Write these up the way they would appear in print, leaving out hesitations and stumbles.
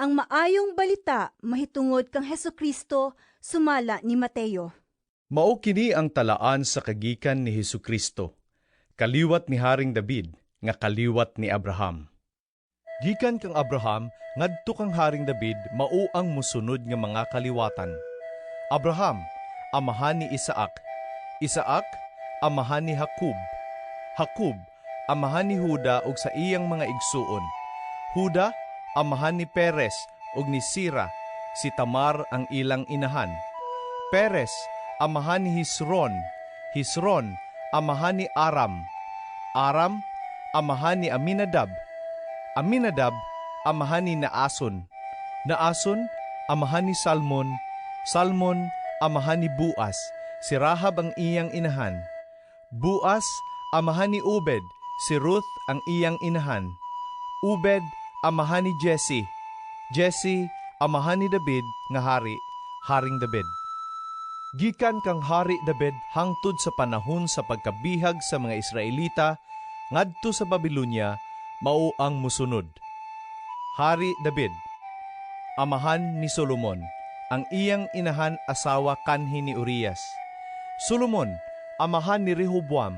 Ang maayong balita mahitungod kang Hesukristo sumala ni Mateo. Mao kini ang talaan sa kagikan ni Hesukristo, kaliwat ni Haring David, nga kaliwat ni Abraham. Gikan kang Abraham, ngadto kang Haring David, mao ang musunod nga mga kaliwatan. Abraham, amahan ni Isaac. Isaac, amahan ni Jacob. Jacob, amahan ni Juda ug sa iyang mga igsuon. Juda, amahan ni Perez ug ni Sira, si Tamar ang ilang inahan. Perez, amahan ni Hesron. Hesron, amahan ni Aram. Aram, amahan ni Aminadab. Aminadab, amahan ni Naason. Naason, amahan ni Salmon. Salmon, amahan ni Boaz. Si Rahab ang iyang inahan. Boaz, amahan ni Obed. Si Ruth ang iyang inahan. Obed, amahan ni Jesse. Jesse, amahan ni David nga hari, Haring David. Gikan kang Hari David hangtod sa panahon sa pagkabihag sa mga Israelita ngadto sa Babilonia, mao ang musunod. Hari David, amahan ni Solomon, ang iyang inahan asawa kanhi ni Urias. Solomon, amahan ni Rehoboam.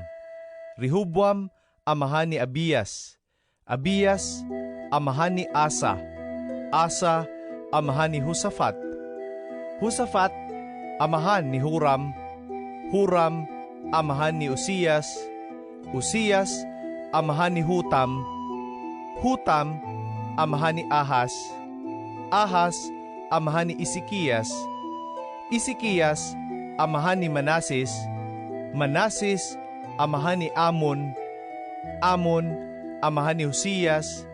Rehoboam, amahan ni Abias. Abias, amahan ni Asa. Asa, amahan ni Hosafat. Hosafat, amahan ni Huram. Huram, amahan ni Uzias. Uzias, amahan ni Hutam. Hutam, amahan ni Ahas. Ahas, amahan ni Isikias. Isikias, amahan ni Manases. Manases, amahan ni Amon. Amon, amahan ni Hosias.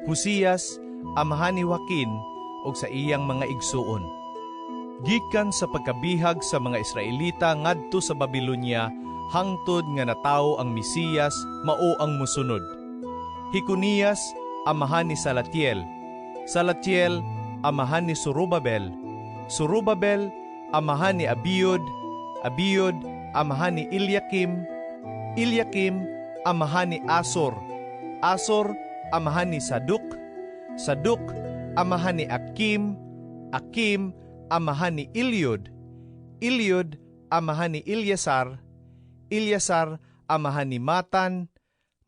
Hosias, amahan ni Joaquin ug sa iyang mga igsuon. Gikan sa pagkabihag sa mga Israelita ngadto sa Babilonia, hangtod nga natawo ang Mesiyas, mao ang musunod. Hikonias, amahan ni Salatiel. Salatiel, amahan ni Zorobabel. Zorobabel, amahan ni Abiud. Abiud, amahan ni Eliakim. Eliakim, amahan ni Asor. Asor, amahan ni Saduk. Saduk, amahan ni Akim. Akim, amahan ni Eliud. Eliud, amahan ni Ilyasar. Ilyasar, amahan ni Matan.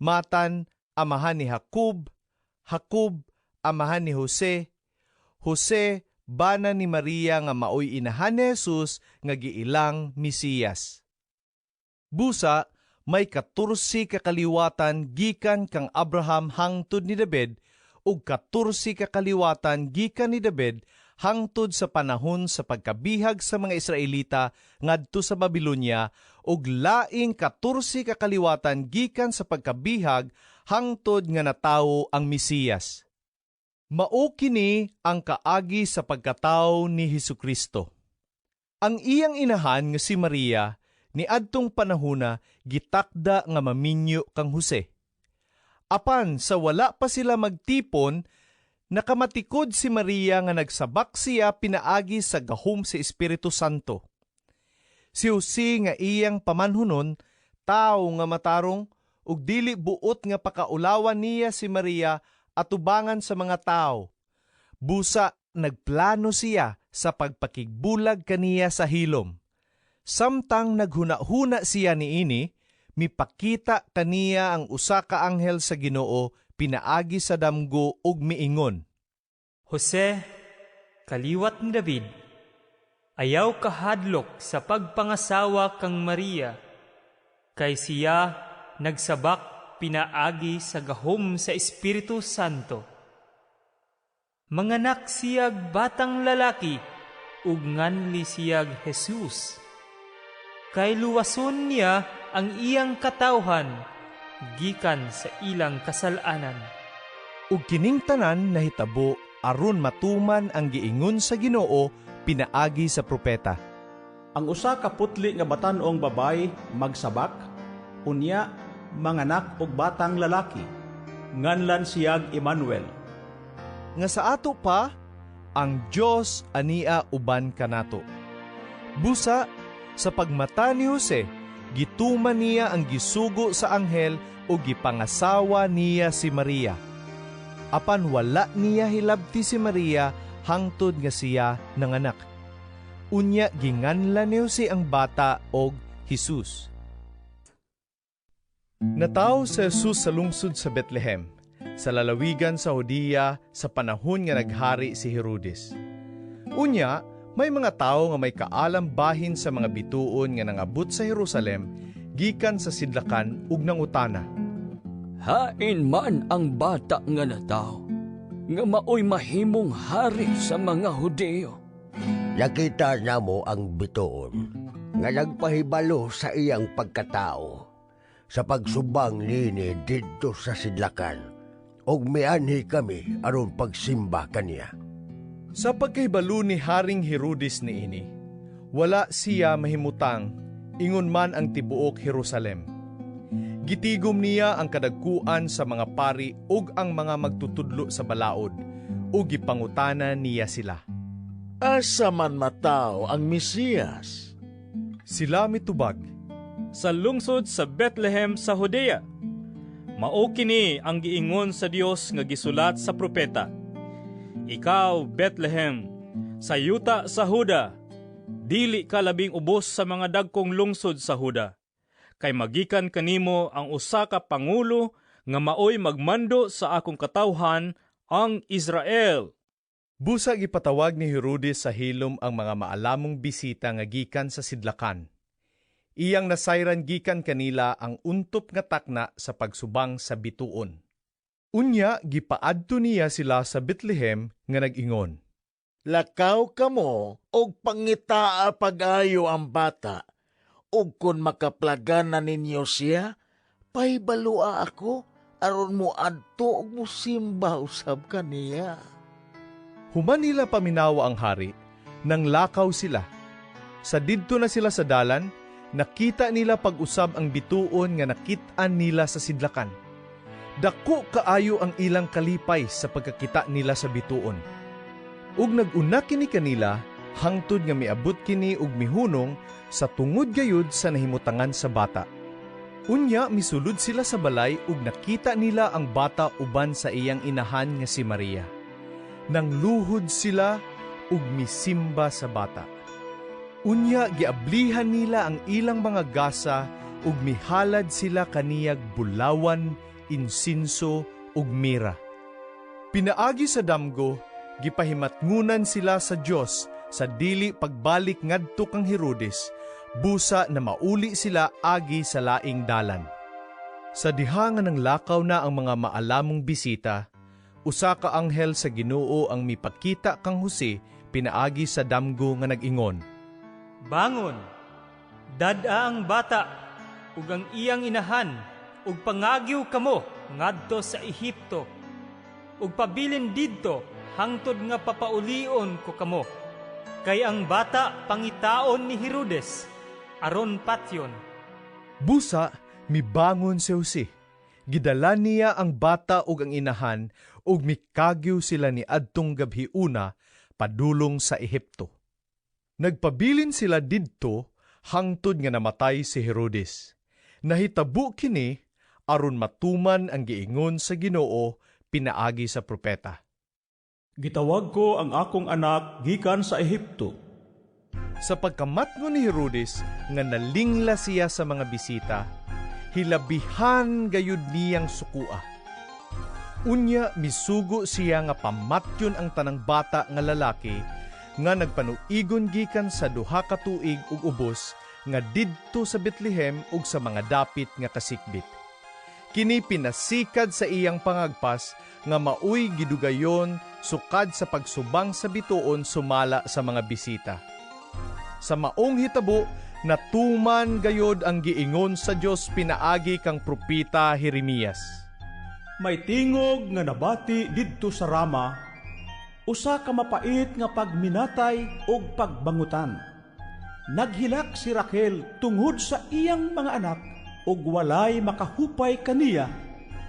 Matan, amahan ni Jacob. Jacob, amahan ni Jose. Jose, bana ni Maria nga maoy inahan ni Jesus nga giilang Mesiyas. Busa, may 14 kakaliwatan gikan kang Abraham hangtod ni David ug 14 kakaliwatan gikan ni David hangtod sa panahon sa pagkabihag sa mga Israelita ngadto sa Babilonia ug laing 14 kakaliwatan gikan sa pagkabihag hangtod nga natawo ang Mesiyas. Mao kini ang kaagi sa pagkatawo ni Hesukristo. Ang iyang inahan nga si Maria niadtong panahona gitakda nga maminyo kang Jose. Apan sa wala pa sila magtipon, nakamatikod si Maria nga nagsabak siya pinaagi sa gahom sa Espiritu Santo. Si Jose nga iyang pamanhunon, tao nga matarong, ug dili buot nga pakaulawan niya si Maria atubangan sa mga tao. Busa, nagplano siya sa pagpakigbulag kaniya sa hilom. Samtang naghuna-huna siya niini, mipakita kaniya ang usa ka anghel sa Ginoo pinaagi sa damgo ug miingon, Jose, kaliwat ni David, ayaw kahadlok sa pagpangasawa kang Maria, kay siya nagsabak pinaagi sa gahom sa Espiritu Santo. Manganak siyag batang lalaki, ug nganli siyag Jesus. Kay luwason niya ang iyang katawhan, gikan sa ilang kasalanan. Ug kining tanan nahitabo aron matuman ang giingon sa Ginoo pinaagi sa propeta. Ang usa ka putli nga batan-ong babay magsabak, unya manganak og batang lalaki, nganlan siyag Emmanuel. Nga sa ato pa, ang Dios ania uban kanato. Busa, sa pagmata ni Jose, gituman niya ang gisugo sa anghel o gipangasawa niya si Maria. apan wala niya hilabti si Maria hangtod nga siya nanganak. Unya ginganlan ni Jose ang bata og Jesus. Natawo si Jesus sa lungsod sa Bethlehem, sa lalawigan sa Judea sa panahon nga naghari si Herodes. Unya, may mga tao nga may kaalam bahin sa mga bituon nga nangabot sa Jerusalem gikan sa sidlakan ug nangutana. Hain man ang bata nga nataw, nga maoy mahimong hari sa mga Hudeo. Nakita na mo ang bituon nga nagpahibalo sa iyang pagkatao sa pagsubang nini didto sa sidlakan og mianhi kami aron pagsimba kaniya. Sa pagkahibalo ni Haring Herodes niini, wala siya mahimutang ingon man ang tibuok Jerusalem. Gitigom niya ang kadagkuan sa mga pari ug ang mga magtutudlo sa balaod ug gipangutana niya sila. Asa man mataw ang Mesiyas? Sila mitubag, Sa lungsod sa Bethlehem sa Judea. Mao kini ang giingon sa Dios nga gisulat sa propeta. Ikaw, Bethlehem, sa yuta sa Huda, dili ka labing ubos sa mga dagkong lungsod sa Huda. Kay magikan kanimo ang usa ka pangulo nga maoy magmando sa akong katawhan, ang Israel. Busag ipatawag ni Herodes sa hilom ang mga maalamong bisita nga gikan sa sidlakan. Iyang nasayran gikan kanila ang untop nga takna sa pagsubang sa bituon. Unya, gipaadto niya sila sa Bethlehem nga nag-ingon. Lakaw kamo og pangitaa pag-ayo ang bata, ug kun makaplaganan ninyo siya, pahibalua ako aron mo adto og musimba usab kaniya. Human nila paminawa ang hari, nang lakaw sila. Sa didto na sila sa dalan, nakita nila pag-usab ang bituon nga nakit-an nila sa sidlakan. Dako kaayo ang ilang kalipay sa pagkakita nila sa bituon. Ug nag-una kini kanila, hangtod nga miabot kini ug mihunong sa tungod gayud sa nahimutangan sa bata. Unya misulod sila sa balay ug nakita nila ang bata uban sa iyang inahan nga si Maria. Nang luhod sila ug misimba sa bata. Unya giablihan nila ang ilang mga gasa ug mihalad sila kaniyag bulawan, insinso ug mira. Pinaagi sa damgo, gipahimatngunan sila sa Dios sa dili pagbalik ngadto kang Herodes, busa na mauli sila agi sa laing dalan. Sa diha nga nang lakaw na ang mga maalamong bisita, usa ka anghel sa Ginoo ang mipakita kang Jose pinaagi sa damgo nga nag-ingon. Bangon, dad-a ang bata, ug ang iyang inahan, ug pangagyo kamo ngadto sa Ehipto, ug pabilin didto hangtod nga papaulion ko kamo. Kay ang bata pangitaon ni Herodes, aron patyon. Busa, mibangon si Jose. Gidala niya ang bata ug ang inahan ug mikagyo sila ni adtong gabhi una padulong sa Ehipto. Nagpabilin sila didto hangtod nga namatay si Herodes. Nahitabo kini aron matuman ang giingon sa Ginoo pinaagi sa propeta. Gitawag ko ang akong anak gikan sa Ehipto. Sa pagkamatngon ni Herodes nga nalingla siya sa mga bisita, hilabihan gayud niyang sukua. Unya misugo siya nga pamatyon ang tanang bata nga lalaki nga nagpanuigon gikan sa 2 ka tuig ug ubos nga didto sa Bethlehem ug sa mga dapit nga kasikbit. Kini pinasikad sa iyang pangagpas nga maoy gidugayon sukad sa pagsubang sa bituon sumala sa mga bisita. Sa maong hitabo, natuman gayod ang giingon sa Dios pinaagi kang propeta Jeremias. May tingog nga nabati didto sa Rama, usa ka mapait nga pagminatay ug pagbangutan. Naghilak si Raquel tungod sa iyang mga anak ug walay makahupay kaniya,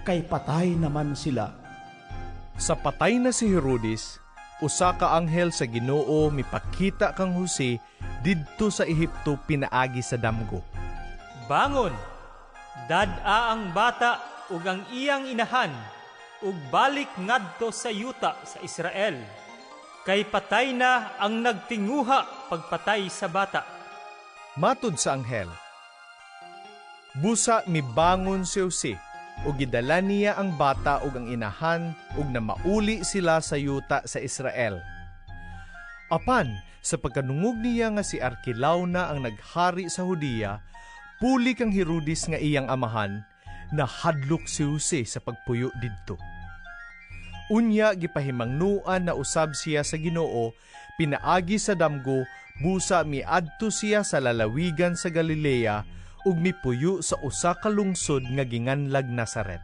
kay patay naman sila. Sa patay na si Herodes, usa ka anghel sa Ginoo mipakita kang Jose didto sa Ehipto pinaagi sa damgo. Bangon, dad-a ang bata ug ang iyang inahan, ug balik ngadto sa yuta sa Israel. Kay patay na ang nagtinguha pagpatay sa bata. Matud sa anghel. Busa mibangon si Jose, ug gidala niya ang bata ug ang inahan ug na mauli sila sa yuta sa Israel. Apan, sa pagkanungog niya nga si Arkelao na ang naghari sa Hudiya, puli kang Herodes nga iyang amahan, nahadlok si Jose sa pagpuyo didto. Unya gipahimangnuan na usab siya sa Ginoo, pinaagi sa damgo, busa miadto siya sa lalawigan sa Galilea ug mipuyo sa usa ka lungsod nga ginganlag Nazaret.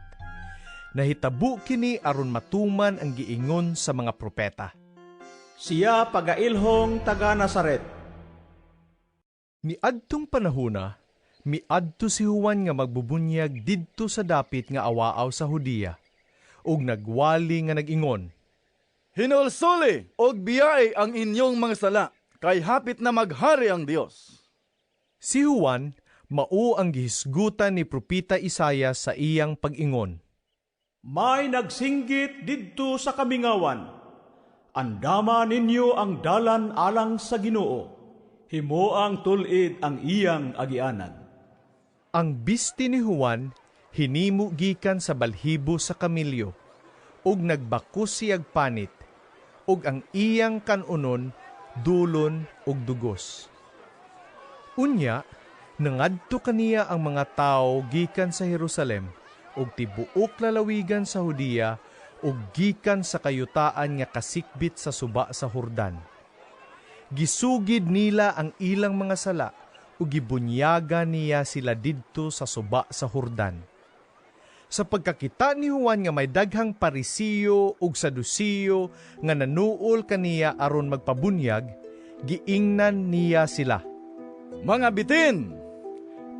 Nahitabo kini aron matuman ang giingon sa mga propeta. Siya pagailhong taga Nazaret. Miadtong panahona, miadto si Juan nga magbubunyag didto sa dapit nga awaaw sa Hudiya, ug nagwali nga nag-ingon, Hinulsuli og biyay ang inyong mga sala, kay hapit na maghari ang Dios. Si Juan, mao ang gihisgutan ni Propeta Isaias sa iyang pag-ingon. May nagsinggit didto sa kamingawan. Andama ninyo ang dalan alang sa Ginoo. Himoang tulid ang iyang agianan. Ang bisti ni Juan, hinimo gikan sa balhibo sa kamilyo, ug nagbakos siyag panit, ug ang iyang kanunon, dulon ug dugos. Unya, nangadto kaniya ang mga tao gikan sa Jerusalem, ug tibuok lalawigan sa Hudiya, ug gikan sa kayutaan nga kasikbit sa suba sa Hordan. Gisugid nila ang ilang mga sala, ug gibunyaga niya sila didto sa suba sa Hordan. Sa pagkakita ni Juan nga may daghang Parisiyo ug Sadusiyo nga nanuol kaniya aron magpabunyag, giingnan niya sila. Mga bitin,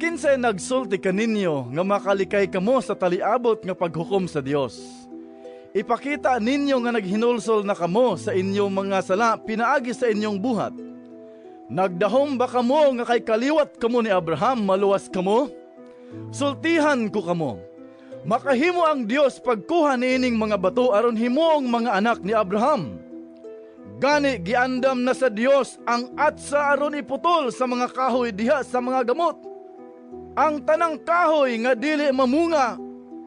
kinsay nagsulti kaninyo nga makalikay kamo sa taliabot nga paghukom sa Dios. Ipakita ninyo nga naghinulsol na kamo sa inyong mga sala pinaagi sa inyong buhat. Nagdahom ba kamo nga kay kaliwat kamo ni Abraham maluwas kamo? Sultihan ko kamo. Makahimo ang Dios pagkuha niining mga bato aron himoong mga anak ni Abraham. Gani giandam na sa Dios ang atsa aron iputol sa mga kahoy diha sa mga gamot. Ang tanang kahoy nga dili mamunga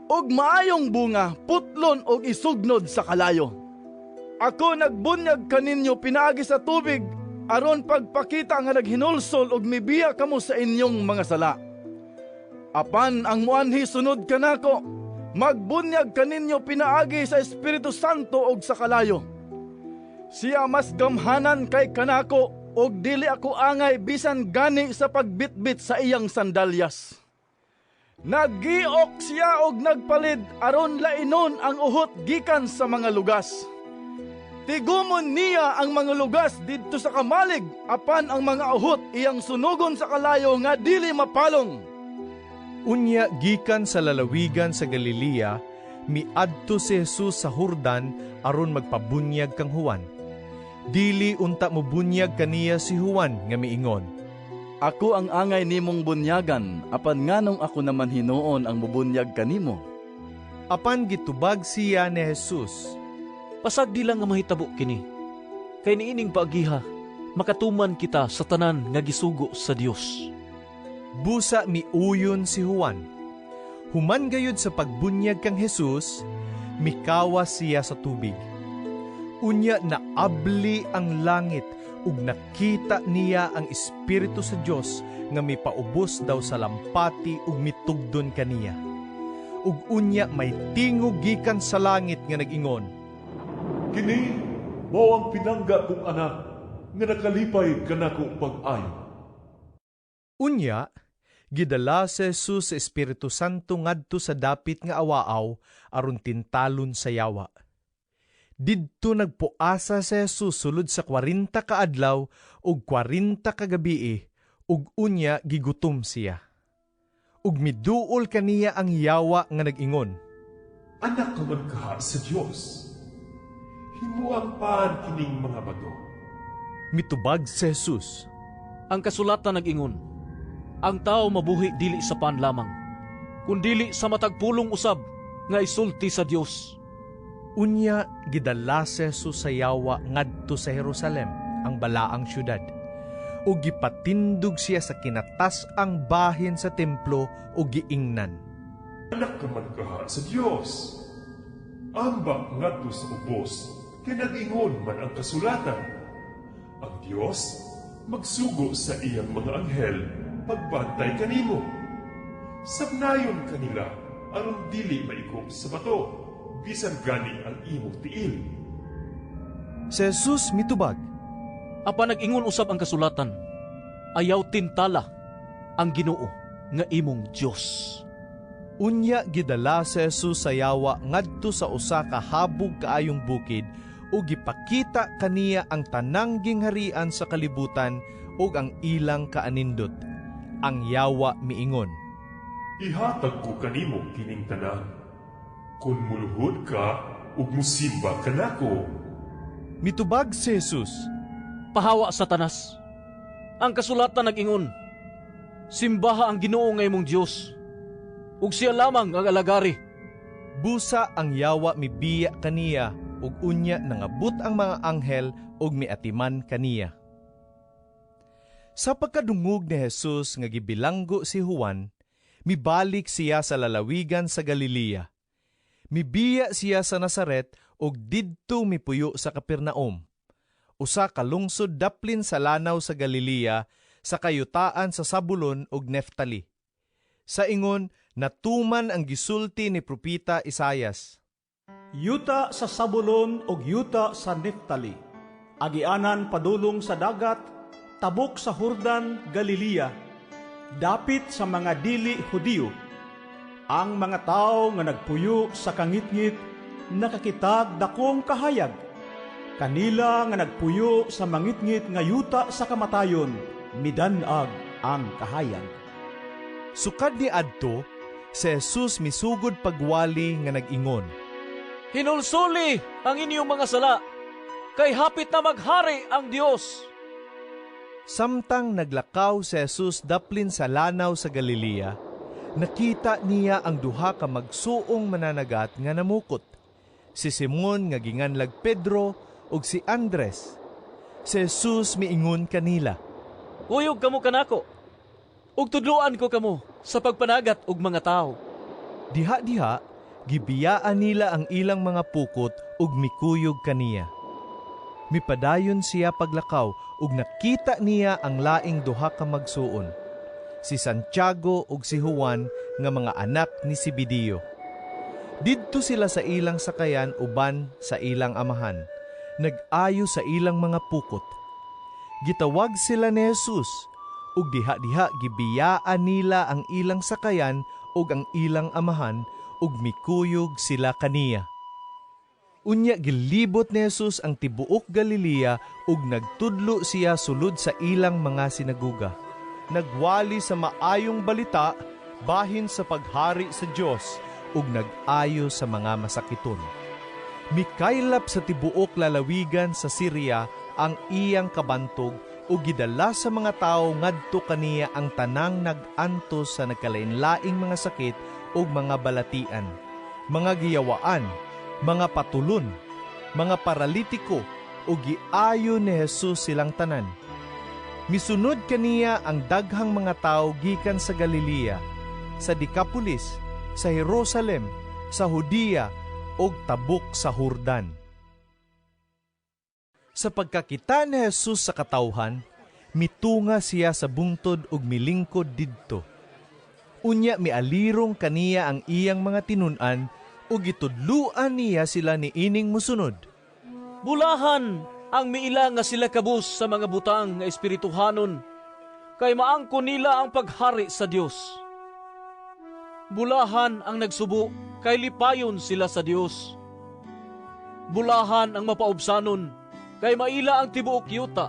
og maayong bunga putlon og isugnod sa kalayo. Ako nagbunyag kaninyo pinaagi sa tubig aron pagpakita nga naghinulsol og mibiya kamo sa inyong mga sala. Apan ang muanhi sunod kanako, magbunyag kaninyo pinaagi sa Espiritu Santo og sa kalayo. Siya mas gamhanan kay kanako og dili ako angay bisan gani sa pagbitbit sa iyang sandalyas. Naggiok siya og nagpalid aron lainon ang uhot gikan sa mga lugas. Tigumon niya ang mga lugas didto sa kamalig, apan ang mga uhot iyang sunugon sa kalayo nga dili mapalong. Unya gikan sa lalawigan sa Galilea, miadto si Jesus sa Hordan aron magpabunyag kang Juan. Dili unta mo bunyag kaniya si Juan nga miingon, Ako ang angay nimong bunyagan, apan nganong ako naman hinuon ang mubunyag kanimo. Apan gitubag siya ni Jesus. Pasagdi lang nga mahitabo kini. Kay niining paagiha, makatuman kita sa tanan nga gisugo sa Dios. Busa miuyon si Juan. Human gayud sa pagbunyag kang Jesus, mikawas siya sa tubig. Unya naabli ang langit ug nakita niya ang Espiritu sa Dios nga mipaubos daw sa lampati ug mitugdon kaniya. Ug unya may tingog gikan sa langit nga nag-ingon, Kini mao ang pinangga kong anak nga nakalipay kanako pag-ayo. Unya, gidala si Jesus sa Espiritu Santo ngadto sa dapit nga awaaw aron tintalon sa yawa. Didto nagpuasa si Jesus sulod sa 40 ka adlaw ug 40 ka gabii ug unya gigutom siya. Ug miduol kaniya ang yawa nga nag-ingon, Anak ka man ka sa Dios. Himuang paan kining mga bato. mitubag si Jesus. Ang kasulatan nag-ingon, ang tao mabuhi dili sa pan lamang, kundili sa matagpulong usab nga isulti sa Dios. Unya gidala si Jesus sa yawa ngadto sa Jerusalem, ang balaang syudad. O gipatindog siya sa kinatas ang bahin sa templo o giingnan. Anak ka man kaha sa Dios. Ambak ngadto sa ubos, kay nag-ingon man ang kasulatan. Ang Dios magsugo sa iyang mga anghel pagbantay kanimo. Sabnayon kanila aron dili maigom sa bato, bisan gani ang imong tiil. Si Jesus mitubag, Apa nag-ingon usab ang kasulatan, ayaw tintala ang Ginoo nga imong Dios. Unya gidala si Jesus sa yawa ngadto sa usa ka habog kaayong bukid o gipakita kaniya ang tanang gingharian sa kalibutan ug ang ilang kaanindot. Ang yawa miingon, Ihatag ko kanimo kining tanan. Kung muluhod ka ug musimba kanako. mitubag si Jesus, Pahawa Satanas, ang kasulatan nag-ingon, simbaha ang Ginoo nga imong Dios, ug siya lamang ang alagari. busa ang yawa mibiya kaniya ug unya nangabot ang mga anghel ug miatiman kaniya. Sa pagkadungog ni Jesus nga gibilanggo si Juan, mibalik siya sa lalawigan sa Galilea. Mibiya siya sa Nazaret ug didto mipuyo sa Capernaum, usa ka lungsod daplin sa lanaw sa Galilea sa kayutaan sa Zabulon ug Neftali. Sa ingon, natuman ang gisulti ni propeta Isaias. Yuta sa Sabulon ug yuta sa Neftali, agianan padulong sa dagat, tabok sa Hordan, Galilea, dapit sa mga dili Hudiyo. Ang mga tao nga nagpuyo sa kangitngit, nakakitag dakong kahayag. Kanila nga nagpuyo sa mangitngit nga yuta sa kamatayon, midanag ang kahayag. Sukad ni adto, si Jesus misugod pagwali nga nag-ingon, Hinulsuli ang inyong mga sala, kay hapit na maghari ang Dios. Samtang naglakaw si Jesus daplin sa lanaw sa Galilea, nakita niya ang duha ka magsuong mananagat nga namukot, si Simon nga ginganlag Pedro ug si Andres. Si Jesus miingon kanila, Uyog kamo kanako, ug tudloan ko kamo sa pagpanagat og mga tao. Diha-diha, gibiyaan nila ang ilang mga pukot ug mikuyog kaniya. Mipadayon siya paglakaw ug nakita niya ang laing duha ka magsuon, si Santiago ug si Juan nga mga anak ni Zebedeo. Didto sila sa ilang sakayan uban sa ilang amahan, nag-ayo sa ilang mga pukot. Gitawag sila ni Jesus, ug diha-diha gibiyaan nila ang ilang sakayan ug ang ilang amahan, ug mikuyog sila kaniya. Unya gilibot ni Jesus ang tibuok Galilea ug nagtudlo siya sulod sa ilang mga sinaguga. Nagwali sa maayong balita bahin sa paghari sa Dios ug nag-ayo sa mga masakiton. Mikaylap sa tibuok lalawigan sa Syria ang iyang kabantog ug gidala sa mga tawo ngadto kaniya ang tanang nag-antos sa nagkalainlaing mga sakit ug mga balatian, mga giyawaan, mga patulon, mga paralitiko, ug giayo ni Jesus silang tanan. Misunod kaniya ang daghang mga tawo gikan sa Galilea, sa Decapolis, sa Jerusalem, sa Judea, ug tabok sa Hordan. Sa pagkakita ni Jesus sa katawhan, mitunga siya sa bungtod ug milingkod didto. Unya mialirong kaniya ang iyang mga tinun-an ug gitudluan niya sila ni ining musunod. Bulahan ang miila nga sila kabus sa mga butang nga espirituhanon, kay maangko nila ang paghari sa Dios. Bulahan ang nagsubo, kay lipayon sila sa Dios. Bulahan ang mapaubsanon, kay maila ang tibuok yuta.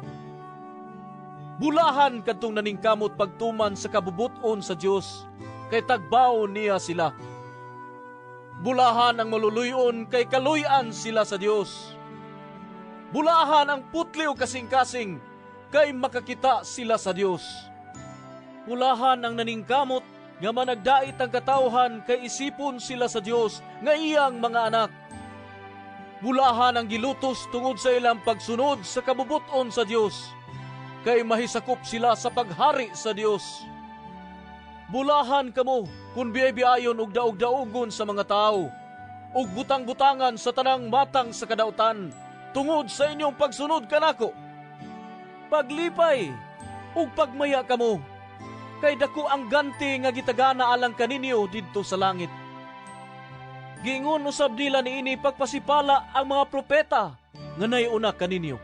Bulahan kadtong naningkamot pagtuman sa kabubuton sa Dios, kay tagbaw niya sila. Bulahan ang maluluyon, kay kaluyan sila sa Dios. Bulahan ang putli o kasing-kasing, kay makakita sila sa Dios. Bulahan ang naningkamot, nga managdait ang katawhan, kay isipon sila sa Dios nga iyang mga anak. Bulahan ang gilutos tungod sa ilang pagsunod sa kabubuton sa Dios, kay mahisakop sila sa paghari sa Dios. Bulahan kamo kung biyay-biyayon og daog-daogon sa mga tao, ug butang-butangan sa tanang matang sa kadautan, tungod sa inyong pagsunod kanako. Paglipay ug pagmaya kamo, kay dako ang ganti nga gitagana alang kaninyo didto sa langit. Giingon usab nila niini pagpasipala ang mga propeta nga naiuna kaninyo.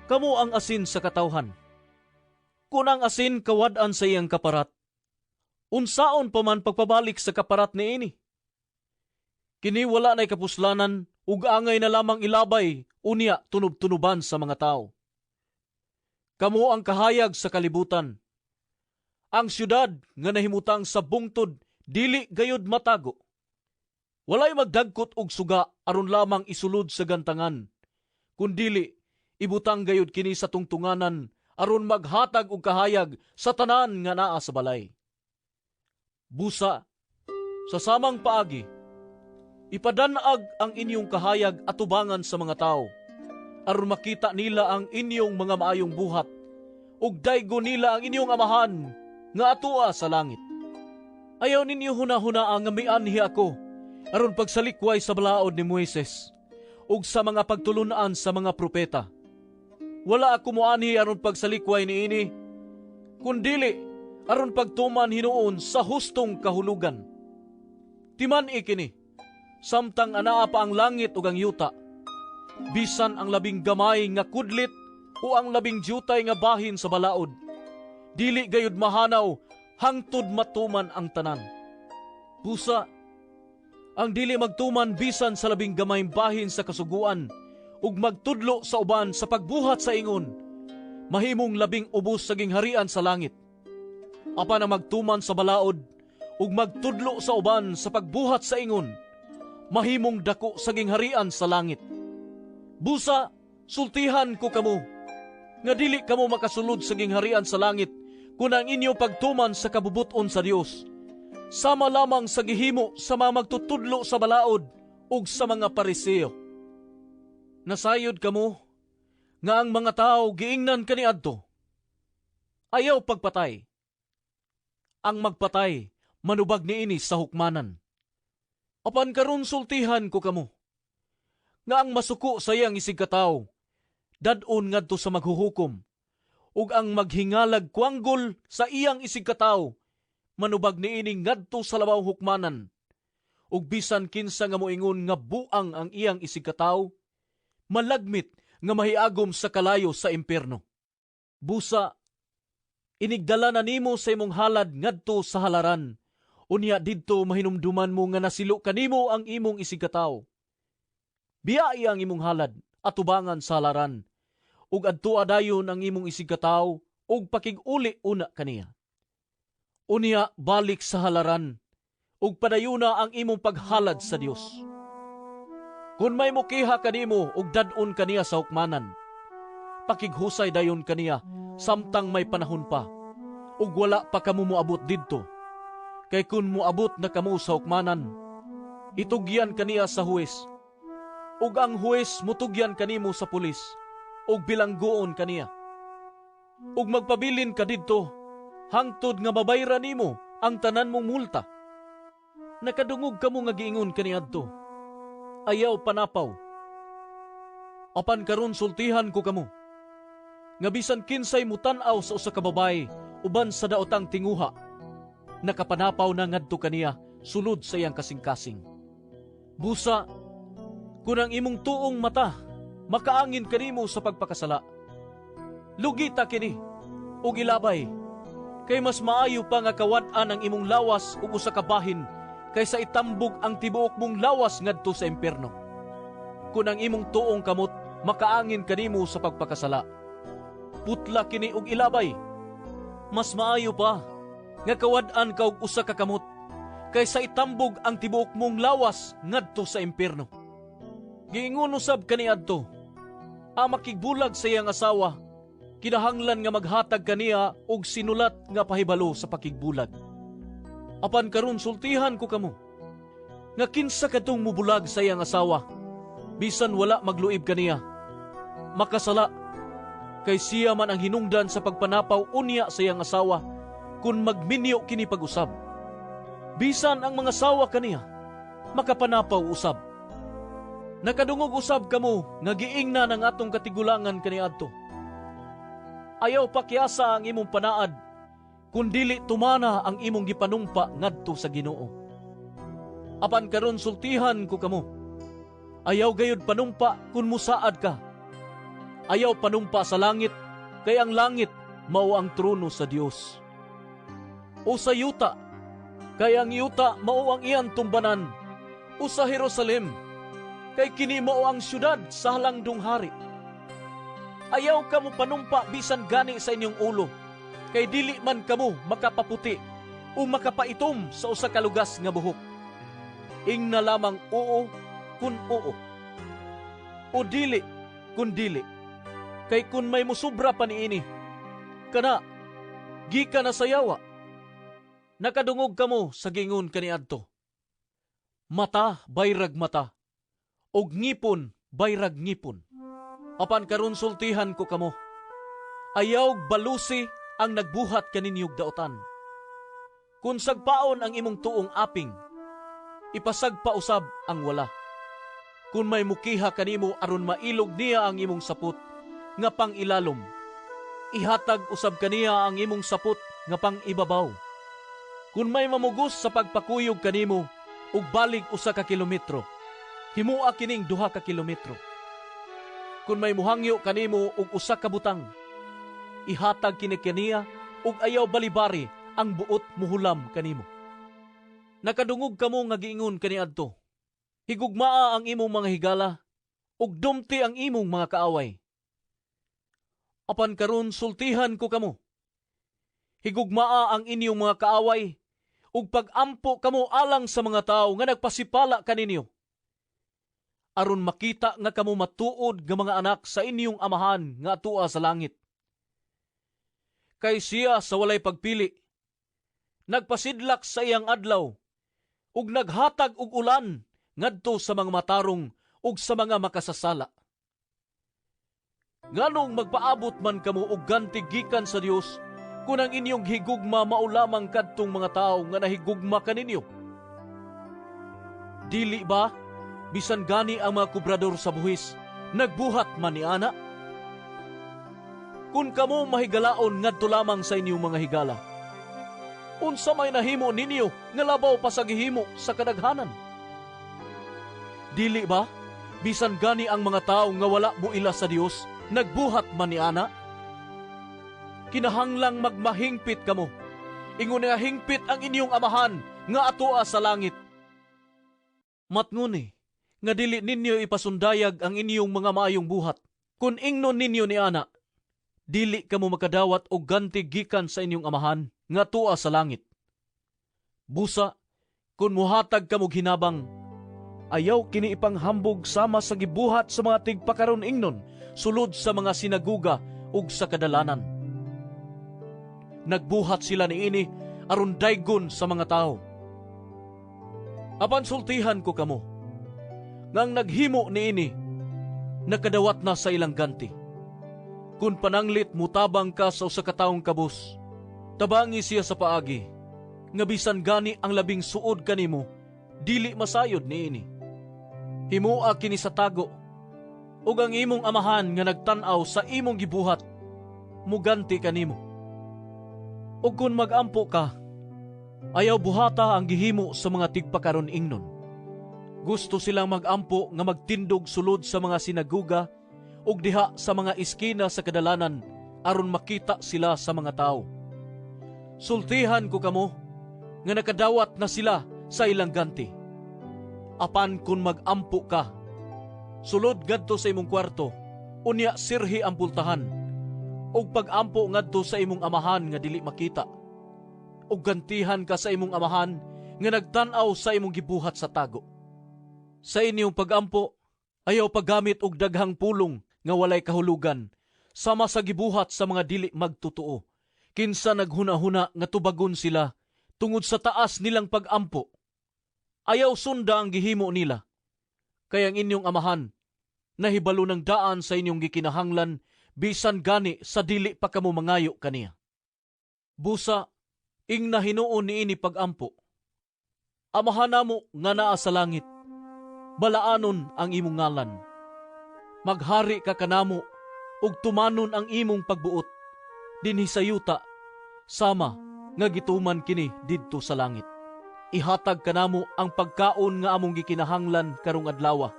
Kamo ang asin sa katawhan. Kung ang asin kawad-an sa iyang kaparat, unsaon pa man pagpabalik sa kaparat niini? Kini wala na'y kapuslanan ug angay na lamang ilabay unya tunub-tunuban sa mga tao. Kamo ang kahayag sa kalibutan. Ang syudad nga nahimutang sa bungtod dili gayud matago. Walay magdagkot og suga aron lamang isulod sa gantangan, kundili ibutang gayud kini sa tungtunganan aron maghatag og kahayag sa tanan nga naa sa balay. Busa, sa samang paagi, ipadanag ang inyong kahayag atubangan sa mga tao, aron makita nila ang inyong mga maayong buhat, ug daygo nila ang inyong amahan nga atua sa langit. Ayaw ninyo hunahuna nga mianhi ako, aron pagsalikway sa balaod ni Moises, ug sa mga pagtulunan sa mga propeta. Wala ako moanhi aron pagsalikway niini, kundili aron pagtuman hinuon sa hustong kahulugan. Timan ikini, samtang anaa pa ang langit ug ang yuta, bisan ang labing gamay nga kudlit o ang labing jutay nga bahin sa balaod, dili gayud mahanaw hangtod matuman ang tanan. Pusa, ang dili magtuman bisan sa labing gamayng bahin sa kasuguan ug magtudlo sa uban sa pagbuhat sa ingon, mahimong labing ubos sa gingharian sa langit. Apan ang magtuman sa balaod ug magtudlo sa uban sa pagbuhat sa ingon, mahimong dako sa gingharian sa langit. Busa, sultihan ko kamo, nga dili kamo makasulod sa gingharian sa langit kung ang inyo pagtuman sa kabubuton sa Dios, sama lamang sa gihimo sa mga magtutudlo sa balaod ug sa mga pariseo. Nasayod kamo nga ang mga tao giingnan kaniadto. Ayaw pagpatay. Ang magpatay manubag niini sa hukmanan. Apan karon sultihan ko kamo nga ang masuko sa iyang isig katawo dadon ngadto sa maghuhukom, ug ang maghingalag kuanggol sa iyang isig katawo manubag niini ngadto sa labaw hukmanan, ug bisan kinsa nga moingon nga buang ang iyang isig katawo, malagmit nga mahiagom sa kalayo sa impierno. Busa, inigdala na nimo sa imong halad ngadto sa halaran, unya didto mahinumduman mo nga nasilo kanimo ang imong isig katawo. Biyai ang imong halad atubangan sa halaran, ug adto adayon ang imong isig katawo ug pakig-uli una kaniya. Unya balik sa halaran, ug padayuna ang imong paghalad sa Dios. Kung may mukiha kanimo ug dadon kaniya sa hukmanan, pakighusay dayon kaniya samtang may panahon pa, ug wala pa kamo moabot didto. Kay kun moabot na kamo sa hukmanan, itugyan kaniya sa huwes, ug ang huwes mutugyan kanimo sa pulis, ug bilanggoon kaniya. Ug magpabilin ka didto, hangtod nga mabayran nimo ang tanan mong multa. Nakadungog kamo nga giingon kaniadto, ayaw panapaw. Apan karon sultihan ko kamo, nga bisan kinsay mutan-aw sa usa ka babae uban sa daotang tinguha, nakapanapaw na ngadto kaniya sulod sa iyang kasing-kasing. Busa, kung ang imong tuong mata makaangin kanimo sa pagpakasala, lugita kini ug ilabay, kay mas maayo pa nga kawad-an ang imong lawas ug usa ka bahin kaysa itambog ang tibuok mong lawas ngadto sa impierno. Kung ang imong tuong kamot makaangin kanimo sa pagpakasala, putla kini ug ilabay, mas maayo pa nga kawad-an ka og usa ka kamot kaysa itambog ang tibuok mong lawas ngadto sa impierno. Giingon usab kaniadto, ang makigbulag sa iyang asawa, kinahanglan nga maghatag kaniya og sinulat nga pahibalo sa pakigbulag. Apan karon sultihan ko kamo, nga kinsa kadtong mubulag sa iyang asawa, bisan wala magluib kaniya. Makasala, kay siya man ang hinungdan sa pagpanapaw unya sa iyang asawa, kung magminyo kini pag-usab. Bisan ang mga asawa kaniya, makapanapaw usab. Nakadungog usab kamo, nga giingna ng atong katigulangan kaniadto. Ayaw pakyasa ang imong panaad, kundili tumana ang imong gipanumpa ngadto sa Ginoo. Apan karon sultihan ko kamo, ayaw gayud panumpa kun musaad ka. Ayaw panumpa sa langit, kay ang langit mao ang trono sa Dios. O sa yuta, kay ang yuta mao ang iyang tumbanan. O sa Jerusalem, kay kini mao ang syudad sa halangdong hari. Ayaw kamo panumpa bisan gani sa inyong ulo, kay dili man kamo makapaputi o makapaitom sa usa ka lugas nga buhok. Ingna lamang oo kun oo, o dili kun dili. Kay kun may musubra pa niini, kana, gika na sayawa. Nakadungog kamo sa gingon kaniadto. Mata bayrag mata, og ngipon bayrag ngipon. Apan karon sultihan ko kamo, ayaw balusi ang nagbuhat kaninyog daotan. Kun sagpaon ang imong tuong aping, ipasagpa usab ang wala. Kun may mukiha kanimo aron mailog niya ang imong sapot, nga pang ilalom, ihatag usab kaniya ang imong sapot nga pang ibabaw. Kung may mamugos sa pagpakuyog kanimo ug balik usa ka kilometro, himua kining 2 ka kilometro. Kung may muhangyo kanimo ug usa ka butang, ihatag kini kaniya ug ayaw balibari ang buot muhulam kanimo. Nakadungog kamo nga giingon kaniadto, higugmaa ang imong mga higala ug dumti ang imong mga kaaway. Apan karon sultihan ko kamo, higugmaa ang inyong mga kaaway ug pag-ampo kamo alang sa mga tao nga nagpasipala kaninyo. Aron makita nga kamo matuod nga mga anak sa inyong amahan nga atua sa langit. Kay siya sa walay pagpili, nagpasidlak sa iyang adlaw ug naghatag og ulan ngadto sa mga matarong ug sa mga makasasala. Nganong magpaabot man kamo og ganti gikan sa Dios kung ang inyong higugma maulamang kadtong mga tao nga nahigugma kaninyo? Dili ba bisan gani ang mga kubrador sa buhis nagbuhat man ni ana? Kung kamo mahigalaon ngadto lamang sa inyong mga higala, unsa may nahimo ninyo nga labaw pa sa gihimo sa kadaghanan? Dili ba bisan gani ang mga tao nga wala buila sa Dios nagbuhat man ni ana? Kinahanglang magmahingpit kamo, ingon nga hingpit ang inyong amahan nga atoa sa langit. Matnguni nga dili ninyo ipasundayag ang inyong mga maayong buhat, kun ingnon ninyo ni ana, dili kamo makadawat og ganti gikan sa inyong amahan nga atoa sa langit. Busa, kun muhatag kamo hinabang, ayaw kini ipanghambog sama sa gibuhat sa mga tigpakaron ingnon, sulod sa mga sinaguga ug sa kadalanan. Nagbuhat sila niini aron daygon sa mga tao. Apan sultihan ko kamo, ngang naghimo niini, nakadawat na sa ilang ganti. Kung pananglit mutabang ka sa usa ka taong kabus, tabangi siya sa paagi, nga bisan gani ang labing suod kanimo, dili masayod niini. Himua kini sa tago, ug ang imong amahan nga nagtan-aw sa imong gibuhat, muganti kanimo. Ug kung mag-ampo ka, ayaw buhata ang gihimo sa mga tigpakaron ingnon. Gusto silang mag-ampo nga magtindog sulod sa mga sinaguga ug diha sa mga iskina sa kadalanan aron makita sila sa mga tao. Sultihan ko kamo nga nakadawat na sila sa ilang ganti. Apan kung mag-ampo ka, sulod ngadto sa imong kwarto, unya sirhi ang pultahan, ug pag-ampo ngadto sa imong amahan nga dili makita, ug gantihan ka sa imong amahan nga nagtan-aw sa imong gibuhat sa tago. Sa inyong pag-ampo, ayaw paggamit og daghang pulong nga walay kahulugan, sama sa gibuhat sa mga dili magtutuo, kinsa naghuna-huna nga tubagon sila tungod sa taas nilang pag-ampo. Ayaw sunda ang gihimo nila, kay ang inyong amahan Nahibalo ng daan sa inyong gikinahanglan, bisan gani sa dili pa kamo mangayo kaniya. Busa, ing nahinuon niini pag-ampo. Amahan namo nga naa sa langit, balaanon ang imong ngalan. Maghari ka kanamo, ug tumanon ang imong pagbuot, dinhi sa yuta, sama nga gituman kini didto sa langit. Ihatag kanamo ang pagkaon nga among gikinahanglan karong adlaw.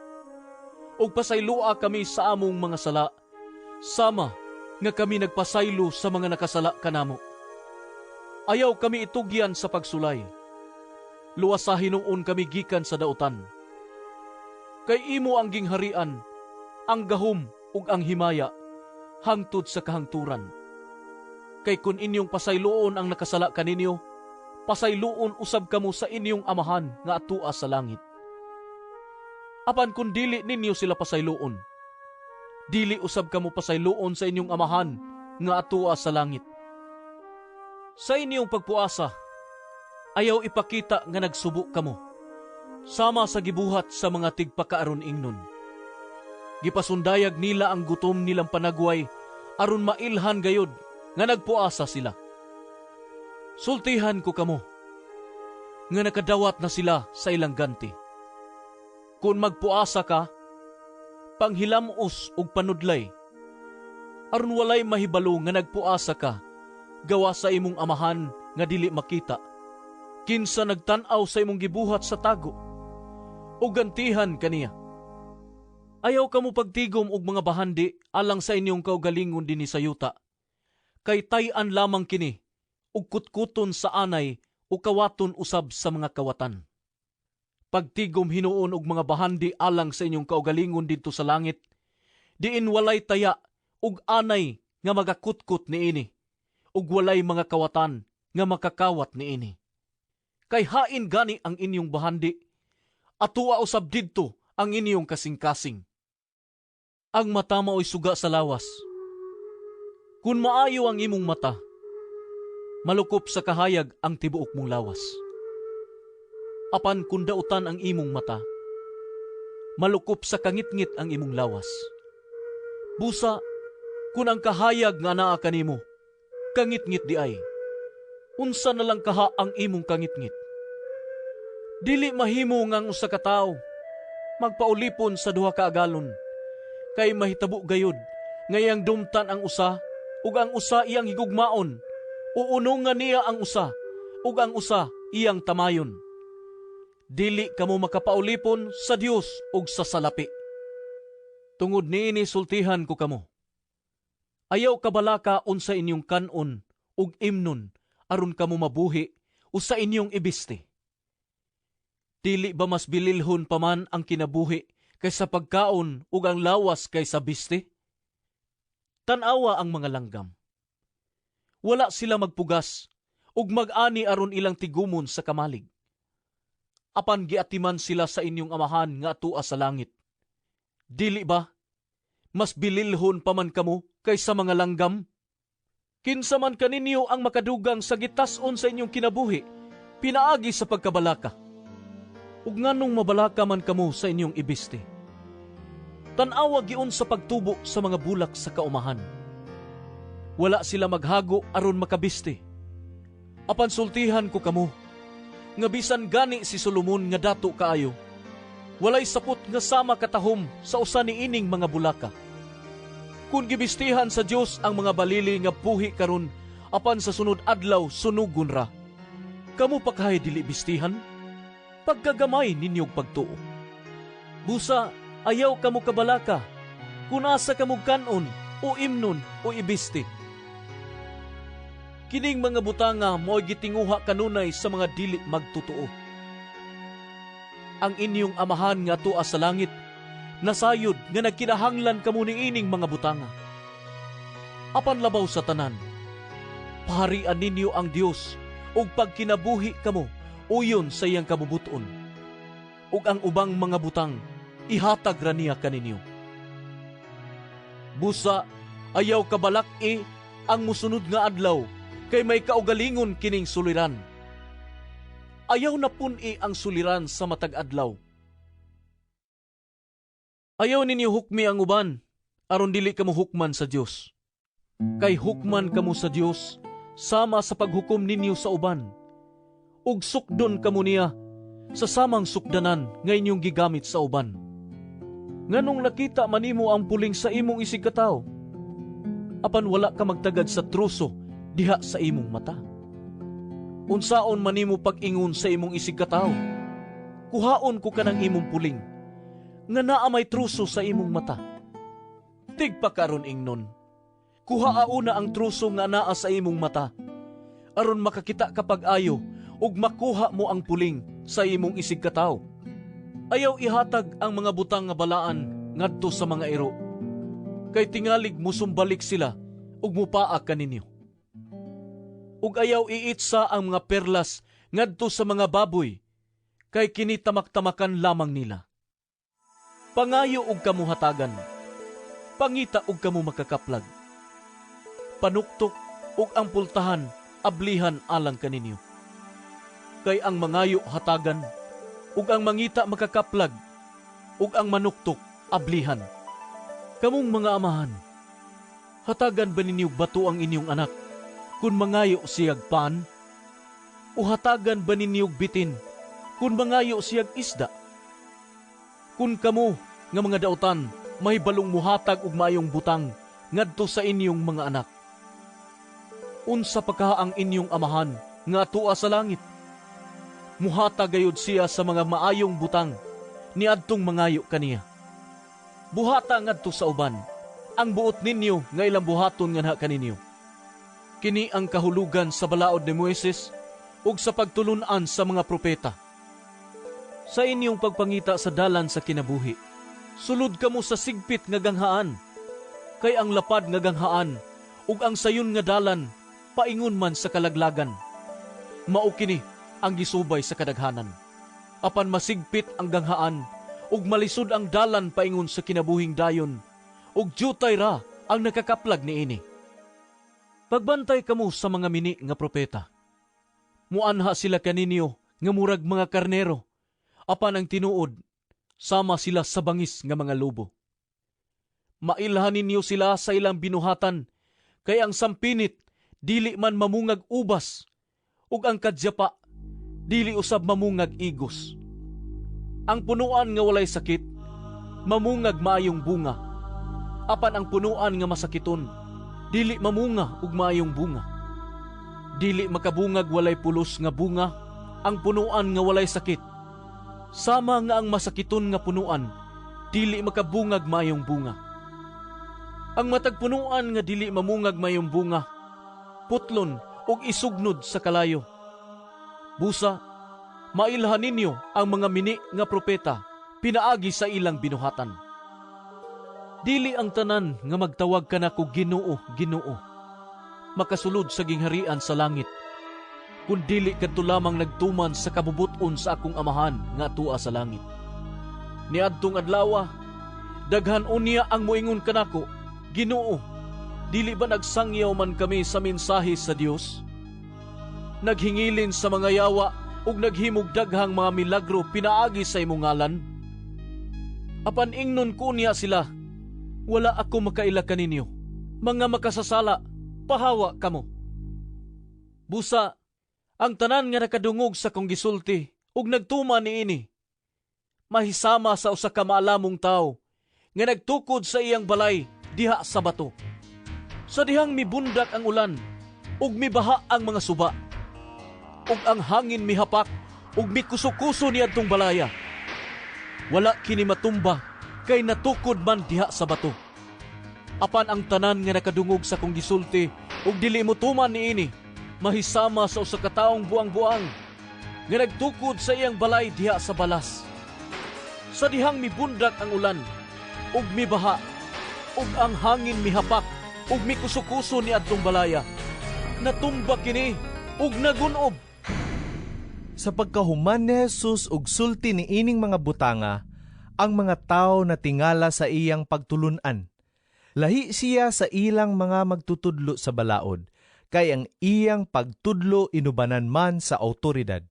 Ug pasaylua kami sa among mga sala, sama nga kami nagpasaylo sa mga nakasala kanamo. Ayaw kami itugyan sa pagsulay. Luwasahin noon kami gikan sa dautan. Kay imo ang gingharian, ang gahom ug ang himaya, hangtod sa kahangturan. Kay kun inyong pasayloon ang nakasala kaninyo, pasayloon usab kamo sa inyong amahan nga atua sa langit. Apan kun dili ninyo sila pasayloon, dili usab kamo pasayloon sa inyong amahan nga atua sa langit. Sa inyong pagpuasa, ayaw ipakita nga nagsubo kamo, sama sa gibuhat sa mga tigpakaaron ingnon. Gipasundayag nila ang gutom nilang panagway, aron mailhan gayod nga nagpuasa sila. Sultihan ko kamo, nga nakadawat na sila sa ilang ganti. Kung magpuasa ka, panghilamos ug panudlay, aron walay mahibalo nga nagpuasa ka, gawa sa imong amahan nga dili makita, kinsa nagtan-aw sa imong gibuhat sa tago, o gantihan kaniya. Ayaw kamo pagtigom og mga bahandi alang sa inyong kaugalingon dinhi sa yuta, kay tay-an lamang kini, ug kutkuton sa anay o kawaton usab sa mga kawatan. Pagtigom hinuon og mga bahandi alang sa inyong kaugalingon didto sa langit, diin walay taya ug anay nga magakutkot niini, ug walay mga kawatan nga makakawat niini. Kay hain gani ang inyong bahandi, atua usab didto ang inyong kasing-kasing. Ang mata mao'y suga sa lawas. Kung maayo ang imong mata, malukop sa kahayag ang tibuok mong lawas. Apan kung dautan ang imong mata, malukop sa kangitngit ang imong lawas. Busa, kung ang kahayag nga naa kanimo, kangitngit di ay, unsa na lang kaha ang imong kangitngit. Dili mahimo ngang usa ka tawo magpaulipon sa duha ka agalon, kay mahitabo gayod ngayang dumtan ang usa ug ang usa iyang higugmaon, uunongan niya ang usa ug ang usa iyang tamayon. Dili kamo makapaulipon sa Dios ug sa salapi. Tungod niini sultihan ko kamo. Ayaw kabalaka unsa inyong kanon ug imnon aron kamo mabuhi o sa inyong ibiste. Dili ba mas bililhon pa man ang kinabuhi kaysa pagkaon ug ang lawas kaysa biste? Tanawa ang mga langgam. Wala sila magpugas ug mag-ani aron ilang tigumon sa kamalig. Apan giatiman sila sa inyong amahan nga atua sa langit. Dili ba mas bililhon pa man kamo kaysa mga langgam? Kinsa man kaninyo ang makadugang sa gitas-on sa inyong kinabuhi, pinaagi sa pagkabalaka. Ug nganong mabalaka man kamo sa inyong ibiste. Tanawa giun sa pagtubo sa mga bulak sa kaumahan. Wala sila maghago aron makabiste. Apan sultihan ko kamo, nga bisan gani si Solomon nga dato kaayo, walay sapot nga sama katahom sa usa niining mga bulaka. Kung gibistihan sa Dios ang mga balili nga puhi karon, apan sa sunod adlaw sunugon ra, kamo pa kay dili bistihan? Pagkagamay ninyong pagtuo. Busa, ayaw kamo kabalaka, kung asa kamo kanon o imnon o ibiste. Kining mga butanga mo'y gitinguha kanunay sa mga dili magtutuo. Ang inyong amahan nga tua sa langit, nasayod nga nagkinahanglan kamo niining mga butanga. Apan labaw sa tanan, paharian ninyo ang Dios ug pagkinabuhi kamo uyon sa iyang kabubuton. Ug ang ubang mga butang ihatag ra niya kaninyo. Busa, ayaw kabalak-i ang musunod nga adlaw, kay may kaugalingon kining suliran. Ayaw na pun ang suliran sa matag adlaw, Ayaw ninyo hukmi ang uban, aron dili kamo hukman sa Dios. Kay hukman kamo sa Dios, sama sa paghukom ninyo sa uban. Ug sukdon kamo niya sa samang sukdanan nga inyong gigamit sa uban. Nganong nakita manimo ang puling sa imong isig katawo, apan wala ka magtagad sa truso diha sa imong mata. Unsaon manimo pag-ingon sa imong isig katawo, kuhaon ko kanang imong puling, nga naa may truso sa imong mata. Tigpa karon ingnon, kuhaauna ang truso nga naa sa imong mata, aron makakita ka pag-ayo ug makuha mo ang puling sa imong isig katawo. Ayaw ihatag ang mga butang nga balaan ngadto sa mga iro, kay tingalig musumbalik sila ug mupaak kaninyo. Ug ayaw iitsa ang mga perlas ngadto sa mga baboy, kay kini tamak-tamakan lamang nila. Pangayo ug kamuhatagan, pangita ug kamu makakaplag. Panuktok ug ang pultahan ablihan alang kaninyo. Kay ang mangayo hatagan, ug ang mangita makakaplag, ug ang manuktok ablihan. Kamong mga amahan, hatagan ba ninyo bato ang inyong anak, kung mangayo siyag pan? O hatagan ba ninyo bitin, kung mangayo siyag isda? Kung kamo nga mga dautan, may balong muhatag ug mayong butang ngadto sa inyong mga anak. Unsa pa ka ang inyong amahan nga tua sa langit? Muhatag gayud siya sa mga maayong butang niadtong mangayo kaniya. Buhata ngadto sa uban ang buot ninyo nga ilang buhaton nga na kaninyo. Kini ang kahulugan sa balaod ni Moises ug sa pagtulunan sa mga propeta. Sa inyong pagpangita sa dalan sa kinabuhi, sulod kamo sa sigpit nga ganghaan, kay ang lapad nga ganghaan ug ang sayon nga dalan paingon man sa kalaglagan. Mao kini ang gisubay sa kadaghanan. Apan masigpit ang ganghaan ug malisod ang dalan paingon sa kinabuhing dayon, ug jutay ra ang nakakaplag niini. Pagbantay kamo sa mga mini nga propeta. Muanha sila kaninyo nga murag mga karnero, apan ang tinuod sama sila sa bangis nga mga lobo. Mailhan ninyo sila sa ilang binuhatan, kay ang sampinit dili man mamungag ubas, ug ang kadyapa dili usab mamungag igos. Ang punuan nga walay sakit, mamungag maayong bunga. Apan ang punuan nga masakiton, dili mamunga ug maayong bunga. Dili makabungag walay pulos nga bunga, ang punuan nga walay sakit. Sama nga ang masakiton nga punuan, dili makabungag maayong bunga. Ang matag punuan nga dili mamungag maayong bunga, putlon ug isugnod sa kalayo. Busa, mailhan ninyo ang mga mini nga propeta pinaagi sa ilang binuhatan. Dili ang tanan nga magtawag ka na ko Ginoo, Ginoo, makasulod sa gingharian sa langit, kun dili kadto lamang nagtuman sa kabubuton sa akong amahan nga tua sa langit. Niadtong adlaw, daghan unya ang moingon kanako, Ginoo, dili ba nagsangyaw man kami sa mensahe sa Dios? Naghingilin sa mga yawa ug naghimog daghang mga milagro pinaagi sa imong ngalan? Apan ingnon ko niya sila, wala ako makaila kaninyo, mga makasasala, pahawa kamo. Busa, ang tanan nga nakadungog sa kong gisulti ug nagtuma niini, mahisama sa usa ka maalamong tao nga nagtukod sa iyang balay diha sa bato. Sa dihang mibundak ang ulan ug mibaha ang mga suba, ug ang hangin mihapak ug mikuso-kuso niadtong balaya. Wala kini matumba kay natukod man diha sa bato. Apan ang tanan nga nakadungog sa kong gisulti ug dili mo tuman niini, mahisama sa usa ka taong buang-buang nga nagtukod sa iyang balay diha sa balas. Sa dihang mibundak ang ulan ug mibaha ug ang hangin mihapak ug mikuso-kuso niadtong balaya, natumba kini ug nagunob. Sa pagkahuman ni Jesus ug sulti ni ining mga butanga, ang mga tao na tingala sa iyang pagtulunan. Lahi siya sa ilang mga magtutudlo sa balaod, kay ang iyang pagtudlo inubanan man sa awtoridad.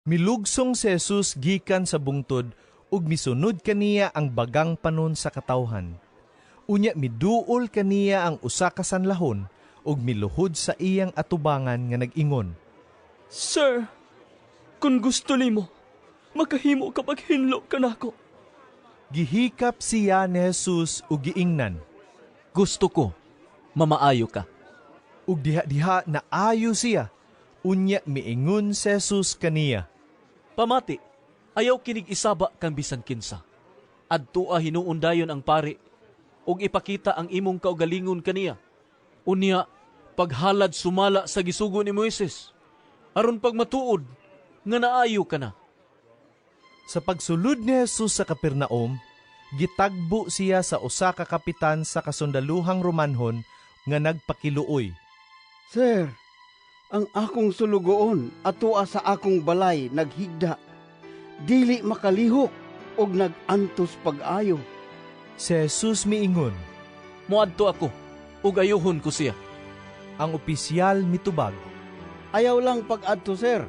Milugsong si Jesus gikan sa bungtod ug misunod kaniya ang bagang panon sa katawhan. Unya miduol kaniya ang usa ka sanlahon ug miluhod sa iyang atubangan nga nag-ingon, Sir, kung gusto nimo, makahimo ka paghinlo kanako. Gihikap siya ni Jesus ug giingnan. Gusto ko, mamaayo ka. Ug diha-diha na ayo siya. Unya miingon si Jesus kaniya, Pamati, ayaw kinig isaba kang bisan kinsa. Adtua hinuon dayon ang pari, ug ipakita ang imong kaugalingon kaniya. Unya, paghalad sumala sa gisugo ni Moises, aron pagmatuod, nga naayo ka na. Sa pagsulod ni Jesus sa Capernaum, gitagbo siya sa usa ka kapitan sa kasundaluhang Romanhon nga nagpakiluoy. Sir, ang akong sulugoon atua sa akong balay naghigda. Dili makalihok og nagantos pag-ayo. Si Jesus miingon. Muadto ako, ug ayuhon ko siya. Ang opisyal mitubag. Ayaw lang pag-adto, sir,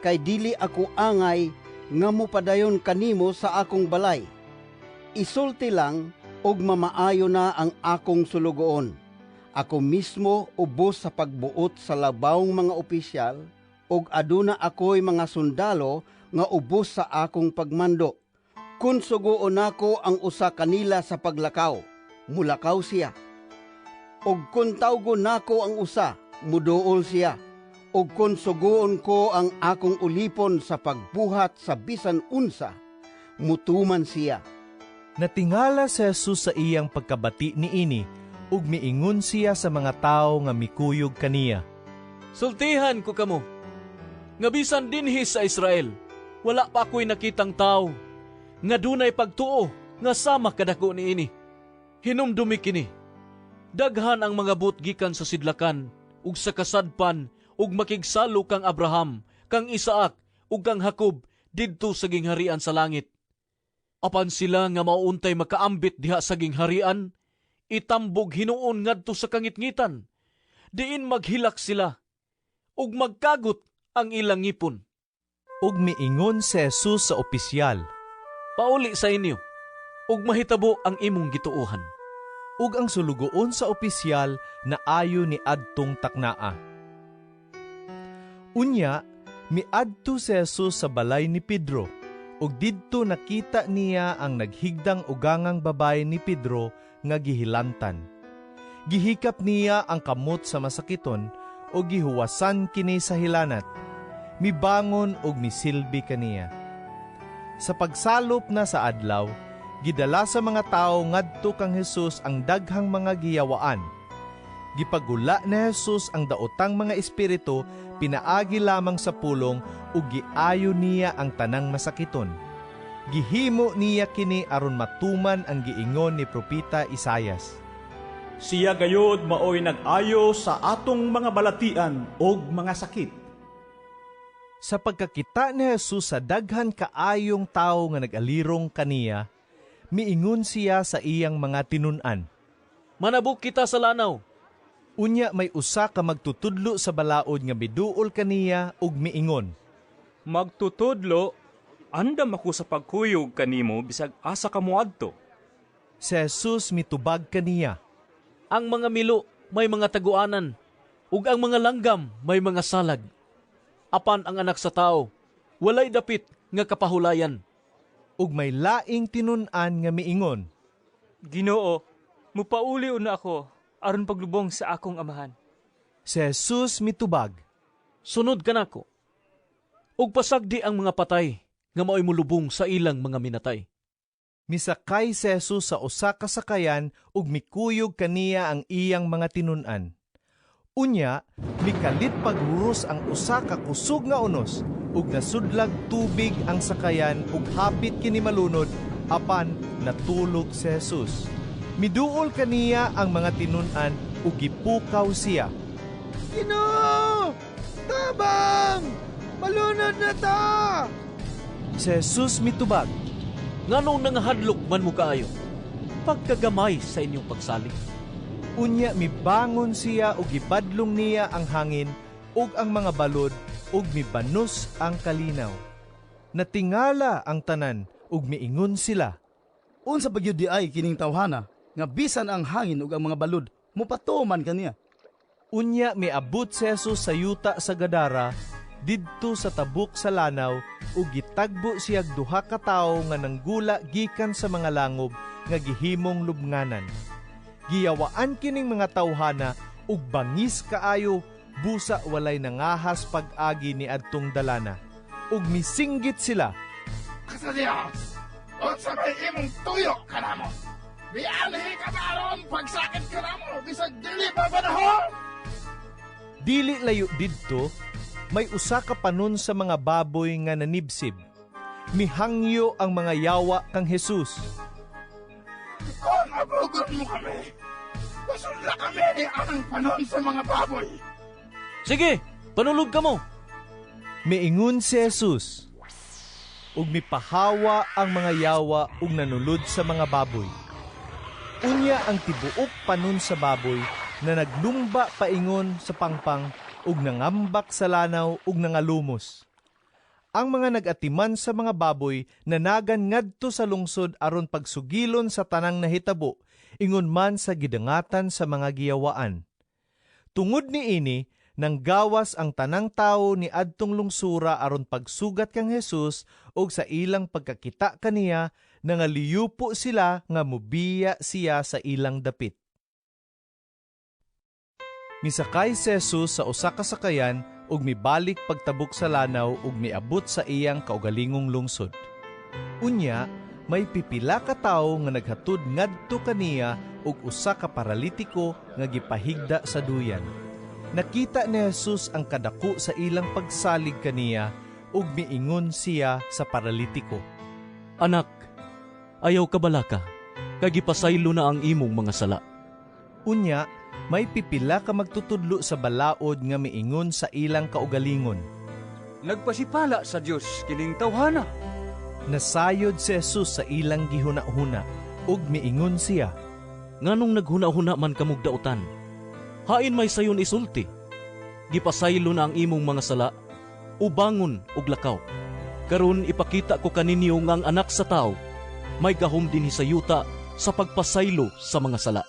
kay dili ako angay nga mopadayon kanimo sa akong balay. Isulti lang og mamaayo na ang akong sulugoon. Ako mismo ubos sa pagbuot sa labawng mga opisyal ug aduna ako'y mga sundalo nga ubos sa akong pagmando. Kun sugoon nako ang usa kanila sa paglakaw, mulakaw siya. Ug kun tawgon nako ang usa, muduol siya. Ug kun sugoon ko ang akong ulipon sa pagbuhat sa bisan unsa, mutuman siya. Natingala si Jesus sa iyang pagkabati niini ug miingon siya sa mga tao nga mikuyog kaniya. Sultihan ko kamo, nga bisan dinhi sa Israel, wala pa ako'y nakitang tao, nga dunay pagtuo, nga sama kadako niini. Hinumdumi kini, daghan ang mga but gikan sa sidlakan, ug sa kasadpan, ug makigsalo kang Abraham, kang Isaak, ug kang Jacob, didto sa gingharian sa langit. Apan sila nga mauuntay makaambit diha sa gingharian, itambog hinuon ngadto sa kangitngitan, diin maghilak sila, ug magkagot ang ilang ngipon. Ug miingon si Jesus sa opisyal, Pauli sa inyo, ug mahitabo ang imong gituohan. Ug ang sulugoon sa opisyal na ayo ni adtong taknaa. Unya, miadto si Jesus sa balay ni Pedro, ug didto nakita niya ang naghigdang ugangang babae ni Pedro nga gihilantan. Gihikap niya ang kamot sa masakiton o gihuwasan kini sa hilanat. Mibangon og misilbi kaniya. Sa pagsalop na sa adlaw, gidala sa mga tao ngadto kang Jesus ang daghang mga giyawaan. Gipagula ni Jesus ang daotang mga espiritu, pinaagi lamang sa pulong ug giayo niya ang tanang masakiton. Gihimo niya kini aron matuman ang giingon ni propeta Isayas. Siya gayod maoy nag-ayo sa atong mga balatian og mga sakit. Sa pagkakita ni Jesus sa daghan kaayong tao nga nag-alirong kaniya, miingon siya sa iyang mga tinun-an. Manabuk kita sa lanaw. Unya may usa ka magtutudlo sa balaod nga biduol kaniya ug miingon. Magtutudlo, andam ako sa pagkuyog kanimo bisag asa ka moadto. Si Jesus mitubag kaniya. Ang mga milo may mga taguanan, ug ang mga langgam may mga salag. Apan ang anak sa tao, walay dapit nga kapahulayan. Ug may laing tinun-an nga miingon. Ginoo, mupauli na ako aron paglubong sa akong amahan. Si Jesus mitubag. Sunod ka nako. Ug pasagdi ang mga patay nga maoy mulubong sa ilang mga minatay. Misakay si Jesus sa usa ka sakayan ug mikuyog kaniya ang iyang mga tinun-an. Unya, mikalit paghuros ang usa ka kusog nga unos ug nasudlag tubig ang sakayan ug hapit kini malunod apan natulog si Jesus. Miduol kaniya ang mga tinun-an ug gipukaw siya. Ginoo! Tabang! Malunod na ta! Si Jesus mitubag. Nganong nangahadlok man mo kaayo? Pagkagamay sa inyong pagsalig. Unya mibangon siya ug gipadlong niya ang hangin ug ang mga balod ug mibanos ang kalinaw. Natingala ang tanan ug miingon sila. Unsa ba gyud di ay kining tawhana nga bisan ang hangin ug ang mga balud mopatuman kaniya? Unya miabot si Jesus sa yuta sa Gadara, didto sa tabuk sa lanaw, ug gitagbo siyag duha ka tawo nga nanggula gikan sa mga langob nga gihimong lubnganan. Giyawaan kining mga tawhana ug bangis kaayo, busa walay nangahas pag-agi ni adtong dalana. Ug misinggit sila. Sa Dios, unsa may imong tuyo ka namo? Bianhi ka daron pagsakit ka namo bisag dili pa panahon. Dili layo didto, may usa ka panon sa mga baboy nga nanibsib. Mihangyo ang mga yawa kang Jesus. Kung mabugon mo kami, pasunla kami ang panon sa mga baboy. Sige, panulog ka mo. Miingon si Jesus, ug mipahawa ang mga yawa ug nanulod sa mga baboy. Unya ang tibuok panon sa baboy na naglumba paingon sa pangpang ug nangambak sa lanaw ug nangalumos. Ang mga nagatiman sa mga baboy nanagan ngadto sa lungsod aron pagsugilon sa tanang nahitabo, ingon man sa gidangatan sa mga giyawaan. Tungod niini, nanggawas ang tanang tawo ni adtong lungsura aron pagsugat kang Jesus og sa ilang pagkakita kaniya nangaliyupo sila nga mubiya siya sa ilang dapit. Misakay si Jesus sa usa ka sakayan ug mibalik pagtabok sa lanaw ug miabot sa iyang kaugalingong lungsod. Unya, may pipila ka tawo nga naghatud ngadto kaniya ug usa ka paralitiko nga gipahigda sa duyan. Nakita ni Jesus ang kadako sa ilang pagsalig kaniya ug miingon siya sa paralitiko. Anak, ayaw ka balaka, kagipasaylo na ang imong mga sala. Unya, may pipila ka magtutudlo sa balaod nga miingon sa ilang kaugalingon. Nagpasipala sa Dios kining tawhana. Nasayod si Jesus sa ilang gihuna-huna ug miingon siya. Nganong naghuna-huna man kamog dautan? Hain may sayon isulti. Gipasaylo na ang imong mga sala, ubangon ug lakaw. Karon ipakita ko kaninyo nga ang anak sa tao may gahom din sa yuta sa pagpasaylo sa mga sala.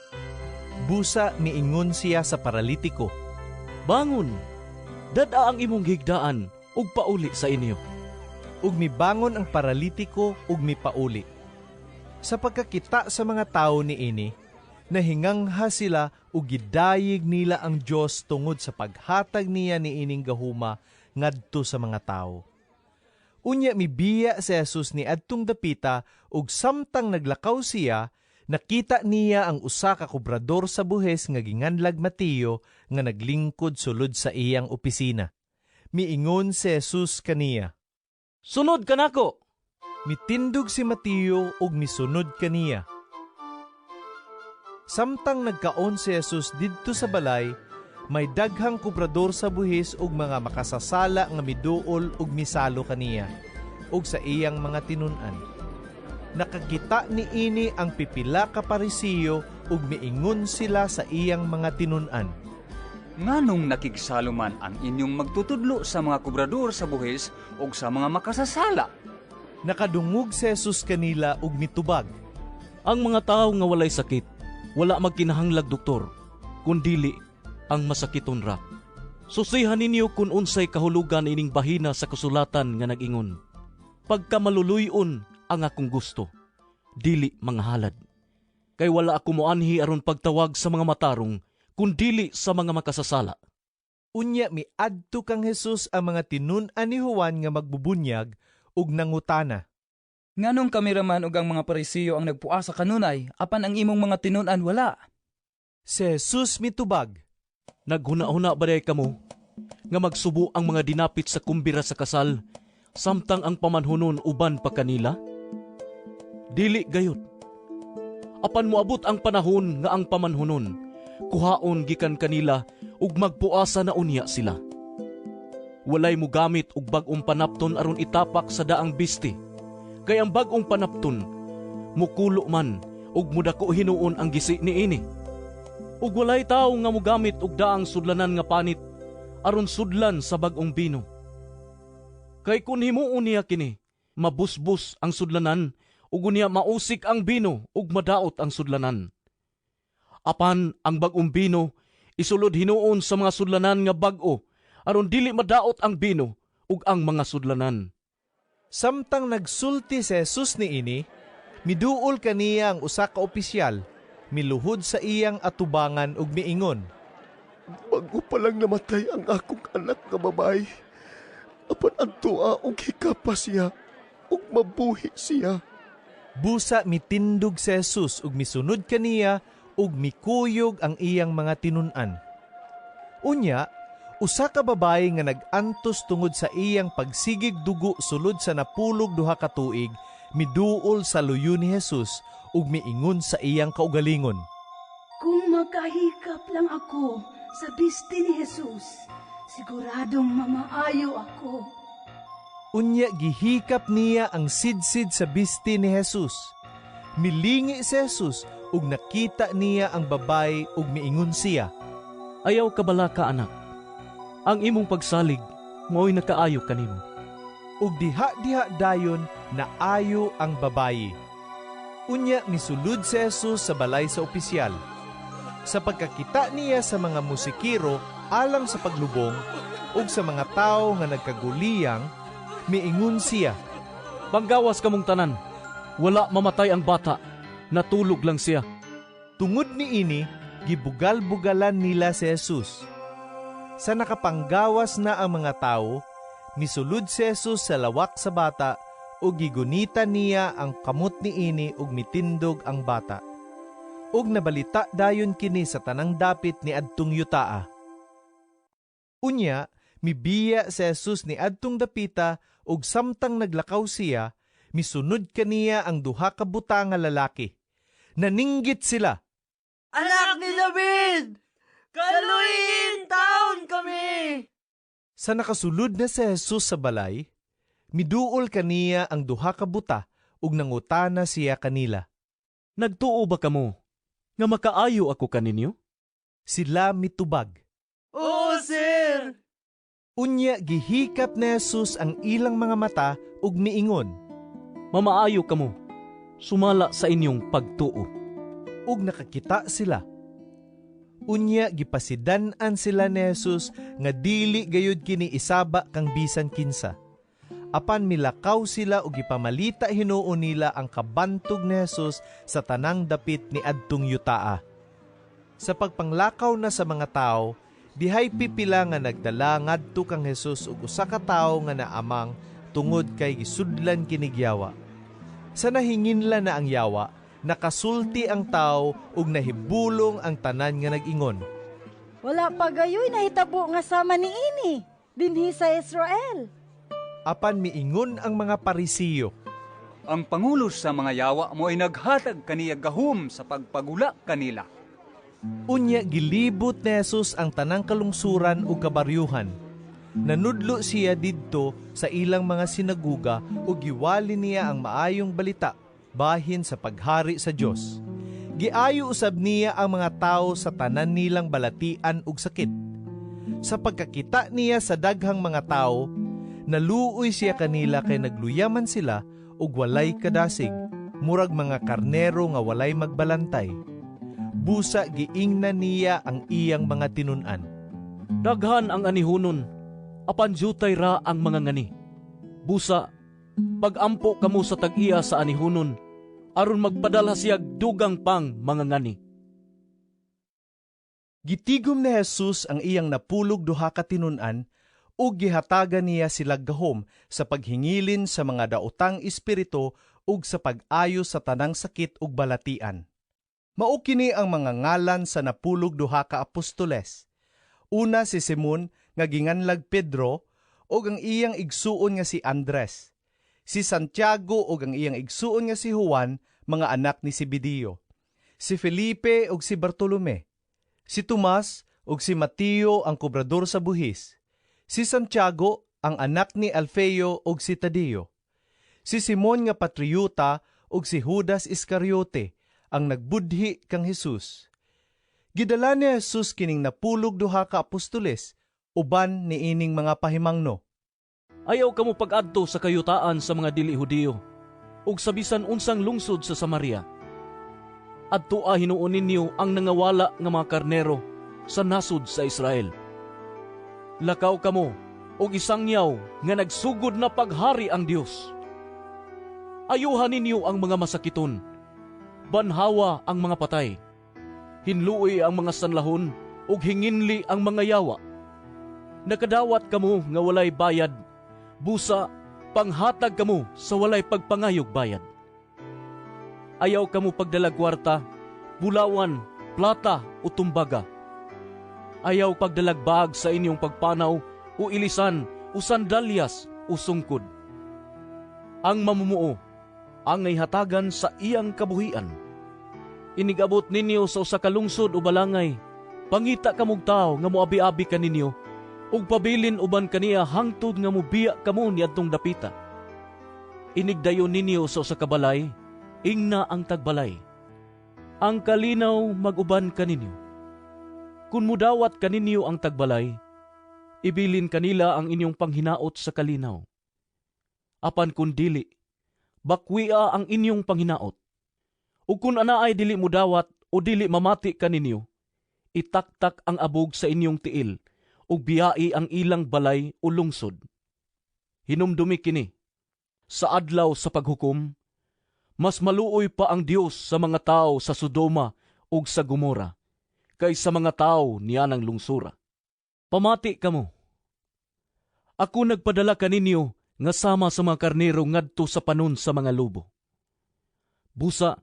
Busa miingon siya sa paralitiko. Bangon, dada ang imong higdaan ug pauli sa inyo. Ug mibangon ang paralitiko ug mipauli. Sa pagkakita sa mga tao niini, nahingangha sila ug gidayig nila ang Dios tungod sa paghatag niya niining gahuma ngadto sa mga tao. Unya mibiya si Jesus ni adtong dapita ug samtang naglakaw siya, nakita niya ang usa ka kubrador sa buhes nga ginganlag Mateo nga naglingkod sulod sa iyang opisina. Miingon si Jesus kaniya. Sunod ka nako. Mitindog si Mateo ug misunod kaniya. Samtang nagkaon si Jesus didto sa balay, may daghang kubrador sa buhis ug mga makasasala nga miduol ug misalo kaniya ug sa iyang mga tinun-an. Nakakita niini ang pipila ka Parisiyo ug miingon sila sa iyang mga tinun-an. Nganong nakigsalo man ang inyong magtutudlo sa mga kubrador sa buhis ug sa mga makasasala? Nakadungog si Jesus kanila ug mitubag. Ang mga tawo nga walay sakit, wala magkinahanglag doktor, kundili ang masakiton ra. Susihan ninyo kung unsay kahulugan ining bahina sa kasulatan nga nag-ingon. Pagka maluluyon ang akong gusto, dili mga halad. Kay wala ako moanhi aron pagtawag sa mga matarong, kundili sa mga makasasala. Unya miadto kang Jesus ang mga tinun-an ni Juan nga magbubunyag ug nangutana. Nganong kamiraman ug ang mga Parisiyo ang nagpuas sa kanunay, apan ang imong mga tinun-an wala? Si Jesus mitubag. Naghuna-huna ba day kamo nga magsubo ang mga dinapit sa kumbira sa kasal, samtang ang pamanhunon uban pa kanila? Dili gayud. Apan moabot ang panahon nga ang pamanhunon kuhaon gikan kanila ug magpuasa na unya sila. Walay mo gamit og bag-ong panapton aron itapak sa daang bisti, kay ang bag-ong panapton mukulo man ug mudako hinuon ang gisi niini. Ug walay tawo nga mogamit og daang sudlanan nga panit aron sudlan sa bag-ong bino. Kay kun himuon niya kini, mabusbus ang sudlanan, ug unya mausik ang bino ug madaot ang sudlanan. Apan ang bag-ong bino isulod hinuon sa mga sudlanan nga bag-o, aron dili madaot ang bino ug ang mga sudlanan. Samtang nagsulti si Jesus ni ini, miduol kaniya ang usa ka opisyal, miluhod sa iyang atubangan ug miingon, Bago pa lang namatay ang akong anak nga babae, apan antua og hikapa siya, ug mabuhi siya. Busa mitindog si Jesus ug misunod kaniya ug mikuyog ang iyang mga tinun-an. Unya, usa ka babae nga nag-antos tungod sa iyang pagsigig dugo sulod sa napulog duha ka tuig, miduol sa luyo ni Jesus ug miingon sa iyang kaugalingon, Kung makahikap lang ako sa biste ni Jesus, siguradong mamaayo ako. Unya gihikap niya ang sidsid sa biste ni Jesus. Milingi si Jesus ug nakita niya ang babae ug miingon siya, Ayaw ka bala ka, anak. Ang imong pagsalig, mao'y nakaayo kanimo. Ug diha-diha dayon naayo ang babayi. Unya misulod si Jesus sa balay sa opisyal. Sa pagkakita niya sa mga musikiro alang sa paglubong ug sa mga tao nga nagkaguliyang, miingon siya, Panggawas kamong tanan, wala mamatay ang bata, natulog lang siya. Tungod ni ini, gibugal-bugalan nila si Jesus. Sa nakapanggawas na ang mga tao, misulod si Jesus sa lawak sa bata ug gigunita niya ang kamot ni ini ug mitindog ang bata. Ug nabalita dayon kini sa tanang dapit ni adtong yutaa. Unya, mibiya si Jesus ni adtong dapita ug samtang naglakaw siya, misunod kaniya ang duha ka buta nga lalaki. Naninggit sila, Anak ni David! Kaluyin taon kami! Sa nakasulod na si Jesus sa balay, miduol kaniya ang duha ka buta ug nangutana siya kanila, Nagtuo ba kamo nga makaayo ako kaninyo? Sila mitubag, Oo, sir! Unya gihikap ni Jesus ang ilang mga mata ug miingon, Mamaayo kamo, sumala sa inyong pagtuo. Ug nakakita sila. Unya gipasidan-an sila ni Jesus nga dili gayud kini isaba kang bisan kinsa. Apan milakaw sila ug gipamalita hinuon nila ang kabantog ni Jesus sa tanang dapit ni adtong yutaa. Sa pagpanglakaw na sa mga tao, dihay pipila nga nagdala ngadto kang Jesus ug usa ka tawo nga naamang tungod kay gisudlan kinig yawa. Sa nahinginla na ang yawa, nakasulti ang tao ug nahibulong ang tanan nga nag-ingon, Wala pa gayoy nahitabo nga sama ni ini, dinhi sa Israel. Apan miingon ang mga Parisiyo, Ang pangulo sa mga yawa mo ay naghatag kaniya gahom sa pagpagula kanila. Unya gilibot ni Jesus ang tanang kalungsuran ug kabaryuhan. Nanudlo siya didto sa ilang mga sinaguga ug giwali niya ang maayong balita bahin sa paghari sa Dios. Giayo usab niya ang mga tao sa tanan nilang balatian ug sakit. Sa pagkakita niya sa daghang mga tao, naluoy siya kanila kay nagluyaman sila ug walay kadasig, murag mga karnero nga walay magbalantay. Busa giingnan niya ang iyang mga tinun-an. Daghan ang anihunon, apan jutay ra ang mga ngani. Busa, pagampo kamo sa tag-iya sa anihunon, aron magpadala siya dugang pang mga ngani. Gitigom ni Jesus ang iyang napulog duha ka tinun-an ug gihatagan niya sila gahom sa paghingilin sa mga daotang espiritu ug sa pag-ayo sa tanang sakit ug balatian. Mao kini ang mga ngalan sa napulog duha ka apostoles. Una si Simon nga ginganlag Pedro ug ang iyang igsuon nga si Andres. Si Santiago ug ang iyang igsuon nga si Juan, mga anak ni Zebedeo. Si Felipe ug si Bartolome. Si Tomas ug si Mateo ang kobrador sa buhis. Si Santiago ang anak ni Alfeo ug si Tadeo. Si Simon nga patriota ug si Judas Iscariote ang nagbudhi kang Jesus. Gidala ni Jesus kining napulog duha ka apostoles uban ni ining mga pahimangno. Ayaw kamo pag-adto sa kayutaan sa mga dili Hudiyo, ug sa bisan unsang lungsod sa Samaria. Adtoa hinuon ninyo ang nangawala nga mga karnero sa nasod sa Israel. Lakaw kamo og isangyaw nga nagsugod na paghari ang Dios. Ayuhan ninyo ang mga masakiton, banhawa ang mga patay, hinluoy ang mga sanlahon ug hinginli ang mga yawa. Nakadawat kamo nga walay bayad, busa panghatag kamo sa walay pagpangayog bayad. Ayaw kamo pagdalag kwarta, bulawan, plata o tumbaga. Ayaw pagdalag bag sa inyong pagpanaw o ilisan o sandalyas o sungkod. Ang mamumuo ang hatagan sa iyang kabuhian. Inigabot ninyo sa usa ka lungsod o balangay, pangita kamog tao nga moabi-abi kaninyo ug pabilin uban kaniya hangtod nga mobiya kamo niadtong dapita. Inigdayon ninyo sa usa ka balay, ingna ang tagbalay. Ang kalinaw maguban kaninyo. Kung mudawat kaninyo ang tagbalay, ibilin kanila ang inyong panghinaot sa kalinaw. Apan kun dili, bakwia ang inyong panghinaot. Ug kun anaay dili mudawat o dili mamati kaninyo, itaktak ang abog sa inyong tiil ug biyai ang ilang balay o lungsod. Hinumdumi kini, sa adlaw sa paghukom, mas maluoy pa ang Dios sa mga tao sa Sodoma ug sa Gomora kaysa mga tao niya ng lungsura. Pamati kamo. Ako nagpadala kaninyo nga sama sa mga karnero ngadto sa panon sa mga lobo. Busa,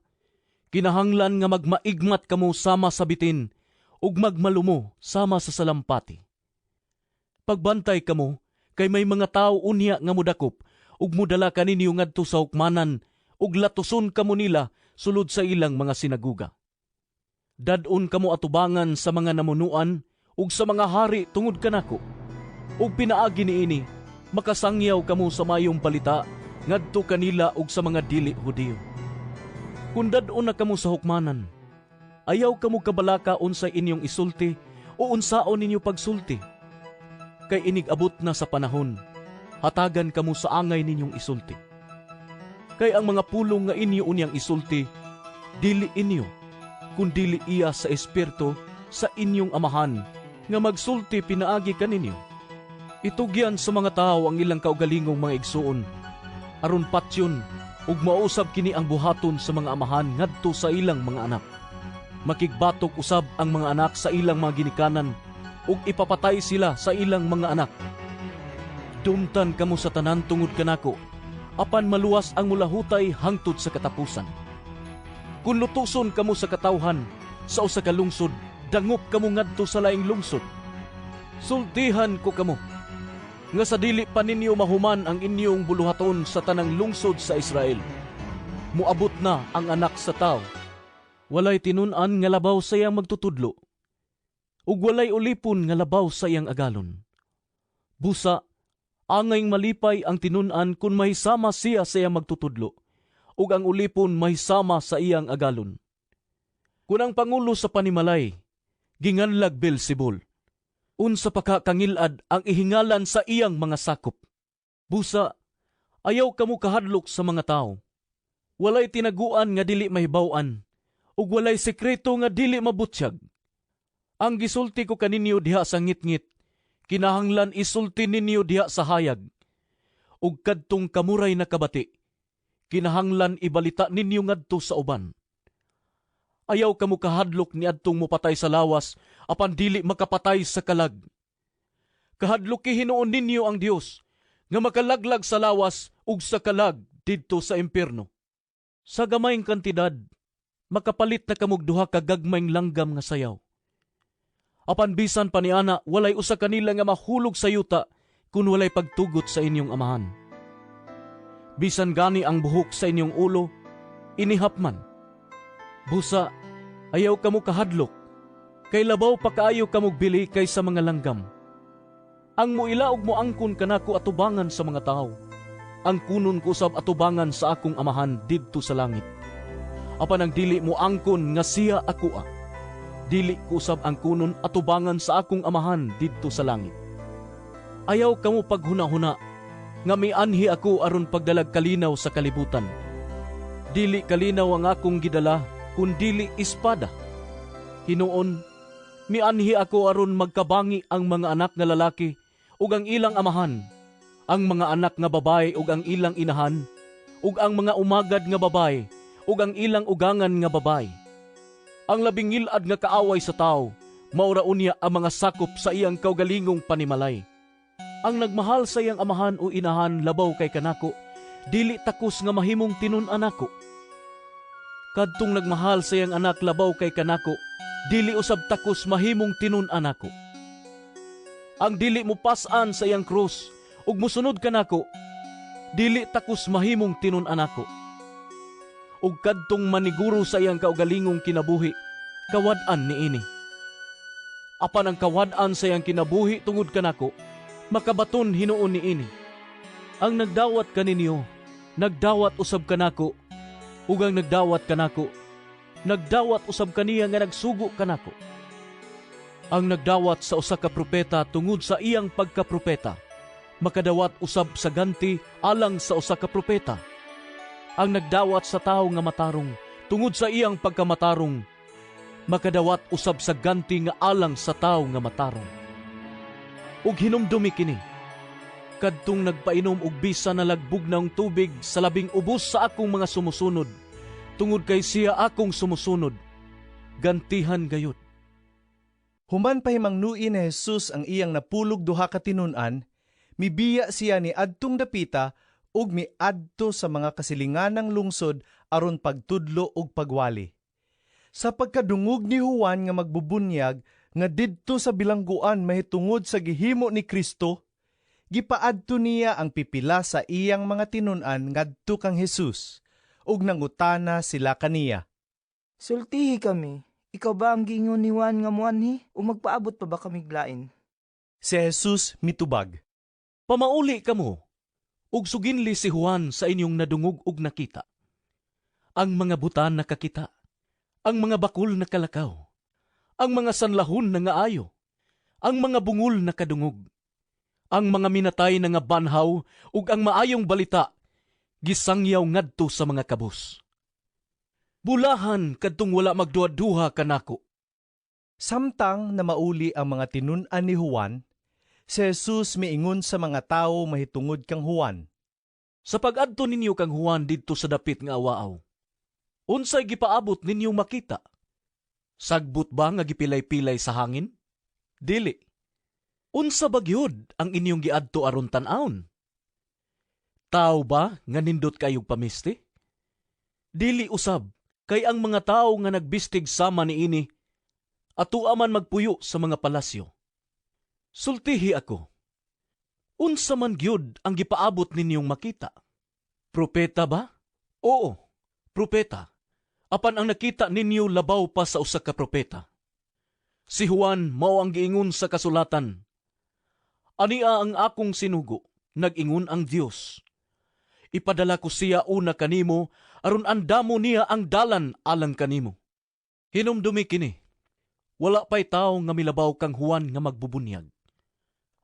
kinahanglan nga magmaigmat kamo sama sa bitin ug magmalumo sama sa salampati. Pagbantay kamo kay may mga tao unya nga mudakop ug mudala kaninyo ngadto sa hukmanan ug latuson kamo nila sulod sa ilang mga sinaguga. Dadon kamo atubangan sa mga namunuan ug sa mga hari tungod kanako. Ug pinaagi niini, makasangyaw kamo sa mayong balita ngadto kanila ug sa mga dili Hudiyo. Kung dadon na kamo sa hukmanan, ayaw kamo kabalaka unsay inyong isulti o unsaon ninyo pagsulti. Kay inigabot na sa panahon, hatagan kamo sa angay ninyong isulti. Kay ang mga pulong nga inyo unyang isulti, dili inyo, kundili iya sa espiritu sa inyong amahan, nga magsulti pinaagi kaninyo. Itugyan sa mga tao ang ilang kaugalingong mga igsuon, aron patyon, ug mausab kini ang buhaton sa mga amahan ngadto sa ilang mga anak. Makigbatok usab ang mga anak sa ilang mga ginikanan, ug ipapatay sila sa ilang mga anak. Dumtan kamo sa tanan tungod kanako, apan maluwas ang mulahutay hangtod sa katapusan. Kung lutuson kamo sa katawhan, sa usa ka lungsod, dangop kamo ngadto sa laing lungsod. Sultihan ko kamo, nga sa dili pa ninyo mahuman ang inyong buluhaton sa tanang lungsod sa Israel. Muabot na ang anak sa tao. Walay tinun-an nga labaw sa iyang magtutudlo, ug walay ulipon nga labaw sa iyang agalon. Busa, angayng malipay ang tinun-an kung mahisama siya sa iyang magtutudlo, ug ang ulipon mahisama sa iyang agalon. Kung ang pangulo sa panimalay, ginganlag Beelzebul, unsa pa kangilad ang ihingalan sa iyang mga sakop. Busa, ayaw kamo kahadlok sa mga tao. Walay tinaguan nga dili mahibaw-an, ug walay sekreto nga dili mabutsyag. Ang gisulti ko kaninyo diha sa ngitngit, kinahanglan isulti ninyo diha sa hayag. Ug kadtong kamuray na kabati, kinahanglan ibalita ninyo ngadto sa uban. Ayaw kamo kahadlok ni adtong mopatay sa lawas, apan dili makapatay sa kalag. Kahadloki hinuon ninyo ang Dios, nga makalaglag sa lawas ug sa kalag didto sa impierno. Sa gamayng kantidad, makapalit na kamog duha ka gagmayng langgam nga sayaw. Apan bisan pa niana, walay usa kanila nga mahulog sa yuta kung walay pagtugot sa inyong amahan. Bisan gani ang buhok sa inyong ulo, inihapman. Busa, ayaw kamo kahadlok, kay labaw pa kaayo kamog bili kaysa mga langgam. Ang muila ug moangkon kanako atubangan sa mga tao, ang kunon ko usab atubangan sa akong amahan didto sa langit. Apan ang dili mo angkon nga siya akoa, dili ko usab ang kunon atubangan sa akong amahan didto sa langit. Ayaw kamo paghuna-huna, nga mianhi ako aron pagdalag kalinaw sa kalibutan. Dili kalinaw ang akong gidala, kundili espada. Hinuon, mianhi ako aron magkabangi ang mga anak nga lalaki ug ang ilang amahan, ang mga anak nga babae ug ang ilang inahan, ug ang mga umagad nga babae ug ang ilang ugangan nga babae. Ang labing ngilad nga kaaway sa tao, maura unya ang mga sakop sa iyang kaugalingong panimalay. Ang nagmahal sa iyang amahan o inahan labaw kay kanako, dili takos nga mahimong tinun-an ako. Kadtong nagmahal sa iyang anak labaw kay kanako, dili usab takos mahimong tinun-an ako. Ang dili mo pasan sa iyang krus ug mosunod kanako, dili takos mahimong tinun-an ako. Ug kadtong maniguro sa iyang kaugalingong kinabuhi, kawad-an niini. Apan ang kawad-an sa iyang kinabuhi tungod kanako, makabaton hinuon niini. Ang nagdawat kaninyo, nagdawat usab kanako, ug ang nagdawat kanako, nagdawat usab kaniya nga nagsugo kanako. Ang nagdawat sa usa ka propeta tungod sa iyang pagkapropeta, makadawat usab sa ganti alang sa usa ka propeta. Ang nagdawat sa tawo nga matarong tungod sa iyang pagkamatarong, makadawat usab sa ganti nga alang sa tawo nga matarong. Ug hinumdumi kini, kadtong nagpainom og bisa na lagbog na ang tubig sa labing ubos sa akong mga sumusunod, tungod kay siya akong sumusunod, gantihan gayud. Human pahimangnuin ni Jesus ang iyang napulog duha ka tinun-an, mibiya siya ni adtong dapita ug miadto sa mga kasilinganang lungsod aron pagtudlo ug pagwali. Sa pagkadungog ni Juan nga magbubunyag nga didto sa bilangguan mahitungod sa gihimo ni Kristo, gipaadto niya ang pipila sa iyang mga tinun-an ngadto kang Jesus, ug nangutana sila kaniya. Sultihi kami, ikaw ba ang gingon ni Juan nga muanhi o magpaabot pa ba kami glain? Si Jesus mitubag, Pamauli kamo, ug suginli si Juan sa inyong nadungog ug nakita. Ang mga butan nakakita, ang mga bakul nakalakaw, ang mga sanlahon na nga ayo, ang mga bungol na kadungog, ang mga minatay na nga banhaw ug ang maayong balita, gisangyaw ngadto sa mga kabus. Bulahan kadtong wala magduha-duha kanako. Samtang na mauli ang mga tinun-an ni Juan, si Jesus miingon sa mga tawo mahitungod kang Juan. Sa pag-adto ninyo kang Juan didto sa dapit nga awaaw, unsay gipaabot ninyo makita? Sagbot ba nga gipilay-pilay sa hangin? Dili. Unsa ba gyud ang inyong giadto aron tan-awon? Tao ba nga nindot kayog pamisti? Dili usab, kay ang mga tao nga nagbistig sama niini, atua man magpuyo sa mga palasyo. Sultihi ako. Unsa man gyud ang gipaabot ninyong makita? Propeta ba? Oo, propeta. Apan ang nakita ninyo labaw pa sa usa ka propeta. Si Juan mao ang giingon sa kasulatan. Ania ang akong sinugo, nag-ingon ang Dios. Ipadala ko siya una kanimo, aron andamo niya ang dalan alang kanimo. Hinumdumi kini, wala pa'y tao nga milabaw kang Juan nga magbubunyag.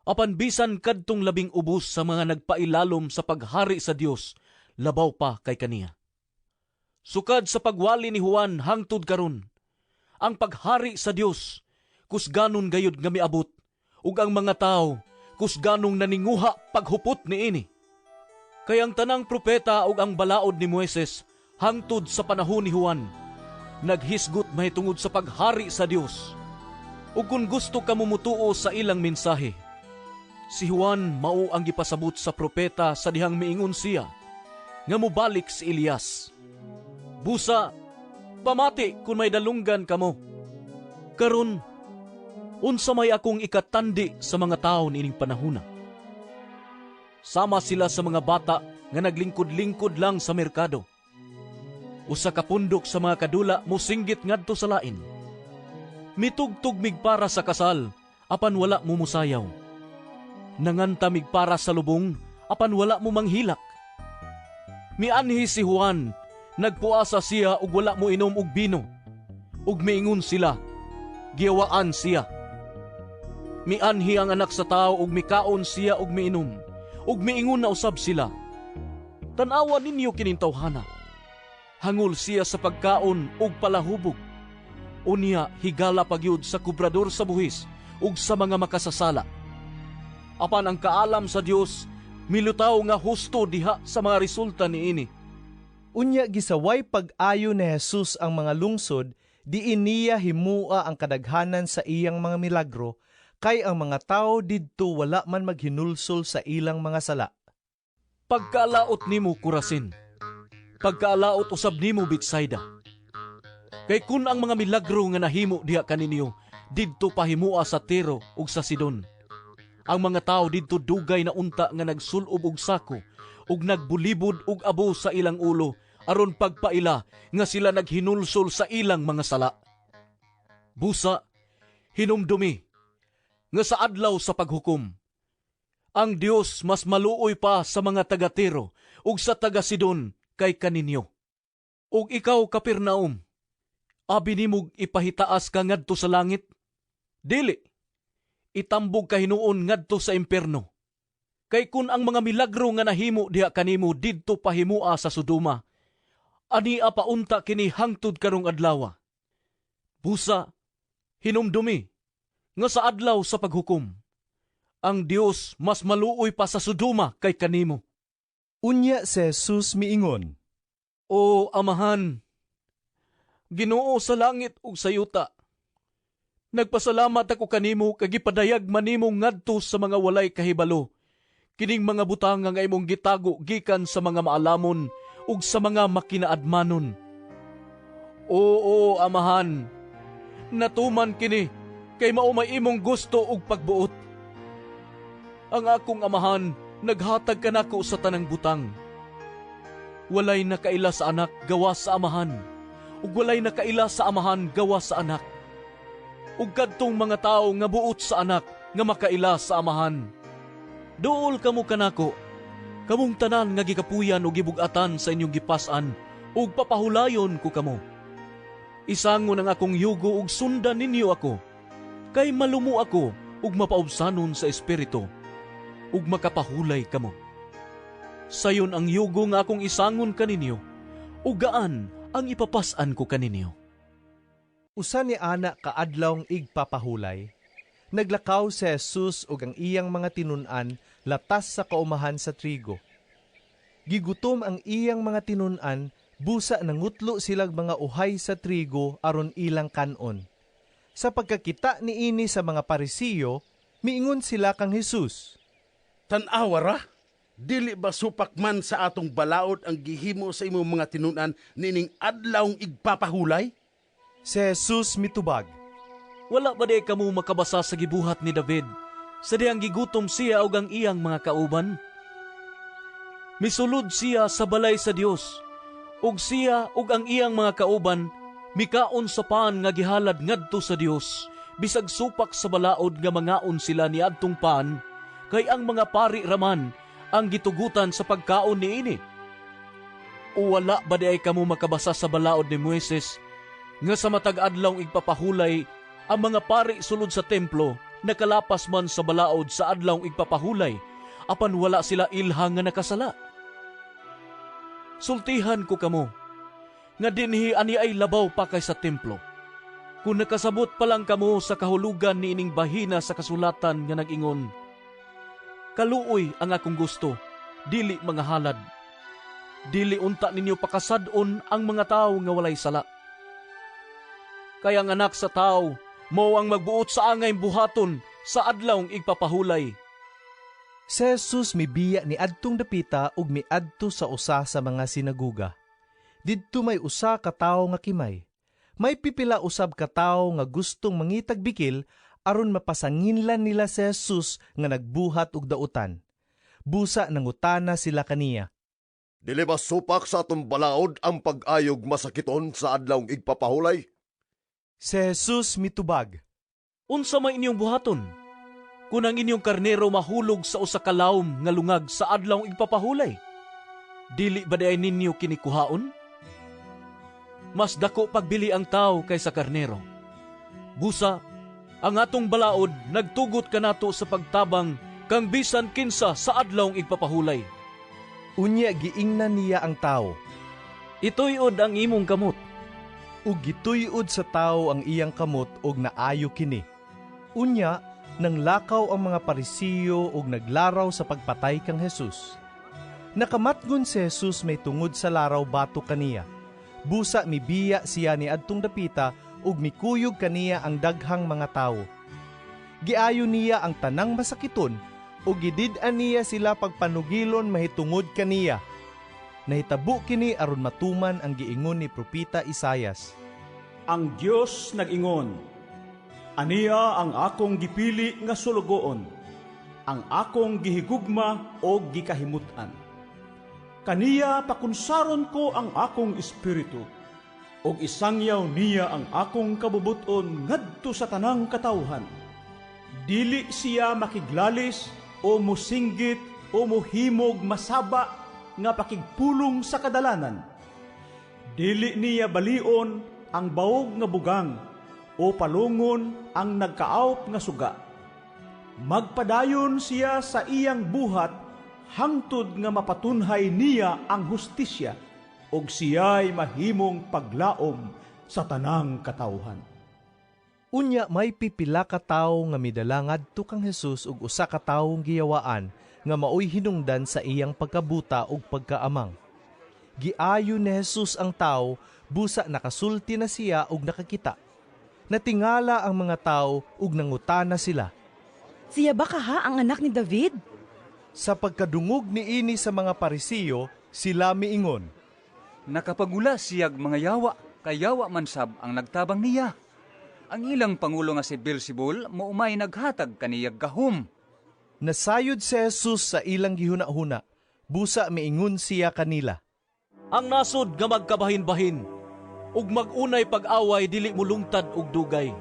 Apan bisan kadtong labing ubos sa mga nagpailalom sa paghari sa Dios, labaw pa kay kaniya. Sukad sa pagwali ni Juan hangtod karon, ang paghari sa Dios, kusganon gayud nga miabot, ug ang mga tao, kusganong naninguha paghupot niini. Kay ang tanang propeta ug ang balaod ni Moises, hangtod sa panahon ni Juan, naghisgot mahitungod sa paghari sa Dios. Ug kung gusto ka mumutuo sa ilang mensahe, si Juan mao ang gipasabot sa propeta sa dihang miingon siya, nga mubalik si Elias. Busa, pamati kung may dalunggan kamo. Karon, unsa may akong ikatandi sa mga tao niining panahuna. Sama sila sa mga bata nga naglingkod-lingkod lang sa merkado. Usa ka pundok sa mga kadula mosinggit ngadto sa lain. Mitugtog migpara sa kasal, apan wala mo musayaw. Nanganta migpara sa lubong, apan wala mo manghilak. Mianhi si Juan, nagpuasa siya ug wala mo inom og bino. Ug miingon sila, giyawaan siya. Mianhi ang anak sa tao ug mikaon siya ug miinom. ug miingon na usab sila. Tanawa ninyo kinintawhana. Hangol siya sa pagkaon ug palahubog. Unya higala pagyud sa kubrador sa buhis ug sa mga makasasala. Apan ang kaalam sa Dios milutaw nga husto diha sa mga resulta niini. Unya gisaway pag-ayo ni Jesus ang mga lungsod, diin niya himua ang kadaghanan sa iyang mga milagro, kay ang mga tao didto wala man maghinulsol sa ilang mga sala. Pagkaalaot nimo Kurasin, pagkaalaot usab nimo Betsaida. Kay kun ang mga milagro nga nahimo diha kaninyo, didto pahimua sa Tiro ug sa Sidon. Ang mga tao didto dugay na unta nga nagsulob og sako ug nagbulibod og abo sa ilang ulo aron pagpaila nga sila naghinulsol sa ilang mga sala. Busa, hinumdumi nga sa adlaw sa paghukom, ang Dios mas maluoy pa sa mga taga-Tiro ug sa taga-Sidon kay kaninyo. Ug ikaw Kapernaum, abi nimog ipahitaas ka ngadto sa langit? Dili, itambog ka hinuon ngadto sa impierno. Kay kun ang mga milagro nga nahimo diha kanimo didto pahimua sa Sodoma, ania paunta kini hangtod karong adlaw. Busa, hinumdumi nga sa adlaw sa paghukom, ang Dios mas maluoy pa sa Sodoma kay kanimo. Unya si Jesus miingon, O Amahan, Ginoo sa langit ug sa yuta, nagpasalamat ako kanimo kag gipadayag manimo ngadto sa mga walay kahibalo kining mga butang nga imong gitago gikan sa mga maalamon ug sa mga makinaadmanon. Oo, Amahan, natuman kini kay mao may imong gusto ug pagbuot. Ang akong Amahan naghatag kanako sa tanang butang. Walay nakaila sa anak gawa sa Amahan, ug walay nakaila sa Amahan gawa sa anak. Ug kadtong mga tawo nga buot sa anak nga makaila sa Amahan. Duol kamo kanako, kamong tanan nga gikapuyan o gibugatan sa inyong gipasan, ug papahulayon ko kamo. Isangon ang akong yugo ug sundan ninyo ako, kay malumo ako ug mapaubsanon sa espiritu, ug makapahulay kamo. Sayon ang yugo nga akong isangon kaninyo, ug gaan ang ipapasan ko kaninyo. Usa ni ana kaadlawng igpapahulay, naglakaw si Jesus ug ang iyang mga tinun-an latas sa kaumahan sa trigo. Gigutom ang iyang mga tinun-an, busa nangutlo silang mga uhay sa trigo aron ilang kanon. Sa pagkakita ni ini sa mga Parisiyo, miingon sila kang Jesus, Tan-awa ra, dili ba supak man sa atong balaod ang gihimo sa imong mga tinun-an nining adlawng igpapahulay? Si Jesus mitubag, Wala ba di kamo makabasa sa gibuhat ni David, sa diyang gigutom siya ug ang iyang mga kauban? Misulod siya sa balay sa Dios, ug siya ug ang iyang mga kauban mikaon sa paan nga gihalad ngadto sa Dios, bisag supak sa balaod nga mangaon sila ni adtong paan, kay ang mga pari raman ang gitugutan sa pagkaon niini. O wala ba di ay kamo makabasa sa balaod ni Moises, nga sa matag adlawng igpapahulay ang mga pari sulod sa templo nakalapas man sa balaod sa adlawng igpapahulay, apan wala sila ilhang nga nakasala. Sultihan ko kamo, nga dinhi ani ay labaw pa kay sa templo. Kung nakasabot pa lang kamo sa kahulugan ni ining bahina sa kasulatan nga nag-ingon, Kaluoy ang akong gusto, dili mga halad. Dili unta ninyo pakasadon ang mga tao nga walay sala. Kaya ang anak sa tao, mao ang magbuot sa angay buhaton sa adlawng igpapahulay. Si Jesus mibiya ni adtong dapita ug miadto sa usa sa mga sinaguga. Didto may usa ka tawo nga kimay. May pipila usab ka tawo nga gustong mangitag bikil aron mapasanginlan nila si Jesus nga nagbuhat og dautan. Busa nangutana sila kaniya, Dili ba supak sa atong balaod ang pag-ayog masakiton sa adlawng igpapahulay? Si Jesus mitubag, Unsa may inyong buhaton? Kung ang inyong karnero mahulog sa usa ka lawom nga lungag sa adlawng igpapahulay, dili ba di ay ninyo kinikuhaon? Mas dako pagbili ang tao kaysa karnero. Busa, ang atong balaod nagtugot kanato sa pagtabang kang bisan kinsa sa adlawng igpapahulay. Unya giingnan niya ang tao. Ituy-od ang imong kamot. Ug gituy-od sa tao ang iyang kamot og naayo kini. Unya, nang lakaw ang mga Parisiyo ug naglaraw sa pagpatay kang Jesus. Nakamatgon si Jesus may tungod sa laraw bato kaniya. Busa mibiya siya ni adtong dapita ug mikuyog kaniya ang daghang mga tawo. Giayo niya ang tanang masakiton ug gidid-an niya sila pagpanugilon mahitungod kaniya. Nahitabo kini aron matuman ang giingon ni propeta Isaias. Ang Dios nag-ingon, aniya ang akong gipili nga sulugoon, ang akong gihigugma o gikahimutan. Kaniya pakunsaron ko ang akong espiritu, og isangyaw niya ang akong kabubuton ngadto sa tanang katawhan. Dili siya makiglalis o musinggit o muhimog masaba nga pakigpulong sa kadalanan. Dili niya balion ang bawog nga bugang o palungon ang nagkaawp nga suga. Magpadayon siya sa iyang buhat hangtod nga mapatunhay niya ang hustisya ug siya'y mahimong paglaom sa tanang katawhan. Unya may pipila ka tawo nga midala ngadto kang Jesus ug usa ka tawong giyawaan nga maoy hinungdan sa iyang pagkabuta ug pagkaamang. Giayo ni Jesus ang tawo, busa nakasulti na siya ug nakakita. Natingala ang mga tawo ug nangutana sila. Siya ba kaha ang anak ni David? Sa pagkadungog ni ini sa mga Parisiyo, sila miingon. Nakapagula siyag mga yawa, kayawa man sab ang nagtabang niya. Ang ilang pangulo nga si Beelzebul maumay naghatag kaniyag gahom. Nasayod si Jesus sa ilang gihuna-huna, busa miingon siya kanila. Ang nasod nga magkabahin-bahin, ug magunay pag-away dili mulungtad og dugay.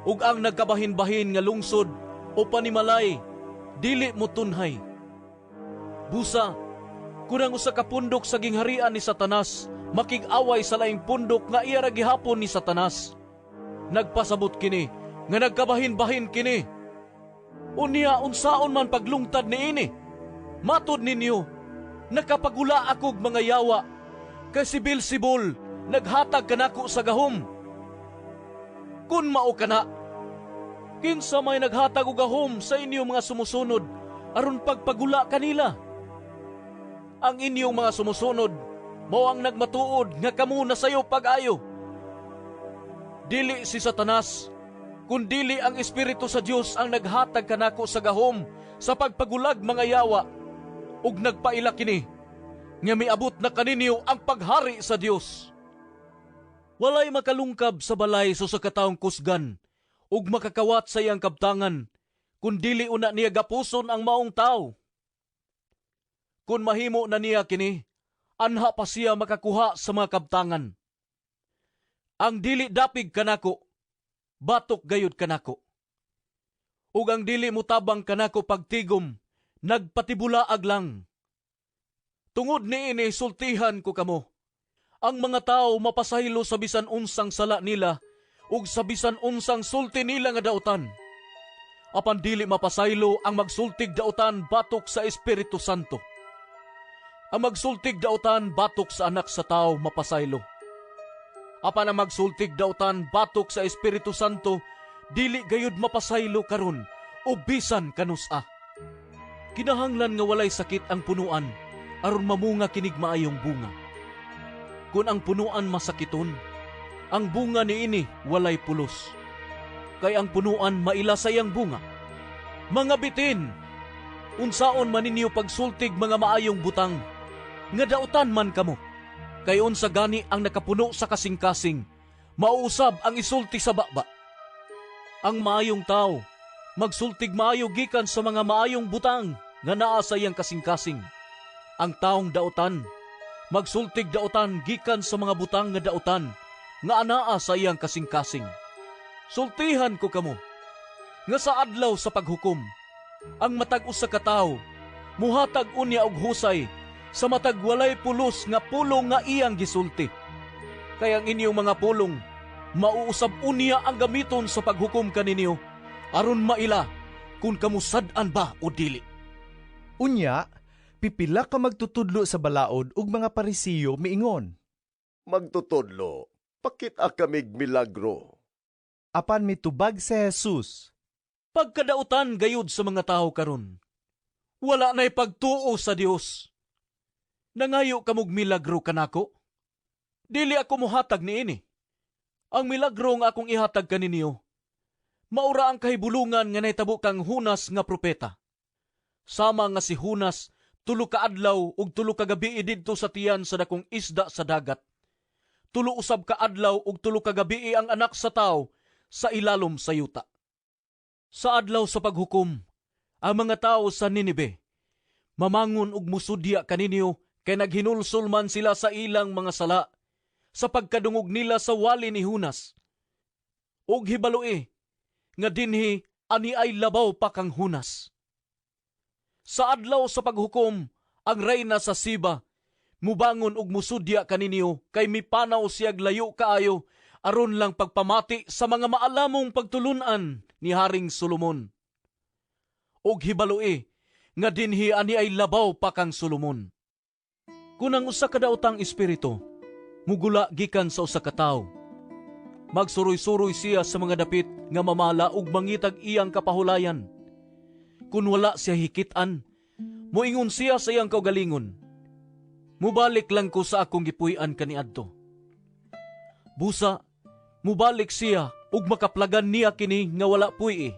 Ug ang nagkabahin-bahin nga lungsod o panimalay, dili mo tunhay. Busa, kunang usa ka pundok sa gingharian ni Satanas, makig-away sa laing pundok nga iya ra gihapon ni Satanas. Nagpasabot kini, nga nagkabahin-bahin kini. Unya unsaon man paglungtad niini. Matud ninyo, nakapagula akog mga yawa, kay si Beelzebul naghatag kanako sa gahom. Kun mao kana, kinsa may naghatag og gahom sa inyong mga sumusunod aron pagpagula kanila? Ang inyong mga sumusunod mao ang nagmatuod nga kamo nasayo pag-ayo. Dili si Satanas, kundili ang Espiritu sa Dios ang naghatag kanako sa gahom sa pagpagulag mga yawa, ug nagpaila kini nga miabot na kaninyo ang paghari sa Dios. Walay makalungkab sa balay so sa kataong kusgan ug makakawat sa iyang kabtangan, kundili una niya gapuson ang maong tao. Kung mahimo na niya kini, anha pa siya makakuha sa mga kabtangan. Ang dili dapig kanako, batok gayud kanako. Ug ang dili mutabang kanako pagtigom, nagpatibulaag lang. Tungod niini sultihan ko kamo. Ang mga tao mapasahilo sa bisan unsang sala nila ug sa bisan unsang sulti nila nga dautan. Apan dili mapasaylo ang magsultig dautan batok sa Espiritu Santo. Ang magsultig dautan batok sa anak sa tao mapasaylo. Apan ang magsultig dautan batok sa Espiritu Santo, dili gayud mapasaylo karon o bisan kanusa. Kinahanglan nga walay sakit ang punuan, aron mamunga kinig maayong bunga. Kung ang punuan masakiton, ang bunga niini walay pulos. Kay ang punuan maila sa iyang bunga. Mga bitin, unsaon man ninyo pagsultig mga maayong butang, nga dautan man kamo. Kay unsa gani ang nakapuno sa kasing-kasing, mauusab ang isulti sa baba. Ang maayong tao, magsultig maayo gikan sa mga maayong butang nga naa sa iyang kasing-kasing. Ang taong dautan, magsultig dautan gikan sa mga butang nga dautan nga anaa sa iyang kasing-kasing. Sultihan ko kamo, nga sa adlaw sa paghukom, ang matag usa ka tawo muhatag unya og husay sa matag walay pulos nga pulong nga iyang gisulti. Kaya ang inyong mga pulong, mauusab unya ang gamiton sa paghukom kaninyo, aron maila kung kamusad-an ba o dili. Unya, pipila ka magtutudlo sa balaod ug mga Parisiyo miingon. Magtutudlo, pakita kamig milagro. Apan mitubag si Jesus. Pagkadautan gayud sa mga tao karon, wala na'y pagtuo sa Dios. Nangayo kamog milagro kanako? Dili ako muhatag niini. Ang milagro nga akong ihatag kaninyo, maura ang kahibulungan nga nahitabo kang Hunas nga propeta. Sama nga si Hunas, 3 ka adlaw ug 3 ka gabi didto sa tiyan sa dakong isda sa dagat. 3 usab ka adlaw ug 3 ka gabi ang anak sa tao sa ilalom sa yuta. Sa adlaw sa paghukom, ang mga tao sa Ninibe, mamangon ug musudya kaninyo kay naghinulsol man sila sa ilang mga sala sa pagkadungog nila sa wali ni Hunas. Ug hibaloi, nga dinhi ani ay labaw pa kang Hunas. Sa adlaw sa paghukom, ang reyna sa Siba, mubangon ug musudya kaninyo kay mipanaw siyag layo kaayo aron lang pagpamati sa mga maalamong pagtulunan ni Haring Solomon. Og hibaloi, nga dinhi ani ay labaw pa kang Solomon. Kunang usa ka daotang espiritu, mugula gikan sa usa ka tawo. Magsuroy-suroy siya sa mga dapit nga mamala ug mangitag iyang kapahulayan. Kun wala siya hikitan, moingon siya sa iyang kaugalingon, mubalik lang ko sa akong gipuy-an kaniadto. Busa, mubalik siya ug makaplagan niya kini nga wala puy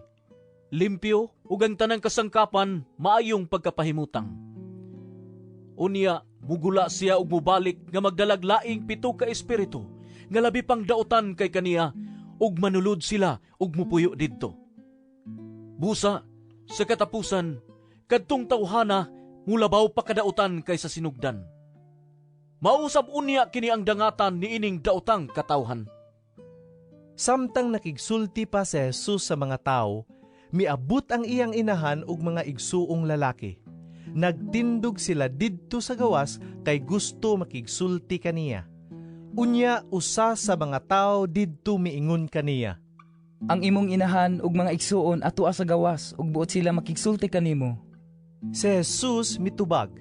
limpyo ug ang tanang kasangkapan maayong pagkapahimutang. Unya, mugula siya ug mubalik nga magdalaglaing 7 ka espiritu nga labi pang daotan kay kaniya ug manulod sila ug mupuyo didto. Busa, sa katapusan, kadtong tawhana mulabaw pa kadautan kay sa sinugdan. Mausab unya kini ang dangatan ni ining daotang katawhan. Samtang nakigsulti pa si Jesus sa mga tao, miabot ang iyang inahan ug mga igsuong lalaki. Nagtindog sila didto sa gawas kay gusto makigsulti kaniya. Unya usa sa mga tao didto miingon kaniya. Ang imong inahan ug mga igsuon atua sa gawas ug buot sila makigsulti kanimo. Si Jesus mitubag.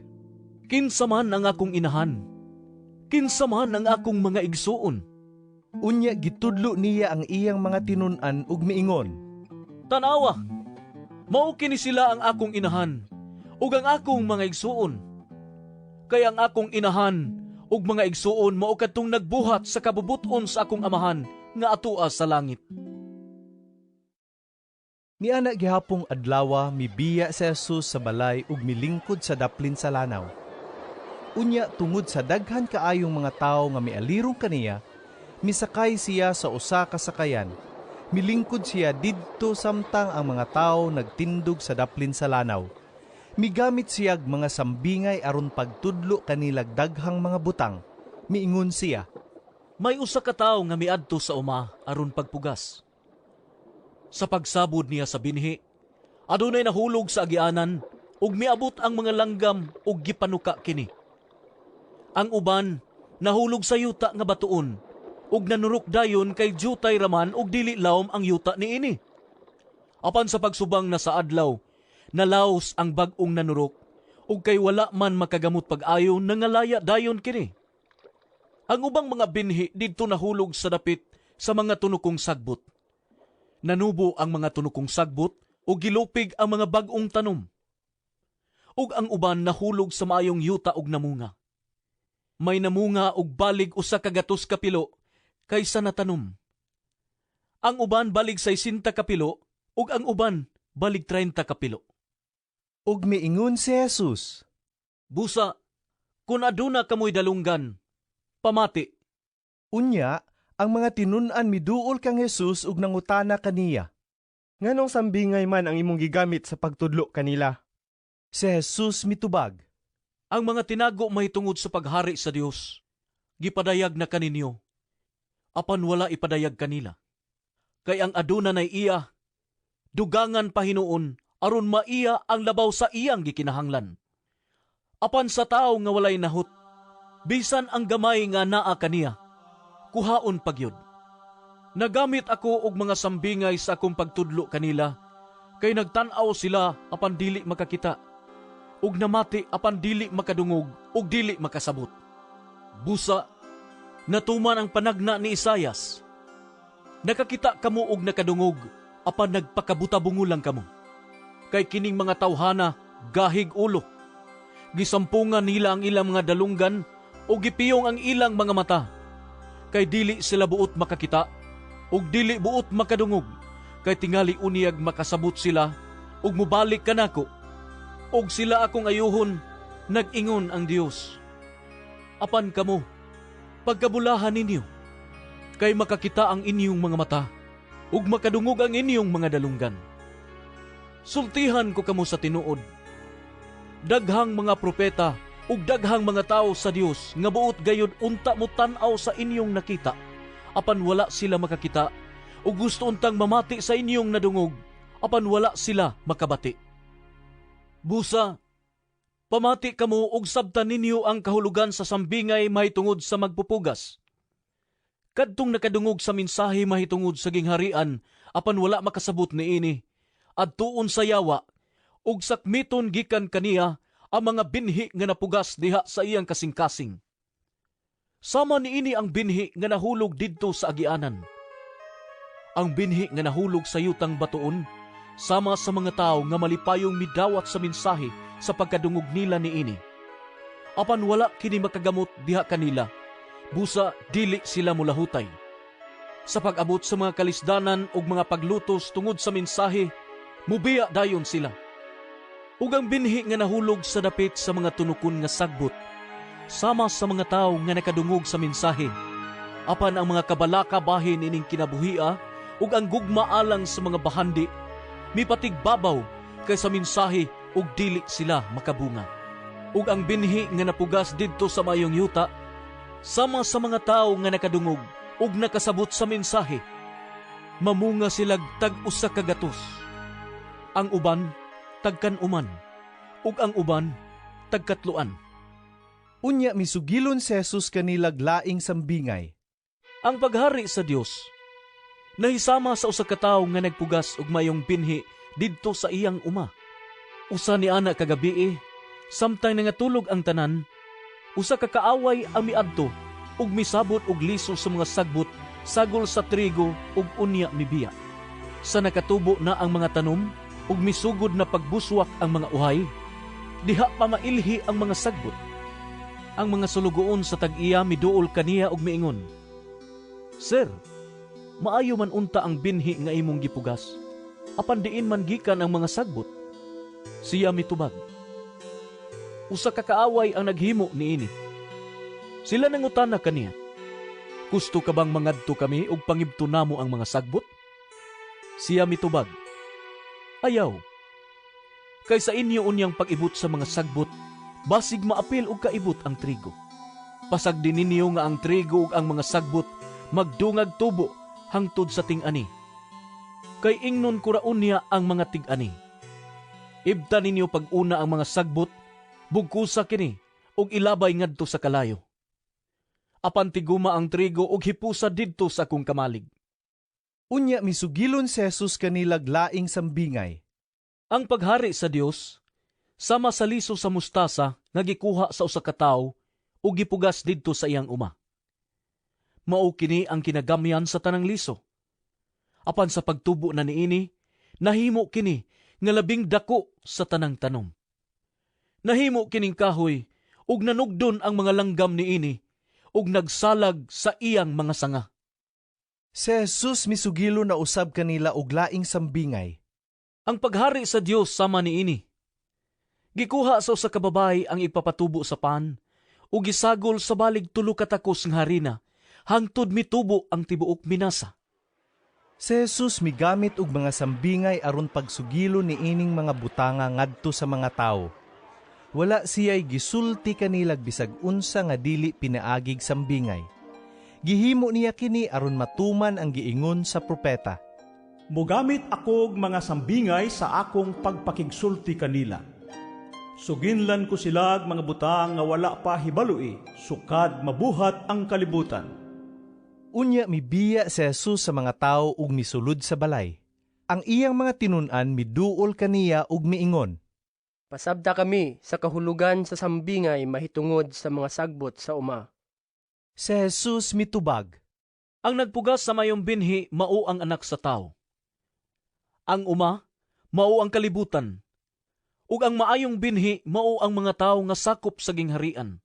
Kinsa man ang akong inahan? Kinsa man ang akong mga igsuon? Unya gitudlo niya ang iyang mga tinun-an ug miingon. Tanawa, mao kini sila ang akong inahan ug ang akong mga igsuon. Kaya ang akong inahan ug mga igsuon mao kadtong nagbuhat sa kabubuton sa akong amahan nga atua sa langit. Niana gihapong adlawa mibiya si Jesus sa balay ug milingkod sa daplin sa lanaw. Unya tungod sa daghan kaayong mga tawo nga mialirong kaniya, misakay siya sa usa ka sakayan. Milingkod siya didto samtang ang mga tawo nagtindog sa daplin sa lanaw. Migamit siyag mga sambingay aron pagtudlo kanilag daghang mga butang. Miingon siya, may usa ka tawo nga miadto sa uma aron pagpugas. Sa pagsabod niya sa binhi, adunay nahulog sa agianan ug miabot ang mga langgam ug gipanuka kini. Ang uban nahulog sa yuta nga batuon ug nanurok dayon kay jutay raman ug dili lawom ang yuta niini. Apan sa pagsubang na sa adlaw, nalaos ang bag-ong nanurok ug kay wala man makagamot pag-ayo nangalaya dayon kini. Ang ubang mga binhi didto nahulog sa dapit sa mga tunukong sagbot. Nanubo ang mga tunukong sagbot ug gilupig ang mga bag-ong tanom. Ug ang uban nahulog sa maayong yuta ug namunga. May namunga ug balig usa ka gatos ka pilo kaysa natanom. Ang uban balig 60 ka pilo ug ang uban balig 30 ka pilo. Ug miingon si Jesus, busa, kun aduna kamoy dalunggan, pamati. Unya, ang mga tinun-an miduol kang Jesus ug nangutana kaniya. Nganong sambingay man ang imong gigamit sa pagtudlo kanila? Si Jesus mitubag. Ang mga tinago mahitungod sa paghari sa Dios, gipadayag na kaninyo, apan wala ipadayag kanila. Kay ang aduna nay iya, dugangan pa hinuon, aron maiya ang labaw sa iyang gikinahanglan. Apan sa tao nga walay nahut, bisan ang gamay nga naa kaniya, kuhaon pagyud. Nagamit ako og mga sambingay sa akong pagtudlo kanila, Kay nagtan-aw sila apan dili makakita, ug namati apan dili makadungog ug dili makasabot. Busa, natuman ang panagna ni Isayas. Nakakita kamo og nakadungog apan nagpakabuta-bungulang kamo. Kay kining mga tawhana gahig ulo. Gisampungan nila ang ilang mga dalunggan o gipiyong ang ilang mga mata. Kay dili sila buot makakita ug dili buot makadungog. Kay tingali uniyag makasabot sila ug mubalik kanako. Ug sila akong ayuhon, nag-ingon ang Dios. Apan kamo, pagkabulahan ninyo, kay makakita ang inyong mga mata ug makadungog ang inyong mga dalunggan. Sultihan ko kamo sa tinuod. Daghang mga propeta ug daghang mga tao sa Dios nga buot gayud unta mo tan-aw sa inyong nakita, apan wala sila makakita, ug gusto untang mamati sa inyong nadungog, apan wala sila makabati. Busa, pamati kamo ug sabtan ninyo ang kahulugan sa sambingay mahitungod sa magpupugas. Kadtong nakadungog sa mensahe mahitungod sa gingharian, apan wala makasabot niini, adtuon sa yawa, ug sakmiton gikan kaniya ang mga binhi nga napugas diha sa iyang kasing-kasing. Sama niini ang binhi nga nahulog didto sa agianan. Ang binhi nga nahulog sa yutang batuon, sama sa mga tao nga malipayong midawat sa mensahe sa pagkadungog nila niini. Apan wala kini makagamot diha kanila, busa dili sila mulahutay. Sa pag-abot sa mga kalisdanan ug mga paglutos tungod sa mensahe, mubiya dayon sila. Ug ang binhi nga nahulog sa dapit sa mga tunukon nga sagbot, sama sa mga tao nga nakadungog sa mensahe, apan ang mga kabalaka bahin ining kinabuhia ug ang gugma alang sa mga bahandi, mipatigbabaw kay sa mensahe ug dili sila makabunga. Ug ang binhi nga napugas didto sa mayong yuta, sama sa mga tao nga nakadungog ug nakasabot sa mensahe, mamunga silag tag-usa ka gatos. Ang uban tagkan-uman, ug ang uban tagkatluan. Unya misugilon si Jesus kanilag laing sambingay. Ang paghari sa Dios nahisama sa usa ka tawo nga nagpugas ug mayong binhi didto sa iyang uma. Usa ni ana kagabi, samtang nangatulog ang tanan, usa ka kaaway ang miadto ug misabot og liso sa mga sagbot, sagol sa trigo ug unya mibiya. Sa nakatubo na ang mga tanom ug misugod na pagbuswak ang mga uhay, diha pa mailhi ang mga sagbot. Ang mga sulugoon sa tag-iya miduol kaniya ug miingon, "Sir, maayo man unta ang binhi nga imong gipugas, apan diin man gikan ang mga sagbot." Siya mitubag, "Usa ka kaaway ang naghimo niini." Sila nangutana kaniya, "Gusto ka bang mangadto kami ug pangibto namo ang mga sagbot?" Siya mitubag, "Ayaw. Kay sa inyo unyang pag-ibot sa mga sagbot, basig maapil og kaibot ang trigo. Pasag din ninyo nga ang trigo ug ang mga sagbot magdungag tubo hangtod sa ting-ani. Kay ingnon kuraon niya ang mga tig-ani. Ibta ninyo pag-una ang mga sagbot, bugkusa kini ug ilabay ngadto sa kalayo. Apan tiguma ang trigo ug hipusa didto sa akong kamalig." Unya misugilon si Jesus kanilag laing sambingay. Ang paghari sa Dios sama sa liso sa mustasa nga gikuha sa usa ka tawo ug gipugas didto sa iyang uma. Mao kini ang kinagamyan sa tanang liso. Apan sa pagtubo na niini, nahimo kini nga labing dako sa tanang tanom. Nahimo kining kahoy ug nanugdon ang mga langgam niini ug nagsalag sa iyang mga sanga. Si Jesus misugilo na usab kanila og laing sambingay. Ang paghari sa Dios sama niini. Gikuha sa usa ka babae ang ipapatubo sa pan ug gisagol sa balig tulo ka takos nga harina hangtod mitubo ang tibuok minasa. Si Jesus migamit og mga sambingay aron pagsugilo niining mga butanga ngadto sa mga tawo. Wala siya'y gisulti kanilag bisag unsa nga dili pinaagig sambingay. Gihimo niya kini aron matuman ang giingon sa propeta. Mugamit ako og mga sambingay sa akong pagpakigsulti kanila. Suginlan ko sila mga butang nga wala pa hibaloi, sukad mabuhat ang kalibutan. Unya mibiya si Jesus sa mga tao ug misulod sa balay. Ang iyang mga tinun-an miduol kaniya ug miingon, Pasabta kami sa kahulugan sa sambingay mahitungod sa mga sagbot sa uma. Si Jesus mitubag, Ang nagpugas sa mayong binhi mao ang anak sa tao. Ang uma mao ang kalibutan, ug ang maayong binhi mao ang mga tawo nga sakop sa gingharian.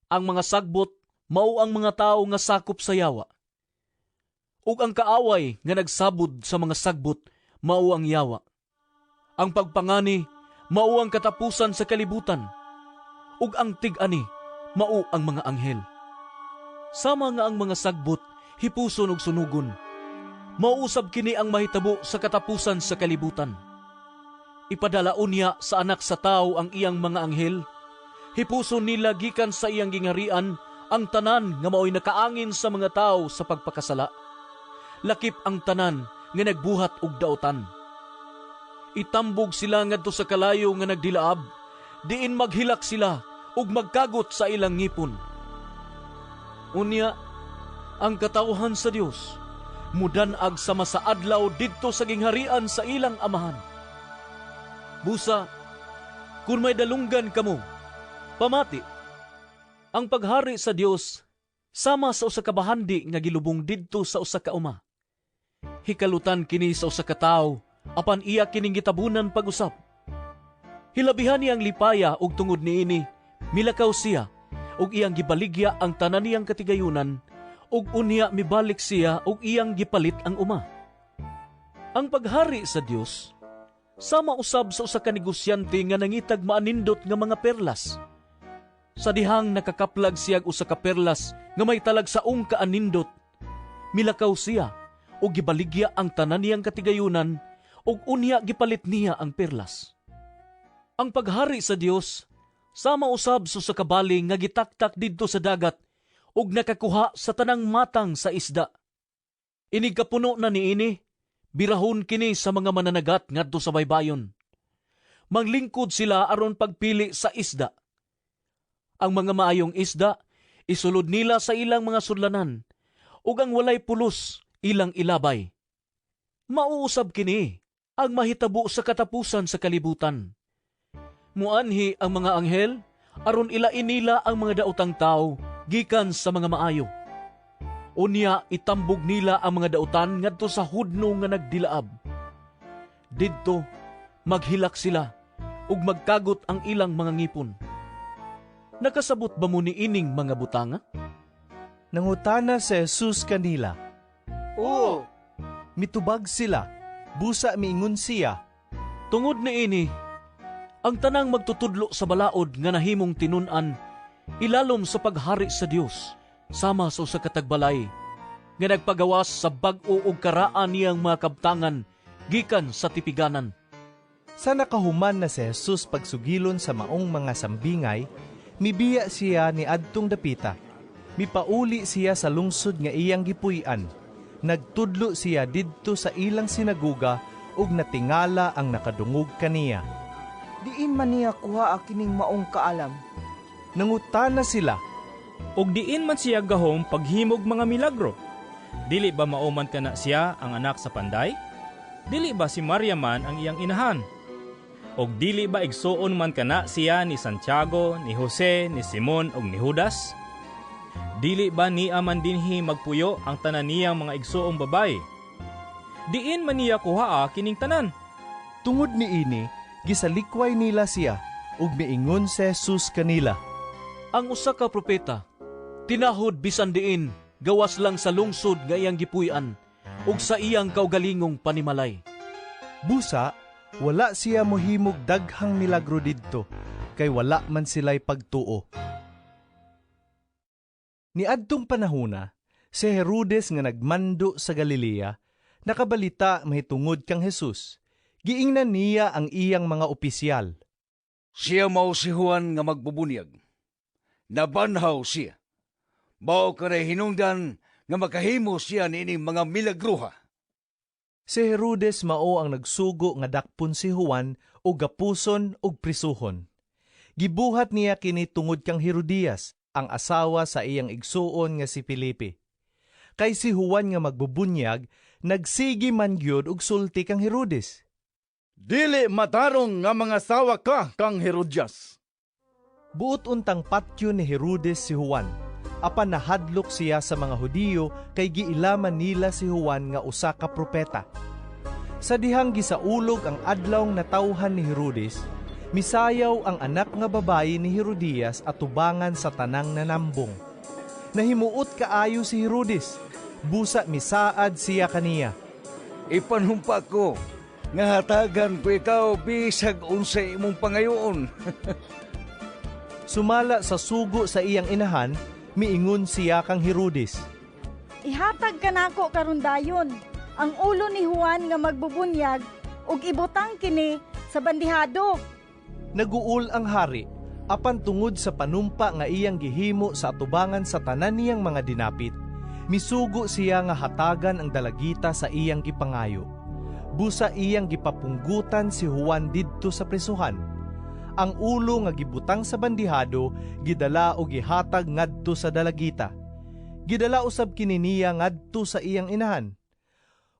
Ang mga sagbot mao ang mga tawo nga sakop sa yawa. Ug ang kaaway nga nagsabod sa mga sagbot mao ang yawa. Ang pagpangani mao ang katapusan sa kalibutan, ug ang tig-ani mao ang mga anghel. Sama nga ang mga sagbot hipuson ug sunugon, mauusab kini ang mahitabo sa katapusan sa kalibutan. Ipadalaon niya sa anak sa tao ang iyang mga anghel, hipuson nila gikan sa iyang gingharian ang tanan nga mao'y nakaangin sa mga tao sa pagpakasala. Lakip ang tanan nga nagbuhat og daotan. Itambog sila ngadto sa kalayo nga nagdilaab, diin maghilak sila ug magkagot sa ilang ngipon. Unya, ang katawhan sa Dios mudanag sa masaadlaw didto sa gingharian sa ilang amahan. Busa, kung may dalunggan kamo, pamati. Ang paghari sa Dios sama sa usa ka bahandi nga gilubong didto sa usa ka uma. Hikalutan kini sa usa ka tawo apan iya kining gitabunan pag-usap. Hilabihan niyang lipaya ug tungod niini milakaw siya ug iyang gibaligya ang tanan niyang katigayunan ug unya mibalik siya ug iyang gipalit ang uma. Ang paghari sa Dios sama usab sa usa ka negosyante nga nangitag maanindot nga mga perlas. Sa dihang nakakaplag siya usa ka perlas nga may talagsaong kaanindot, milakaw siya ug gibaligya ang tanan niyang katigayunan ug unya gipalit niya ang perlas. Ang paghari sa Dios sama usab sa usa ka bali nga gitaktak didto sa dagat ug nakakuha sa tanang matang sa isda. Inig kapuno na niini, birahon kini sa mga mananagat ngadto sa baybayon. Manglingkod sila aron pagpili sa isda. Ang mga maayong isda isulod nila sa ilang mga sudlanan ug ang walay pulos ilang ilabay. Mauusab kini ang mahitabo sa katapusan sa kalibutan. Muanhi ang mga anghel aron ilain nila ang mga daotang tao gikan sa mga maayo. Unya itambog nila ang mga daotan ngadto sa hudno nga nagdilaab. Didto maghilak sila ug magkagot ang ilang mga ngipon. Nakasabot ba mo ni ining mga butanga? Nangutana si Jesus kanila. Oo. Mitubag sila, busa miingon siya. Tungod niini, ang tanang magtutudlo sa balaod nga nahimong tinun-an, ilalom sa paghari sa Dios, sama sa usa ka tagbalay, nga nagpagawas sa bag-o ug karaan niyang mga kabtangan, gikan sa tipiganan. Sa nakahuman na si Jesus pagsugilon sa maong mga sambingay, mibiya siya ni adtong dapita. Mipauli siya sa lungsod nga iyang gipuy-an. Nagtudlo siya didto sa ilang sinaguga ug natingala ang nakadungog kaniya. Diin man niya kuha kining maong kaalam. Nangutana sila. Og diin man siya gahom paghimog mga milagro. Dili ba mauman kana siya ang anak sa panday? Dili ba si Maria man ang iyang inahan? Og dili ba igsuon man kana siya ni Santiago, ni Jose, ni Simon ug ni Judas? Dili ba niya man dinhi magpuyo ang tanan niyang mga igsuong babae? Diin man niya kuhaa kining tanan. Tungod niini, gisalikway nila siya ug miingon si Jesus kanila. Ang usa ka propeta tinahod bisan diin gawas lang sa lungsod nga iyang gipuy-an ug sa iyang kaugalingong panimalay. Busa, wala siya mohimog daghang milagro didto, kay wala man sila'y pagtuo. Niadtong panahona, si Herodes nga nagmando sa Galilea, nakabalita mahitungod kang Jesus. Giingnan niya ang iyang mga opisyal. Siya mao si Juan nga magbubunyag. Nabanhaw siya. Mao kanay hinungdan nga makahimo siya niining mga milagruha. Si Herodes mao ang nagsugo nga dakpon si Juan o gapuson o prisuhon. Gibuhat niya kini tungod kang Herodias, ang asawa sa iyang igsuon nga si Felipe. Kay si Juan nga magbubunyag, nagsigi man gyud og sulti kang Herodes. Dili matarong nga mga sawa ka kang Herodias. Buot untang patyo ni Herodes si Juan, apan nahadlok siya sa mga Hudiyo kay giilaman nila si Juan nga usa ka propeta. Sa dihang gisaulog ang adlawng natawhan ni Herodes, misayaw ang anak nga babayi ni Herodias at tubangan sa tanang nanambong. Nahimuot kaayo si Herodes, busa misaad siya kaniya. Ipanhumpa ko, nga hatagan ko ikaw bisag unsay imong pangayoon. Sumala sa sugo sa iyang inahan, miingon siya kang Herodes. Ihatag ka nako karon dayon ang ulo ni Juan nga magbubunyag ug ibutang kini sa bandihado. Naguol ang hari, apan tungod sa panumpa nga iyang gihimo sa atubangan sa tanan niyang mga dinapit, misugo siya nga hatagan ang dalagita sa iyang gipangayo. Busa iyang gipapunggutan si Juan didto sa presuhan. Ang ulo nga gibutang sa bandihado gidala o gihatag ngadto sa dalagita. Gidala usab kini niya ngadto sa iyang inahan.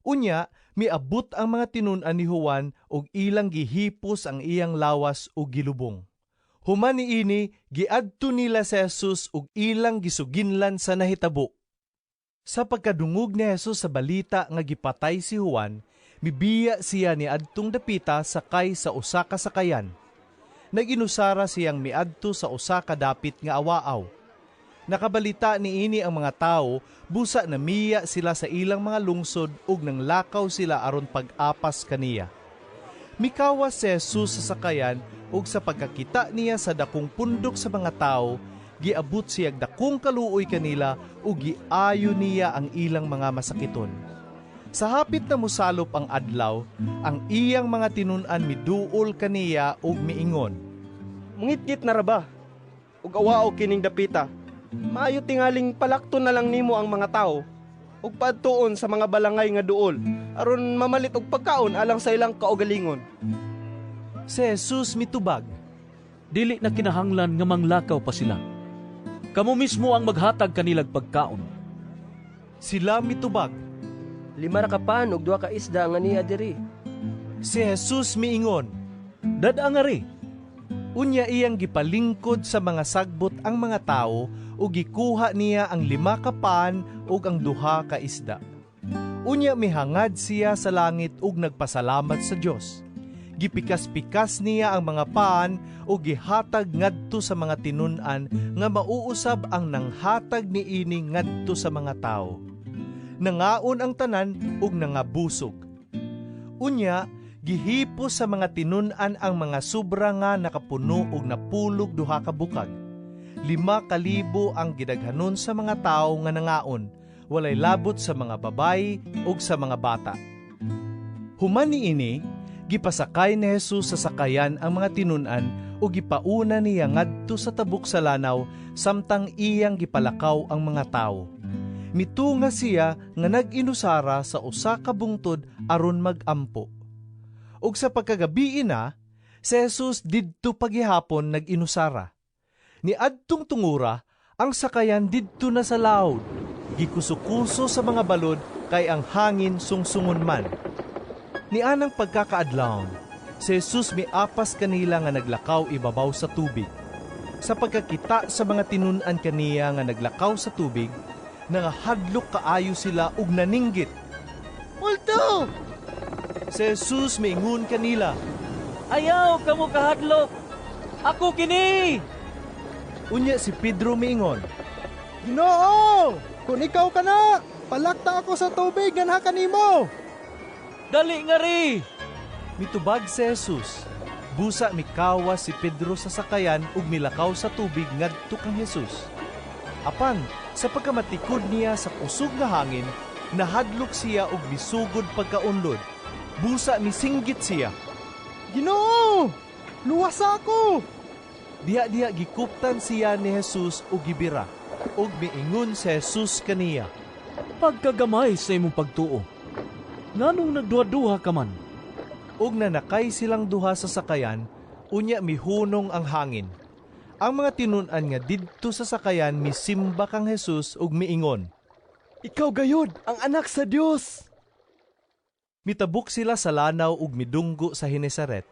Unya, miabot ang mga tinun-an ni Juan ug ilang gihipos ang iyang lawas ug gilubong. Human niini, giadto nila si Jesus ug ilang gisuginlan sa nahitabo. Sa pagkadungog ni Jesus sa balita nga gipatay si Juan, mibiya siya ni adtong dapita sakay sa usa ka sakayan. Naginusara siyang miadto sa usa ka dapit nga awaaw. Nakabalita niini ang mga tao, busa na miya sila sa ilang mga lungsod ug nang lakaw sila aron pag-apas kaniya. Mikawas si Jesus sa sakayan ug sa pagkakita niya sa dakong pundok sa mga tao, giabot siyag dakong kaluoy kanila ug giayo niya ang ilang mga masakiton. Sa hapit na mosalop ang adlaw, ang iyang mga tinun-an miduol kaniya ug miingon, Mungitgit na raba, ug awao kining dapita. Maayo tingaling palakton na lang nimo ang mga tao, ug paadtuon sa mga balangay nga duol, aron mamalit og pagkaon alang sa ilang kaugalingon. Si Jesus mitubag, Dili na kinahanglan nga manglakaw pa sila. Kamo mismo ang maghatag kanilag pagkaon. Sila mitubag, 5 ra ka pan ug 2 ka isda nga niya diri. Si Jesus miingon, Dad-a nga ri. Unya iyang gipalingkod sa mga sagbot ang mga tao ug gikuha niya ang 5 ka pan ug ang 2 ka isda. Unya mihangad siya sa langit ug nagpasalamat sa Dios. Gipikas-pikas niya ang mga pan ug gihatag ngadto sa mga tinun-an nga mauusab ang nanghatag niini ngadto sa mga tao. Nangaon ang tanan ug nangabusog. Unya gihipos sa mga tinun-an ang mga sobra nga nakapuno ug napulog 2 ka bukag. 5,000 ang gidaghanon sa mga tao nga nangaon, walay labot sa mga babay ug sa mga bata. Human niini, gipasakay ni Jesus sa sakayan ang mga tinun-an ug gipauna niya ngadto sa tabok sa lanaw samtang iyang gipalakaw ang mga tao. Mitunga siya nga nag-inusara sa usa ka bungtod aron magampo. Ug sa pagkagabi na, si Jesus didto paghihapon nag-inusara. Ni adtong tungura, ang sakayan didto na sa laod. Gikuso-kuso sa mga balod kay ang hangin sungsungon man. Ni anang pagkakaadlawon, si Jesus miapas kanila nga naglakaw ibabaw sa tubig. Sa pagkakita sa mga tinun-an kaniya nga naglakaw sa tubig, nangahadlok kaayo sila ug naninggit. Multo! Si Jesus miingon kanila, Ayaw kamo kahadlok. Ako kini. Unya si Pedro miingon, Ginoo! Kung ikaw ka na, palakta ako sa tubig nga kanimo. Dali nga ri. Mitubag si Jesus. Busa mikawas si Pedro sa sakayan ug milakaw sa tubig ngadto kang Jesus. Apan, sa pagkamatikod niya sa kusog nga hangin, nahadlok siya og bisugod pagkaunlod. Busa misinggit siya. Ginoo! Luwas ako! Diha-diha gikuptan siya ni Jesus ug gibira, ug miingon si Jesus kaniya, Pagkagamay sa imong pagtuo. Nganong nagduha-duha ka man? Ug nanakay silang duha sa sakayan, unya mihunong ang hangin. Ang mga tinun-an nga didto sa sakayan misimba kang Jesus ug miingon, Ikaw gayod ang anak sa Dios. Mitabuk sila sa lanaw ug midunggo sa Genesaret.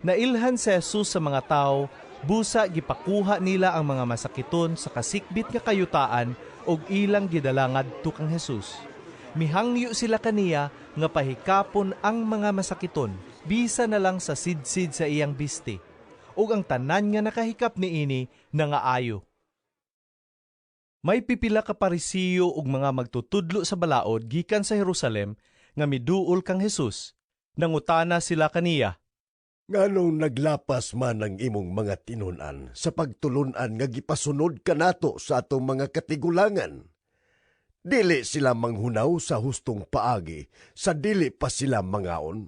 Nailhan si Jesus sa mga tao, busa gipakuha nila ang mga masakiton sa kasikbit nga kayutaan ug ilang gidala ngadto kang Jesus. Mihangyo sila kaniya nga pahikapon ang mga masakiton, bisa na lang sa sidsid sa iyang biste, ug ang tanan nga nakahikap niini nangaayo. May pipila ka Parisiyo ug mga magtutudlo sa balaod gikan sa Jerusalem nga miduol kang Jesus. Nangutana sila kaniya, Nganong naglapas man ang imong mga tinunan sa pagtulunan nga gipasunod kanato sa atong mga katigulangan? Dili sila manghunaw sa hustong paagi, sa dili pa sila mangaon.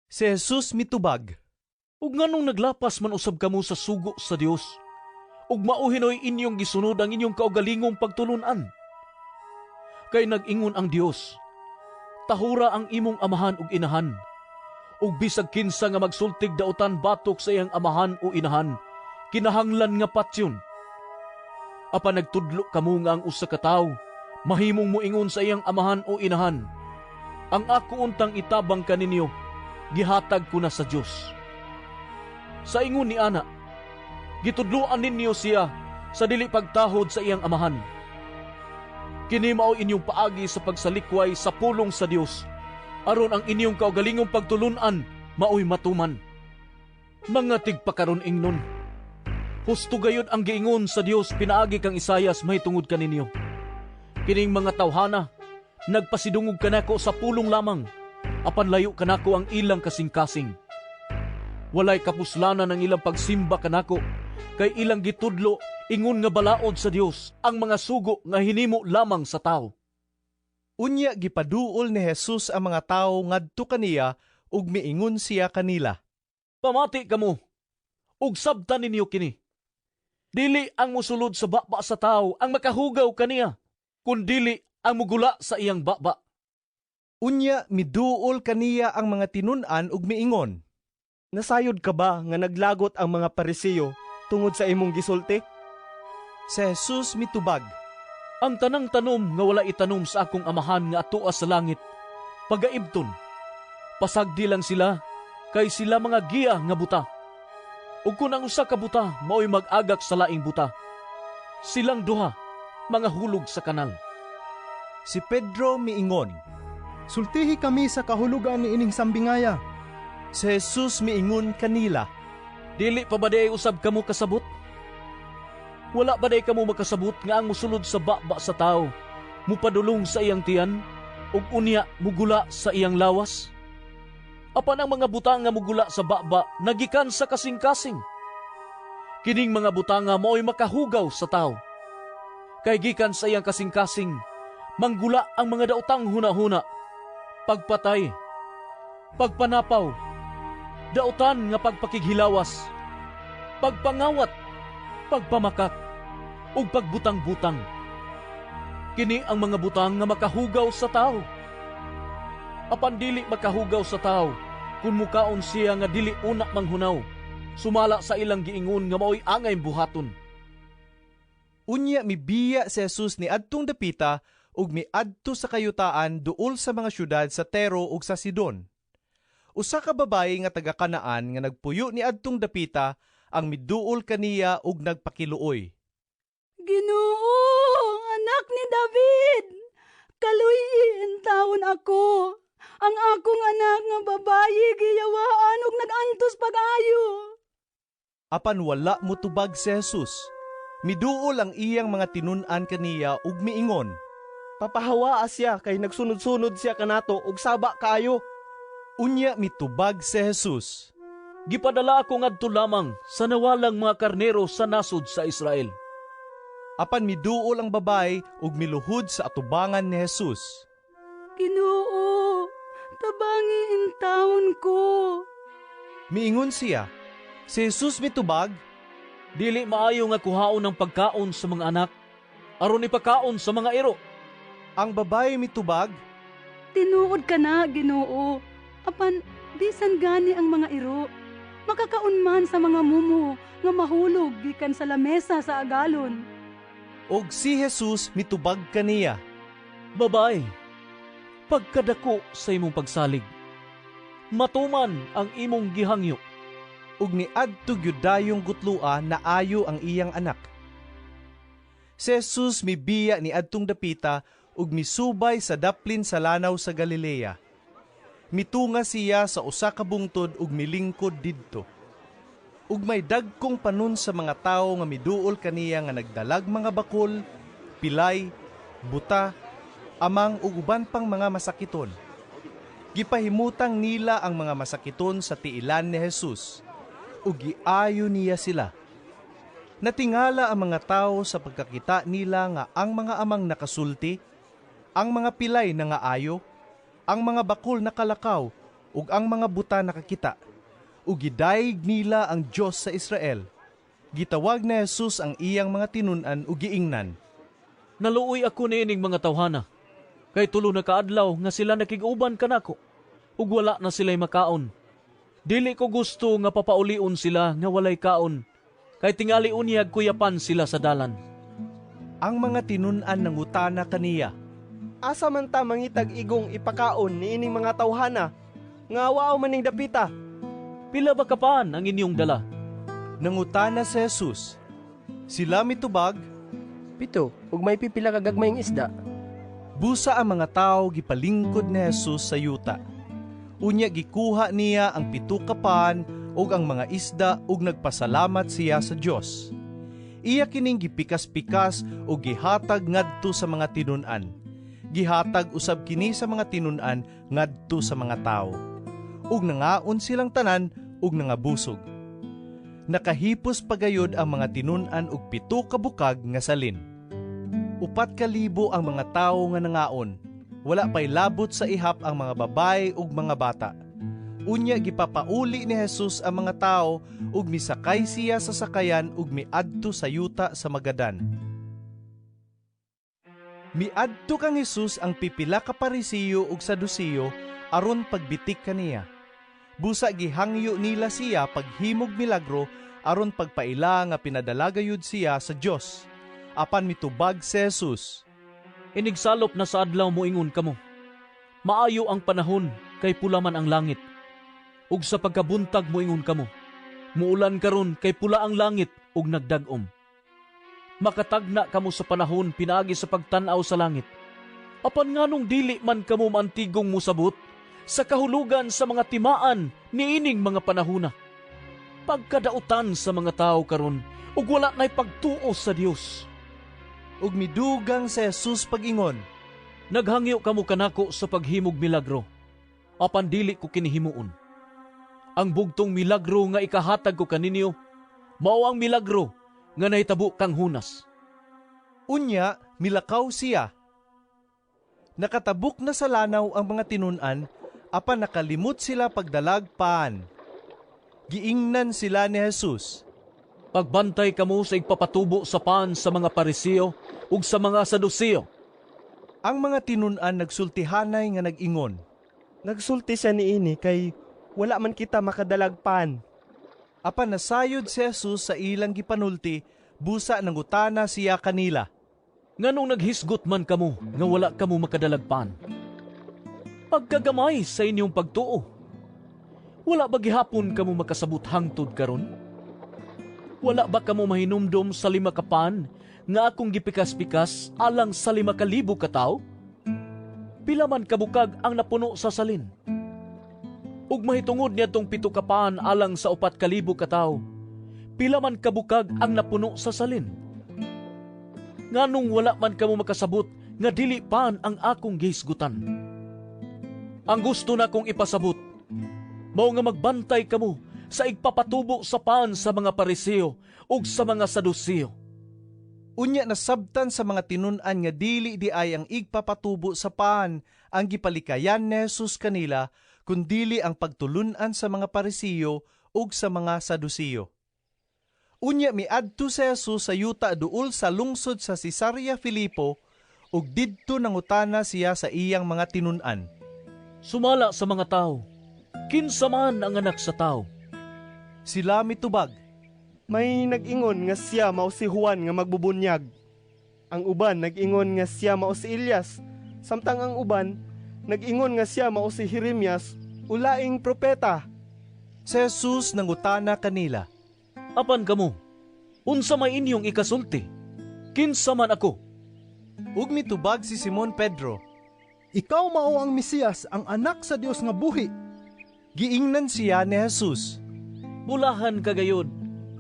Si Jesus mitubag, Ug nganong naglapas man usab kamo sa sugo sa Dios, ug mauhinoy inyong gisunod ang inyong kaugalingong pagtulunan. Kay nag-ingon ang Dios, tahura ang imong amahan ug inahan, ug bisag kinsa nga magsultig dautan batok sa iyang amahan o inahan, kinahanglan nga patyon. Apan nagtudlo kamo nga ang usa ka tawo mahimong moingon sa iyang amahan o inahan, ang ako untang itabang kaninyo, gihatag ko na sa Dios. Sa ingon ni ana, gitudloan ninyo siya sa dili pagtahod sa iyang amahan. Kini mao inyong paagi sa pagsalikway sa pulong sa Dios, aron ang inyong kaugalingong pagtulunan maoy matuman. Mga tigpakaron ingnon, husto gayud ang giingon sa Dios pinaagi kang Isayas mahitungod kaninyo. Kining mga tawhana, nagpasidungog kanako sa pulong lamang, apan layo kanako ang ilang kasing-kasing. Walay kapuslanan ang ilang pagsimba kanako, kay ilang gitudlo ingon nga balaod sa Dios ang mga sugo nga hinimo lamang sa tao. Unya gipaduol ni Jesus ang mga tao ngadto kaniya ug miingon siya kanila, Pamati kamo, ug sabtan ninyo kini. Dili ang musulod sa baba sa tao ang makahugaw kaniya, kundili ang mugula sa iyang baba. Unya miduol kaniya ang mga tinunan ug miingon, Nasayod ka ba nga naglagot ang mga Parisiyo tungod sa imong gisulti? Si Jesus mitubag, Ang tanang tanom nga wala itanom sa akong amahan nga atoa sa langit, pagaibton. Pasagdi lang sila, kay sila mga giya nga buta. Ug kung ang usa ka buta mao'y mag-agak sa laing buta, silang duha mga hulog sa kanal. Si Pedro miingon, Sultihi kami sa kahulugan ni ining sambingaya. Si Jesus miingon kanila, Dili pa ba day usab kamo kasabot? Wala ba day kamo makasabot nga ang musulod sa baba sa tao, mupadulong sa iyang tiyan, ug unya mugula sa iyang lawas? Apan ang mga butang nga mugula sa baba nagikan sa kasing-kasing. Kining mga butang nga mao'y makahugaw sa tao. Kay gikan sa iyang kasing-kasing, manggula ang mga daotang huna-huna, pagpatay, pagpanapaw, dautan nga pagpakighilawas, pagpangawat, pagpamakak, ug pagbutang-butang. Kini ang mga butang nga makahugaw sa tao. Apan dili makahugaw sa tao kung mukaon siya nga dili una manghunaw, sumala sa ilang giingon nga mao'y angay buhaton. Unya mibiya si Jesus ni adtong dapita ug miadto sa kayutaan duol sa mga syudad sa Tero ug sa Sidon. Usa ka babayi nga taga Kanaan nga nagpuyo ni adtong dapita ang miduol kaniya ug nagpakiluoy. Ginoo, anak ni David, kaluyin taon ako. Ang akong anak nga babayi giyawaan ug nagantos pag-ayo. Apan wala mutubag si Jesus. Miduol ang iyang mga tinunan kaniya ug miingon, Papahawaa siya kay nagsunod-sunod siya kanato ug saba kaayo. Unya mitubag si Jesus, Gipadala ako ngadto lamang sa nawalang mga karnero sa nasod sa Israel. Apan miduol ang babay ug miluhod sa atubangan ni Jesus. Ginoo, tabangi in taon ko. Miingon siya, si Jesus mitubag, Dili maayo nga kuhaon ng pagkaon sa mga anak, aron ipakaon sa mga iro. Ang babae mitubag, Tinuod ka na, Ginoo. Apan, bisan gani ang mga iro. Makakaon man sa mga mumo nga mahulog gikan sa lamesa sa agalon. og si Jesus mitubag kaniya, Babae, pagkadako sa imong pagsalig. Matuman ang imong gihangyo. Ug ni adto gyud dayong gutlua na ayo ang iyang anak. Si Jesus mibiya ni adtong dapita ug misubay sa daplin sa lanaw sa Galilea. Mitunga siya sa usa ka bungtod ug milingkod didto. Ug may dagkong panon sa mga tawo nga miduol kaniya nga nagdalag mga bakol, pilay, buta, amang ug uban pang mga masakiton. Gipahimutang nila ang mga masakiton sa tiilan ni Jesus, ug giayo niya sila. Natingala ang mga tao sa pagkakita nila nga ang mga amang nakasulti, ang mga pilay na nga ayo, ang mga bakol nakalakaw, ug ang mga buta nakakita. Ug gidayeg nila ang Dios sa Israel. Gitawag na Jesus ang iyang mga tinun-an ug giingnan. Naluoy ako niining mga tawhana, kay tulo na kaadlaw nga sila nakig-uban kanako, ug wala na sila'y makaon. Dili ko gusto nga papaulion sila nga walay kaon, kay tingali unyag kuyapan sila sa dalan. Ang mga tinun-an nangutana kaniya, asa man ta mangitag igong ipakaon ni ining mga tawhana, nga waaw maning dapita. Pila ba kapaan ang inyong dala? Nangutana si Jesus. Sila mitubag, 7, ug may pipila ka gagmayng isda. Busa ang mga tao gipalingkod ni Jesus sa yuta. Unya gikuha niya ang 7 kapan ug ang mga isda ug nagpasalamat siya sa Dios. Iya kining gipikas-pikas ug gihatag ngadto sa mga tinun-an. Gihatag usab kini sa mga tinun-an ngadto sa mga tao. Ug nangaon silang tanan ug nangabusog. Nakahipos pagayod ang mga tinun-an og 7 ka bukag nga salin. 4,000 ang mga tawo nga nangaon. Wala pay labot sa ihap ang mga babae ug mga bata. Unya gipapauli ni Jesus ang mga tawo ug misakay siya sa sakayan ug miadto sa yuta sa Magadan. Miadto kang Jesus ang pipila ka Parisiyo ug Sadusiyo aron pagbitik kaniya. Busa gihangyo nila siya paghimog milagro aron pagpaila nga pinadalagayud siya sa Dios. Apan mitubag si Jesus, Inigsalop na sa adlaw mo ingon kamo. Maayo ang panahon kay pula man ang langit. Ug sa pagkabuntag mo ingon kamo. Muulan karon kay pula ang langit ug nagdag-om. Makatagna kamo sa panahon pinaagi sa pagtan-aw sa langit. Apan nganong dili man kamo mantigong musabot sa kahulugan sa mga timaan niining mga panahona. Pagkadautan sa mga tao karon ug wala na'y pagtuo sa Dios. Ug midugang si Jesus pag-ingon, naghangyo kamo kanako sa paghimog milagro, apan dili ko kinihimuon. Ang bugtong milagro nga ikahatag ko kaninyo, mao ang milagro nga nahitabo kang hunas. Unya, milakaw siya. Nakatabuk na sa lanaw ang mga tinun-an, apan nakalimot sila pagdalag paan. Giingnan sila ni Jesus, pagbantay kamo sa igpapatubo sa paan sa mga Parisiyo ug sa mga Sadusiyo. Ang mga tinun-an nagsultihanay nga nag-ingon, nagsulti siya niini kay wala man kita makadalag paan. Apan nasayod si Jesus sa ilang gipanulti, busa nangutana siya kanila, nganong naghisgot man kamo nga wala kamo makadalag paan? Pagkagamay sa inyong pagtuo. Wala ba gihapon kamo makasabot hangtod karon? Wala ba kamo mahinumdom sa 5 ka paan nga akong gipikas-pikas alang sa 5,000 ka tawo? Pila man kabukag ang napuno sa salin? Ug mahitungod niya tong 7 ka paan alang sa 4,000 ka tawo. Pila man kabukag ang napuno sa salin? Nganong wala man kamo makasabot nga dili paan ang akong gihisgutan? Ang gusto na kong ipasabot, mao nga magbantay kamo sa igpapatubo sa paan sa mga Parisiyo ug sa mga Sadusiyo. Unya nasabtan sa mga tinun-an nga dili di ay ang igpapatubo sa paan ang gipalikayan ni Jesus kanila, kundili ang pagtulun-an sa mga Parisiyo ug sa mga Sadusiyo. Unya miadto si Jesus sa yuta duol sa lungsod sa Cesarea Filipo ug didto nangutana siya sa iyang mga tinun-an, sumala sa mga tao, kinsa man ang anak sa tao? Sila mitubag, may nag-ingon nga siya mao si Juan nga magbubunyag. Ang uban nag-ingon nga siya mao si Elias, samtang ang uban nag-ingon nga siya mao si Jeremias, ulaing propeta. Si Jesus nangutana kanila, Apan kamo, unsa may inyong ikasulti? Kinsa man ako? Ug mitubag si Simon Pedro, Ikaw mao ang Mesiyas, ang anak sa Dios nga buhi. Giingnan siya ni Jesus, Bulahan kagayod,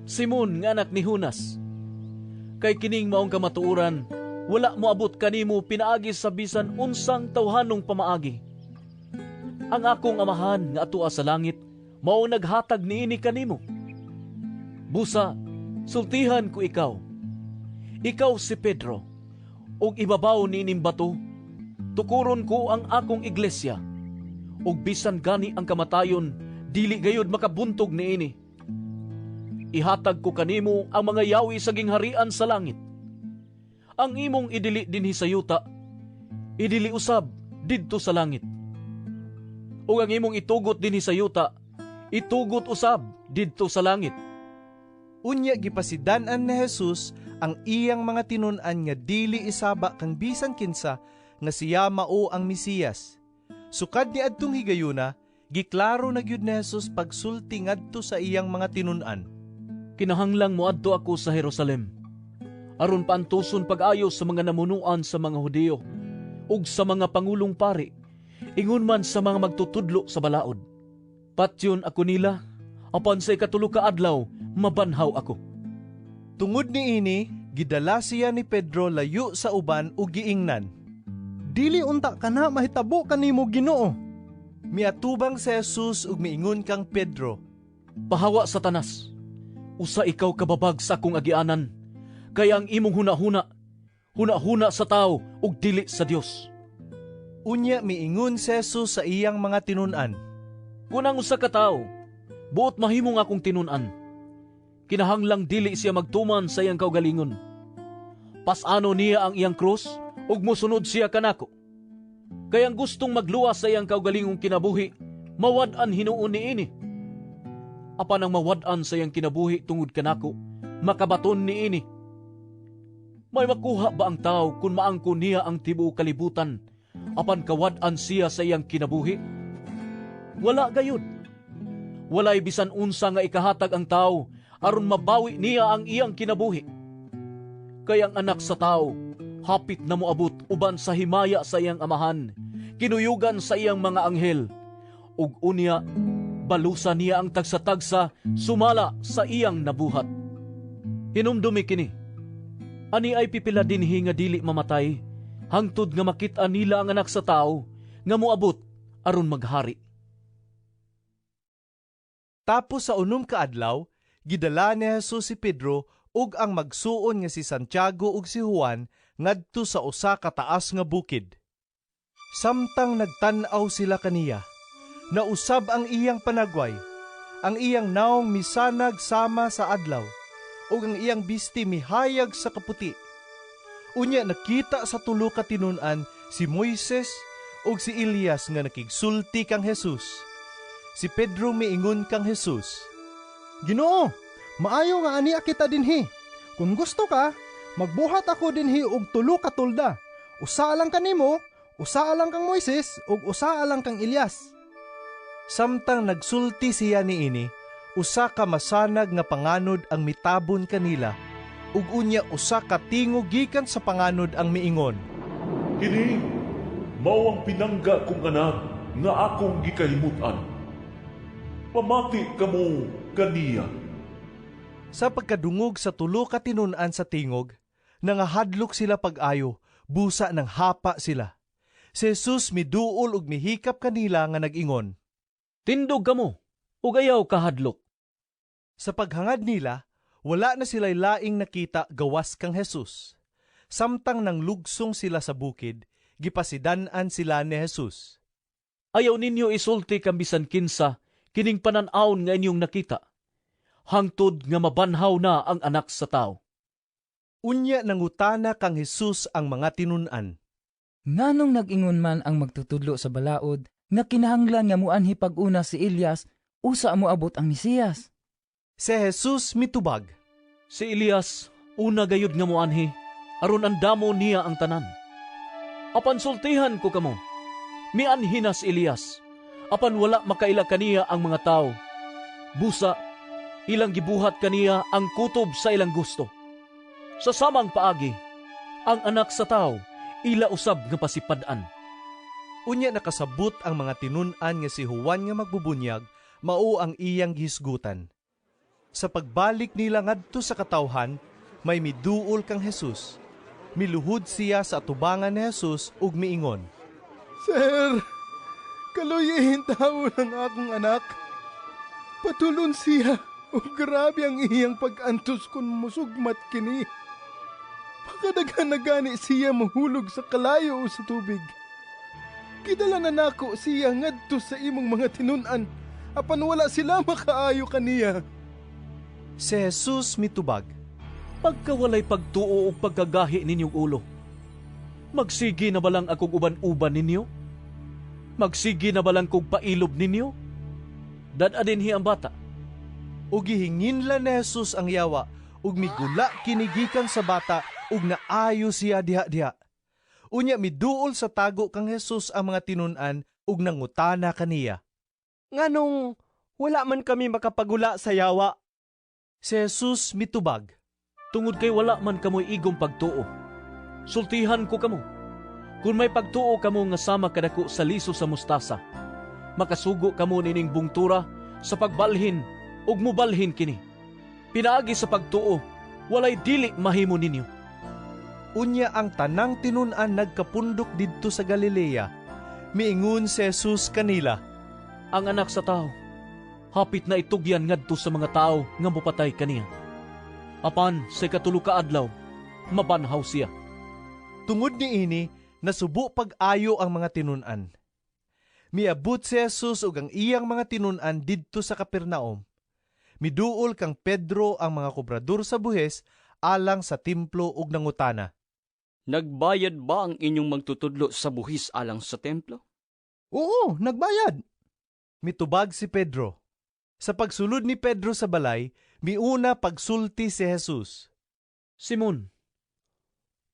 Simon nga anak ni Jonas. Kay kining maong kamatuoran, wala mo abot kanimo pinaagi sa bisan unsang tawhanong pamaagi. Ang akong amahan nga atua sa langit, mao naghatag niini kanimo. Busa, sultihan ko ikaw. Ikaw si Pedro, ug ibabaw niining bato, tukuron ko ang akong iglesia, ug bisan gani ang kamatayon, dili gayud makabuntog niini. Ihatag ko kanimo ang mga yawi sa gingharian sa langit. Ang imong idili dinhi sa yuta, idili usab didto sa langit. Ug ang imong itugot dinhi sa yuta, itugot usab didto sa langit. Unya gipasidan-an ni Jesus ang iyang mga tinun-an nga dili isaba kang bisan kinsa nga siya mao ang Mesiyas. Sukad ni adtong higayuna, giklaro na gyud ni Jesus pagsulti ngadto sa iyang mga tinun-an. Kinahanglang moadto ako sa Jerusalem, aron paantuson pag-ayo sa mga namunuan sa mga Hudiyo ug sa mga pangulong pari, ingon man sa mga magtutudlo sa balaod. Patyon ako nila, apan sa ikatulo ka adlaw, mabanhaw ako. Tungod niini, gidala siya ni Pedro layo sa uban ug giingnan, Dili unta ka na mahitabo kanimo Ginoo. Miatubang si Jesus ug miingon kang Pedro, Pahawa Satanas, usa ikaw kababag sa akong agianan, kaya ang imong huna-huna sa tao ug dili sa Dios. Unya miingon si Jesus sa iyang mga tinun-an, Kunang usa ka tawo, buot mahimong akong tinun-an, kinahanglang dili siya magtuman sa iyang kaugalingon. Pasano niya ang iyang krus ug mosunod siya kanako. Kaya ang gustong magluwas sa iyang kaugalingong kinabuhi, mawad-an hinuon niini. Apan ang mawad-an sa iyang kinabuhi tungod kanako, makabaton niini. May makuha ba ang tao kung maangko niya ang tibuok kalibutan, apan kawad-an siya sa iyang kinabuhi? Wala gayud. Walay bisan unsa nga ikahatag ang tao aron mabawi niya ang iyang kinabuhi. Kaya ang anak sa tao, hapit na moabot uban sa himaya sa iyang amahan, kinuyugan sa iyang mga anghel, ug unya balusa niya ang tagsa-tagsa sumala sa iyang nabuhat. Hinumdumi kini, ani ay pipila dinhi nga dili mamatay, hangtod nga makit-an nila ang anak sa tao nga moabot aron maghari. Tapos sa unom ka adlaw, gidala ni Jesus si Pedro ug ang magsuon nga si Santiago ug si Juan ngadto sa usa ka taas nga bukid. Samtang nagtan-aw sila kaniya, nausab ang iyang panagway, ang iyang naong misanag sama sa adlaw, ug ang iyang bisti mihayag sa kaputi. Unya nakita sa tulo ka tinun-an si Moises ug si Elias nga nakigsulti kang Jesus. Si Pedro miingon kang Jesus, Ginoo, maayo nga ani kita dinhi. Kung gusto ka, magbuhat ako dinhi og tulo ka tulda. Usa lang kanimo, usa lang kang Moises ug usa lang kang Elias. Samtang nagsulti siya niini, usa ka masanag nga panganod ang mitabon kanila, ug unya usa ka tingog gikan sa panganod ang miingon, Kini mao ang pinangga kong anak nga akong gikahimutan. Pamati kamo kaniya. Sa pagkadungog sa tulo ka tinun-an sa tingog, nangahadlok sila pag-ayo, busa ng hapa sila. Si Jesus miduol ug mihikap kanila nga nag-ingon, Tindog kamo, ug ayaw kahadlok. Sa paghangad nila, wala na sila'y laing nakita gawas kang Jesus. Samtang nang lugsong sila sa bukid, gipasidan-an sila ni Jesus. Ayaw ninyo isulti kang bisan kinsa, kining panan-aon nga inyong nakita, hangtod nga mabanhaw na ang anak sa tao. Unya nangutana kang Jesus ang mga tinun-an, Nganong nag-ingon man ang magtutudlo sa balaod, nga kinahanglan nga muanhi pag-una si Elias, usa mo abot ang Mesiyas? Si Jesus mitubag, Si Elias, una gayud nga muanhi, aron andamo niya ang tanan. Apan sultihan ko kamo, Mianhin si Elias, apan wala makaila kaniya ang mga tao. Busa, ilang gibuhat kaniya ang kutob sa ilang gusto. Sa samang paagi, ang anak sa tao, ila usab nga pasipadan. Unya nakasabot ang mga tinun-an nga si Juan nga magbubunyag, mao ang iyang gisgutan. Sa pagbalik nila ngadto sa katawhan, may miduol kang Jesus. Miluhod siya sa atubangan ni Jesus ug miingon, Sir, kaluyihin tao ng akong anak. Patulon siya o grabe ang iyang pag-antos kung musugmat kini. Pakadaghan na gani siya mahulog sa kalayo o sa tubig. Kidala na nako siya ngadto sa imong mga tinun-an, apan wala sila makaayo kaniya. Si Jesus mitubag, Pagkawalay pagtuo o pagkagahi ninyong ulo, magsigi na balang akong uban-uban ninyo? Magsigi na balang kong pailob ninyo? Dadadinhi ang bata. ug gihinginla ni Jesus ang yawa, ug migula kinigikan sa bata, ug naayo siya diha-diha. Unya miduol sa tago kang Jesus ang mga tinun-an, ug nangutana kaniya, Nganong wala man kami makapagula sa yawa? Si Jesus mitubag, Tungod kay wala man kamoy igong pagtuo, sultihan ko kamo. Kung may pagtuo kamo nga sama kadako sa liso sa mustasa, makasugo kamo nining bungtura sa pagbalhin ug mubalhin kini. Pinaagi sa pagtuo, walay dili mahimo ninyo. Unya ang tanang tinun-an nagkapundok didto sa Galilea. Miingon si Jesus kanila, Ang anak sa tao, hapit na itugyan ngadto sa mga tao nga mopatay kaniya. Apan sa ikatulo ka adlaw, mabanhaw siya. Tungod ni ini, nasubo pag-ayo ang mga tinun-an. Miabot si Jesus ug ang iyang mga tinun-an didto sa Capernaum. Miduol kang Pedro ang mga kobrador sa buhes alang sa templo ug nangutana, Nagbayad ba ang inyong magtutudlo sa buhis alang sa templo? Oo, nagbayad. Mitubag si Pedro. Sa pagsulod ni Pedro sa balay, miuna pagsulti si Jesus. Simon,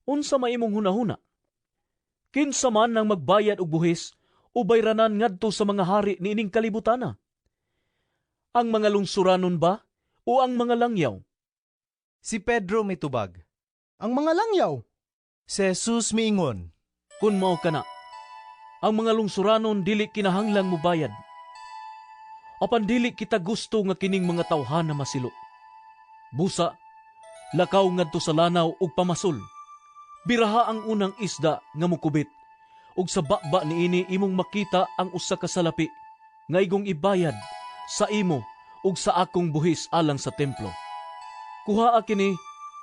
unsa maimong hunahuna? Kinsa man nang magbayad og buhis o bayranan ngadto sa mga hari niining kalibutana? Ang mga lungsuranon ba o ang mga langyaw? Si Pedro mitubag, Ang mga langyaw. Si Jesus miingon, Kun mao kana, ang mga lungsuranon dili kinahanglang mubayad. Apan dili kita gusto nga kining mga tawhan na masilo. Busa, lakaw ngadto sa lanaw ug pamasol. Biraha ang unang isda nga mukubit, ug sa baba niini imong makita ang usa ka salapi nga igong ibayad sa imo ug sa akong buhis alang sa templo. Kuhaa kini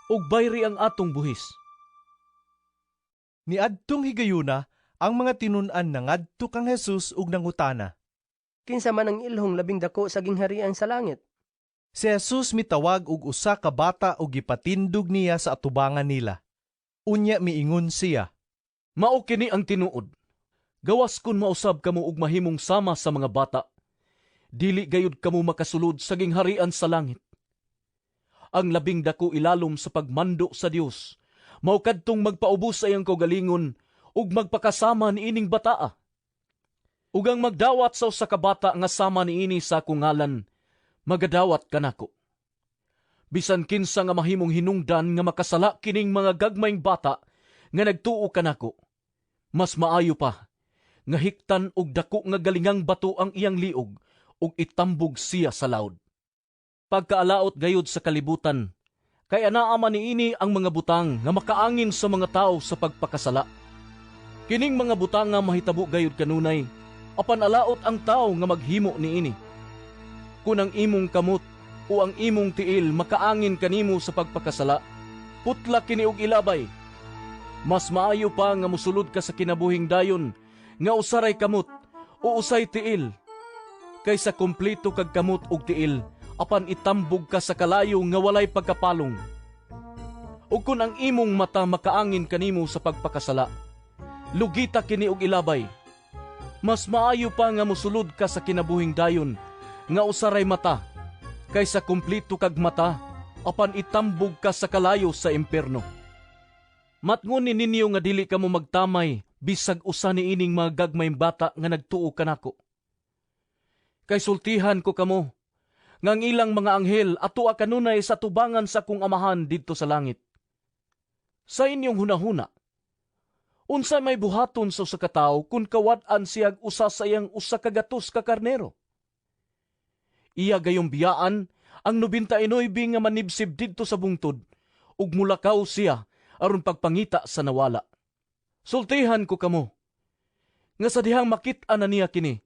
ug bayri ang atong buhis. Niadtong higayuna, ang mga tinun-an nangadto kang Jesus ug nangutana, Kinsa man ang ilhong labing dako sa gingharian sa langit? Si Jesus mitawag og usa ka bata ug gipatindog niya sa atubangan nila. Unya miingon siya, Mao kini ang tinuod. Gawas kun mausab kamo og mahimong sama sa mga bata. Dili gayud kamo makasulod sa gingharian sa langit. Ang labing dako ilalom sa pagmando sa Dios, mao kadtong magpaubos sa iyang kaugalingon ug magpakasama niining bataa. Ug ang magdawat sa usa ka bata nga sama niini sa akong ngalan, magadawat kanako. Bisan kinsa nga mahimong hinungdan nga makasala kining mga gagmayng bata nga nagtuo kanako, mas maayo pa nga hiktan og dako nga galingang bato ang iyang liog ug itambog siya sa laod. Pagkaalaot gayud sa kalibutan, kay anaa man niini ang mga butang nga makaangin sa mga tao sa pagpakasala. Kining mga butang nga mahitabo gayud kanunay, apan alaot ang tao nga maghimo niini. Kung ang imong kamot o ang imong tiil makaangin kanimo sa pagpakasala, putla kini og ilabay. Mas maayo pa nga musulod ka sa kinabuhing dayon nga usaray kamot o usay tiil, kaysa kompleto kag kamot og tiil apan itambog ka sa kalayo nga walay pagkapalong. O kung ang imong mata makaangin kanimo sa pagpakasala, lugita kini og ilabay. Mas maayo pa nga musulod ka sa kinabuhing dayon nga usaray mata, kaysa kompleto kag mata apan itambog ka sa kalayo sa impierno. Matngon ninyo nga dili kamo magtamay bisag usa ni ining mga gagmayng bata nga nagtuo kanako. Kay sultihan ko kamo, ngang ilang mga anghel atua kanunay sa tubangan sa kong amahan didto sa langit. Sa inyong hunahuna, unsay may buhaton sa usa ka tawo kun kawad-an siyag usa sa iyang usa ka gatos ka karnero? Iya gayong biyaan ang 99 nga manibsib didto sa bungtod, ug mulakaw siya aron pagpangita sa nawala. Sultihan ko kamo, nga sa dihang makit-an na niya kini,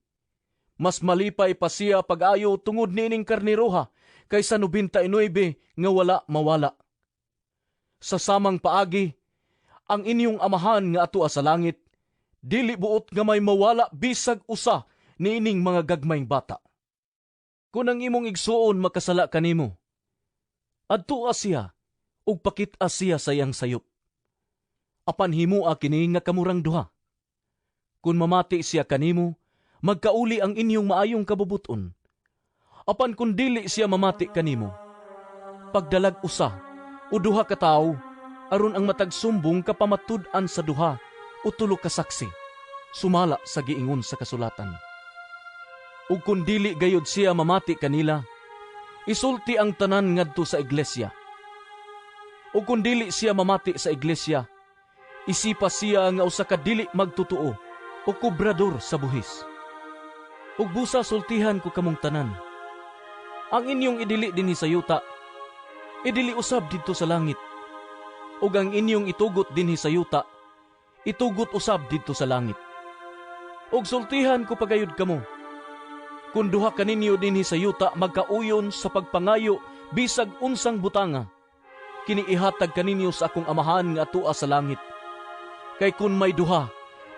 mas malipay pa siya pag-ayo tungod niining karneroha kaysa 99 nga wala mawala. Sa samang paagi, ang inyong amahan nga atua sa langit, dili buot nga may mawala bisag usa niining mga gagmayng bata. Kung ang imong igsuon makasala kanimo, adtua siya ug pakit-a siya sa iyang sayop. Apan himua kini nga kamurang duha. Kung mamati siya kanimo, magkauli ang inyong maayong kabubuton. Apan kung dili siya mamati kanimo, pagdalag usa o duha ka tawo, aron ang matagsumbong kapamatud-an sa duha o tulo ka saksi, sumala sa giingon sa kasulatan. Ug kung dili gayud siya mamati kanila, isulti ang tanan ngadto sa iglesia. Ug kung dili siya mamati sa iglesia, isipa siya nga usa ka dili magtutuo o kubrador sa buhis. Ug busa sultihan ko kamong tanan, ang inyong idili dinhi sa yuta, idili usab didto sa langit. Ug ang inyong itugot dinhi sa yuta, itugot usab didto sa langit. Ug sultihan ko pagayud kamo, kung duha kaninyo dinhi sa yuta magkauyon sa pagpangayo bisag unsang butanga, kini ihatag kaninyo sa akong amahan nga atua sa langit. Kay kun may duha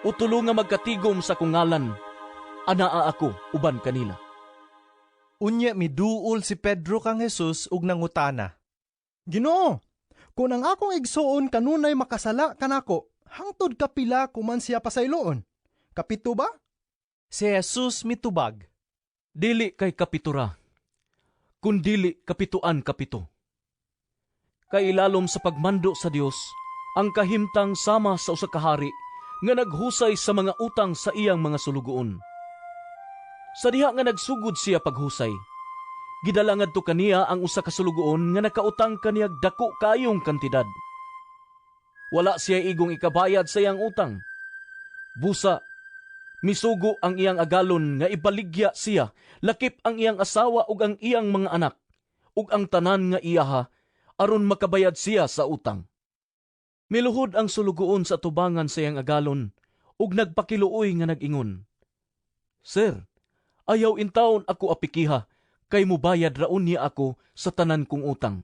o tulo nga magkatigom sa akong ngalan, anaa ako uban kanila. Unya miduol si Pedro kang Jesus ug nangutana, Ginoo, kung ang akong igsuon kanunay makasala kanako, hangtod kapila kuman siya pasayloon? Kapito ba? Si Jesus mitubag, Dili kay kapitura, kun dili kapituan kapito. Kay ilalom sa pagmando sa Dios, ang kahimtang sama sa usa ka hari nga naghusay sa mga utang sa iyang mga sulugoon. Sa diha nga nagsugod siya paghusay, gidala ngadto kaniya ang usa ka sulugoon nga nakautang kaniyag dako kaayong kantidad. Wala siya igong ikabayad sa iyang utang. Busa, misugo ang iyang agalon nga ibaligya siya, lakip ang iyang asawa ug ang iyang mga anak, ug ang tanan nga iyaha, aron makabayad siya sa utang. Miluhod ang sulugoon sa tubangan sa iyang agalon, ug nagpakiluoy nga nag-ingon, Sir, ayaw intawon ako apikiha, kay mubayad raon niya ako sa tanan kong utang.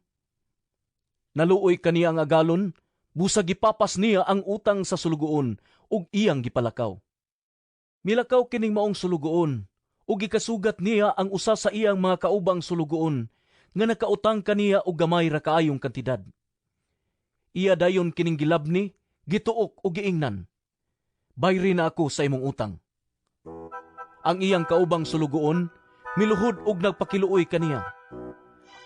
Naluoy kaniya ang agalon, busa gipapas niya ang utang sa sulugoon, ug iyang gipalakaw. Milakaw kining maong sulugoon, ug gikasugat niya ang usa sa iyang mga kaubang sulugoon, nga nakautang kaniya og gamay ra kaayong kantidad. Iya dayon kining gilabni, gituok o giingnan. Bayri na ako sa imong utang. Ang iyang kaubang sulugoon, miluhod og nagpakiluoy kaniya.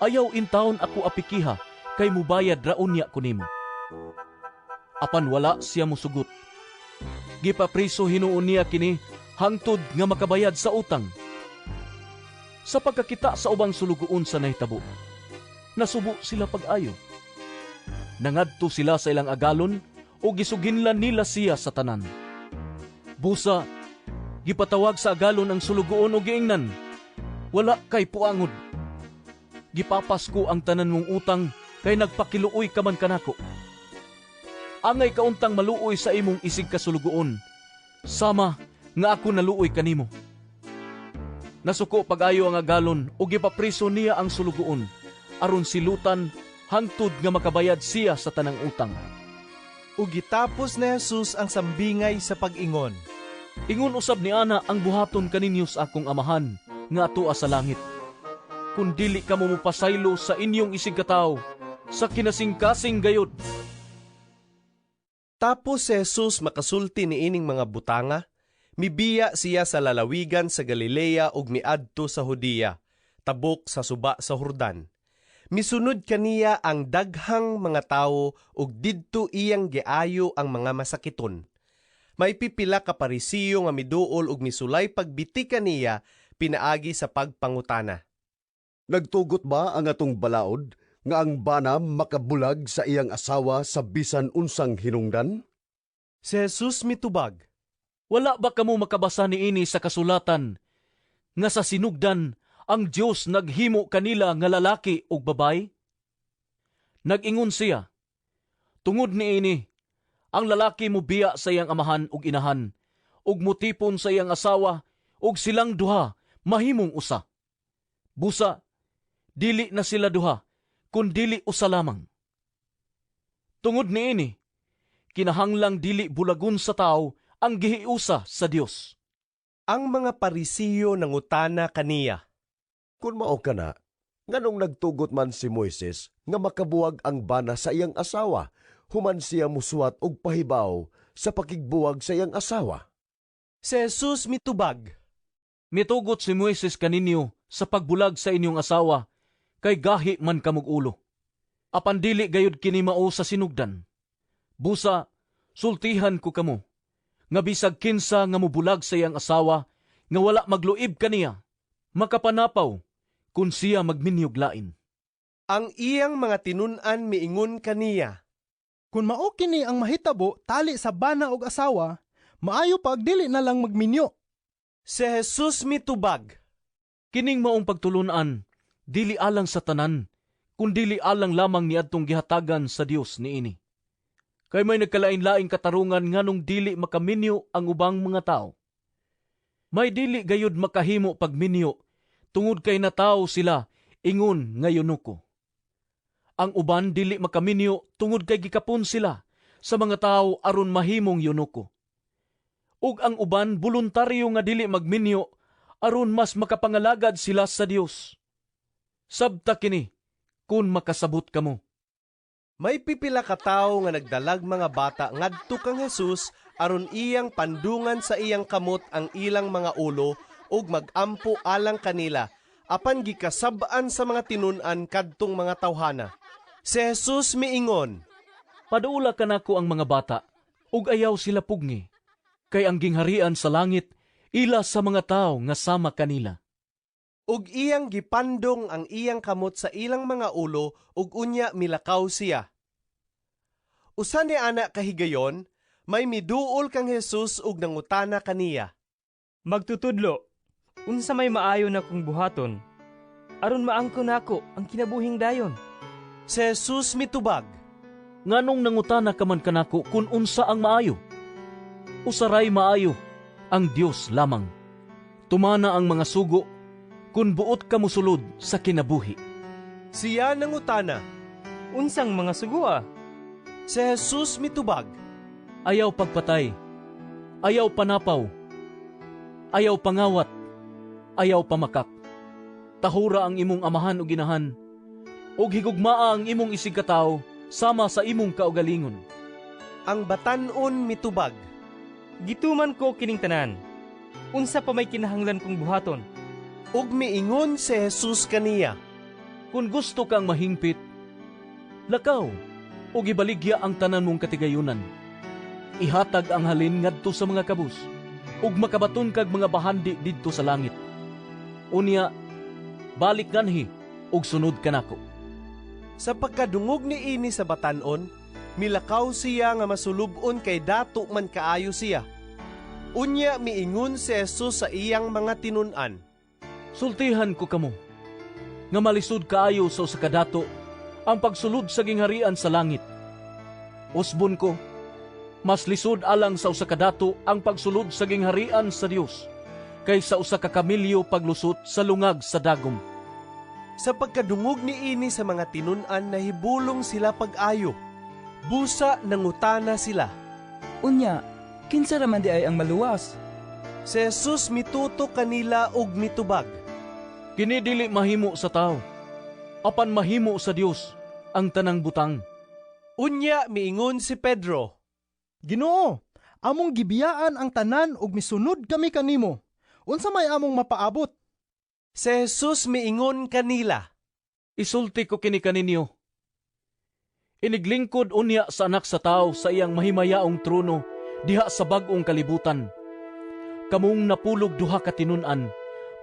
Ayaw intawon ako apikiha, kay mubayad raon niya kunimo. Apan wala siya musugot. Gipapriso hinuon niya kini, hangtod nga makabayad sa utang. Sa pagkakita sa ubang sulugoon sa nahitabo, nasubo sila pag-ayo. Nangadto sila sa ilang agalon o gisuginlan nila siya sa tanan. Busa, gipatawag sa agalon ang sulugoon o giingnan, wala kay puangod. Gipapas ko ang tanan mong utang kay nagpakiluoy ka man kanako. Angay kauntang maluoy sa imong isig kasulugoon, sama nga ako naluoy kanimo. Nasuko pag-ayo ang agalon o gipapriso niya ang sulugoon, aron silutan hangtod nga makabayad siya sa tanang utang. Ug gitapos ni Jesus ang sambingay sa pag-ingon, Ingon usab ni ana ang buhaton kaninyo sa akong amahan nga atua sa langit. Kung dili kamo mopasaylo sa inyong isig katawo, sa kinasingkasing gayod. Tapos si Jesus makasulti ni ining mga butanga, mibiya siya sa lalawigan sa Galilea ug miadto sa Judea, tabok sa suba sa Jordan. Misunod kaniya ang daghang mga tawo ug didto iyang giayo ang mga masakiton. May pipila ka Parisiyo nga miduol ug misulay pagbiti kaniya pinaagi sa pagpangutana. Nagtugot ba ang atong balaod nga ang bana makabulag sa iyang asawa sa bisan unsang hinungdan? Si Jesus mitubag, Wala ba kamo makabasa niini sa kasulatan nga sa sinugdan ang Dios naghimo kanila nga lalaki ug babay? Nag-ingon siya, tungod niini, ang lalaki mubiya sa iyang amahan ug inahan, ug mutipon sa iyang asawa, ug silang duha mahimong usa. Busa, dili na sila duha, kun dili usa lamang. Tungod niini, kinahanglang dili bulagon sa tao ang gihiusa sa Dios. Ang mga Parisiyo nangutana kaniya, Kung mao ka na, nganong nagtugot man si Moises nga makabuwag ang bana sa iyang asawa, human siya musuwat og pahibaw sa pakigbuwag sa iyang asawa? Si Jesus mitubag, Mitugot si Moises kaninyo sa pagbulag sa inyong asawa, kay gahi man kamog ulo. Apan dili gayud kini mao sa sinugdan. Busa, sultihan ko kamo, nga bisag kinsa nga mubulag sa iyang asawa, nga wala magluib kaniya, makapanapaw, kung siya magminyog lain. ang iyang mga tinun-an miingon kaniya, Kung mao kini ang mahitabo tali sa bana og asawa, maayo pag dili na lang magminyo. Si Jesus mitubag, Kining maong pagtulunan, dili alang sa tanan, kun dili alang lamang ni adtong gihatagan sa Dios niini. Kay may nagkalain-laing katarungan nganong dili makaminyo ang ubang mga tao. May dili gayud makahimo pagminyo, tungod kay nataw sila, ingon nga yunuko. Ang uban dili makaminyo, tungod kay gikapon sila sa mga tao aron mahimong yunuko. Ug ang uban voluntaryo nga dili magminyo, aron mas makapangalagad sila sa Dios. Sabta kini, kun makasabot kamo. may pipila ka tawo nga nagdalag mga bata ngadto kang Jesus aron iyang pandungan sa iyang kamot ang ilang mga ulo ug magampo alang kanila apan gikasab-an sa mga tinun-an kadtong mga tawhana. Si Jesus miingon, Paduula kanako ang mga bata, ug ayaw sila pugni, kay ang gingharian sa langit ila sa mga tao nga sama kanila. ug iyang gipandong ang iyang kamot sa ilang mga ulo ug unya milakaw siya. Usa ni ana kahigayon, may miduol kang Jesus ug nangutana kaniya, Magtutudlo, unsa may maayo na kong buhaton, aron maangko nako ang kinabuhing dayon. Si Jesus mitubag, Nganong nangutana ka man kanako kung unsa ang maayo? Usaray maayo, ang Dios lamang. Tumana ang mga sugo, kung buot ka musulod sa kinabuhi. Siya nangutana, Unsang mga sugua? Si Jesus mitubag, Ayaw pagpatay, ayaw panapaw, ayaw pangawat, ayaw pamakak. Tahura ang imong amahan o ginahan, ug higugmaa ang imong isigkataw sama sa imong kaugalingon. Ang batan-on mitubag, Gituman ko kining tanan. Unsa pa may kinahanglan kong buhaton? ug miingon si Jesus kaniya, Kung gusto kang mahingpit, lakaw, ug ibaligya ang tanan mong katigayunan. Ihatag ang halin ngadto sa mga kabus, ug makabaton kag mga bahandi didto sa langit. Unya, balik ganhi, ug sunod kanako. Sa pagkadungog ni ini sa batan-on, milakaw siya nga masulubon kay dato man kaayo siya. Unya miingon si Jesus sa iyang mga tinun-an, Sultihan ko kamo, nga malisod kaayo sa usa ka dato ang pagsulod sa gingharian sa langit. Usbon ko, mas lisod alang sa usa ka dato ang pagsulod sa gingharian sa Dios kaysa usa ka kamilyo paglusot sa lungag sa dagom. Sa pagkadungog ni ini sa mga tinun-an nahibulong sila pag-ayo. Busa nangutana sila, Unya, kinsa raman di ay ang maluwas? Si Jesus mituto kanila og mitubag, Kini dili mahimo sa tao, apan mahimo sa Dios ang tanang butang. Unya miingon si Pedro, Ginoo, among gibiyaan ang tanan ug misunod kami kanimo. Unsa may among mapaabot? Si Jesus miingon kanila, Isulti ko kini kaninyo. Iniglingkod unya sa anak sa tao sa iyang mahimayaong trono diha sa bag-ong kalibutan. Kamong napulog duha ka tinun-an,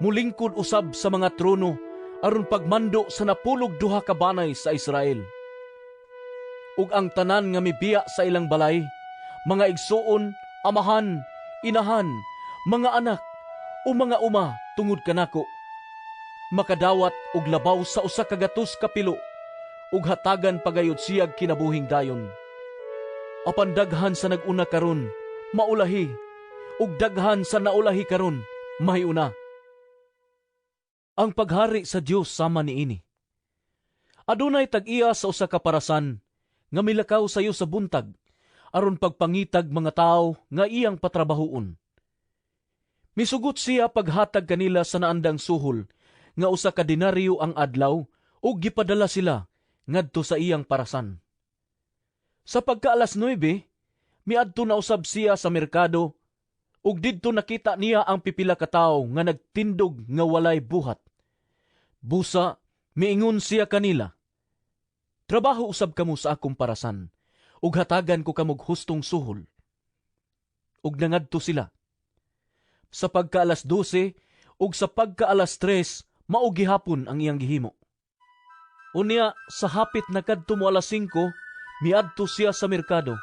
mulingkod usab sa mga trono, aron pagmando sa napulog duha ka banay sa Israel. Ug ang tanan nga mibiya sa ilang balay, mga igsuon, amahan, inahan, mga anak, o mga uma tungod kanako, makadawat og labaw sa usa ka gatos ka pilo, ug hatagan pagayod siyag kinabuhing dayon. Apan daghan sa naguna karon, maulahi, ug daghan sa naulahi karon, mahiuna. Ang paghari sa Dios sama niini. Adunay tag-iya sa usa ka parasan nga milakaw sayo sa buntag aron pagpangitag mga tao nga iyang patrabahoon. Misugot siya paghatag kanila sa naandang suhol nga usa ka denaryo ang adlaw ug gipadala sila ngadto sa iyang parasan. Sa pagka-alas 9, miadto na usab siya sa merkado ug didto nakita niya ang pipila ka tawo nga nagtindog nga walay buhat. Busa, miingon siya kanila, "Trabaho usab kamo sa akong parasan, ug hatagan ko kamog hustong suhol." Ug nangadto sila. Sa pagka-alas 12 ug sa pagka-alas 3, mao gihapon ang iyang gihimo. Unya, sa hapit na kadto mo alas 5, miadto siya sa merkado.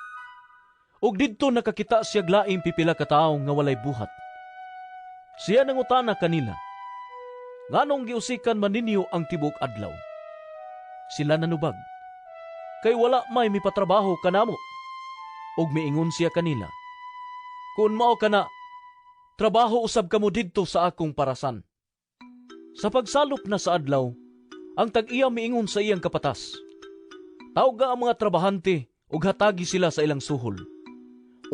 Ug didto nakakita siya glaing pipila ka tawo nga walay buhat. Siya nangutana kanila, "Nganong giusikan man ninyo ang tibok adlaw?" Sila nanubag, "Kay wala may mipatrabaho kanamo." Ug miingon siya kanila, "Kung mao kana, trabaho usab kamo didto sa akong parasan." Sa pagsalop na sa adlaw, ang tag-iya miingon sa iyang kapatas, "Tawga ang mga trabahante ug hatagi sila sa ilang suhol.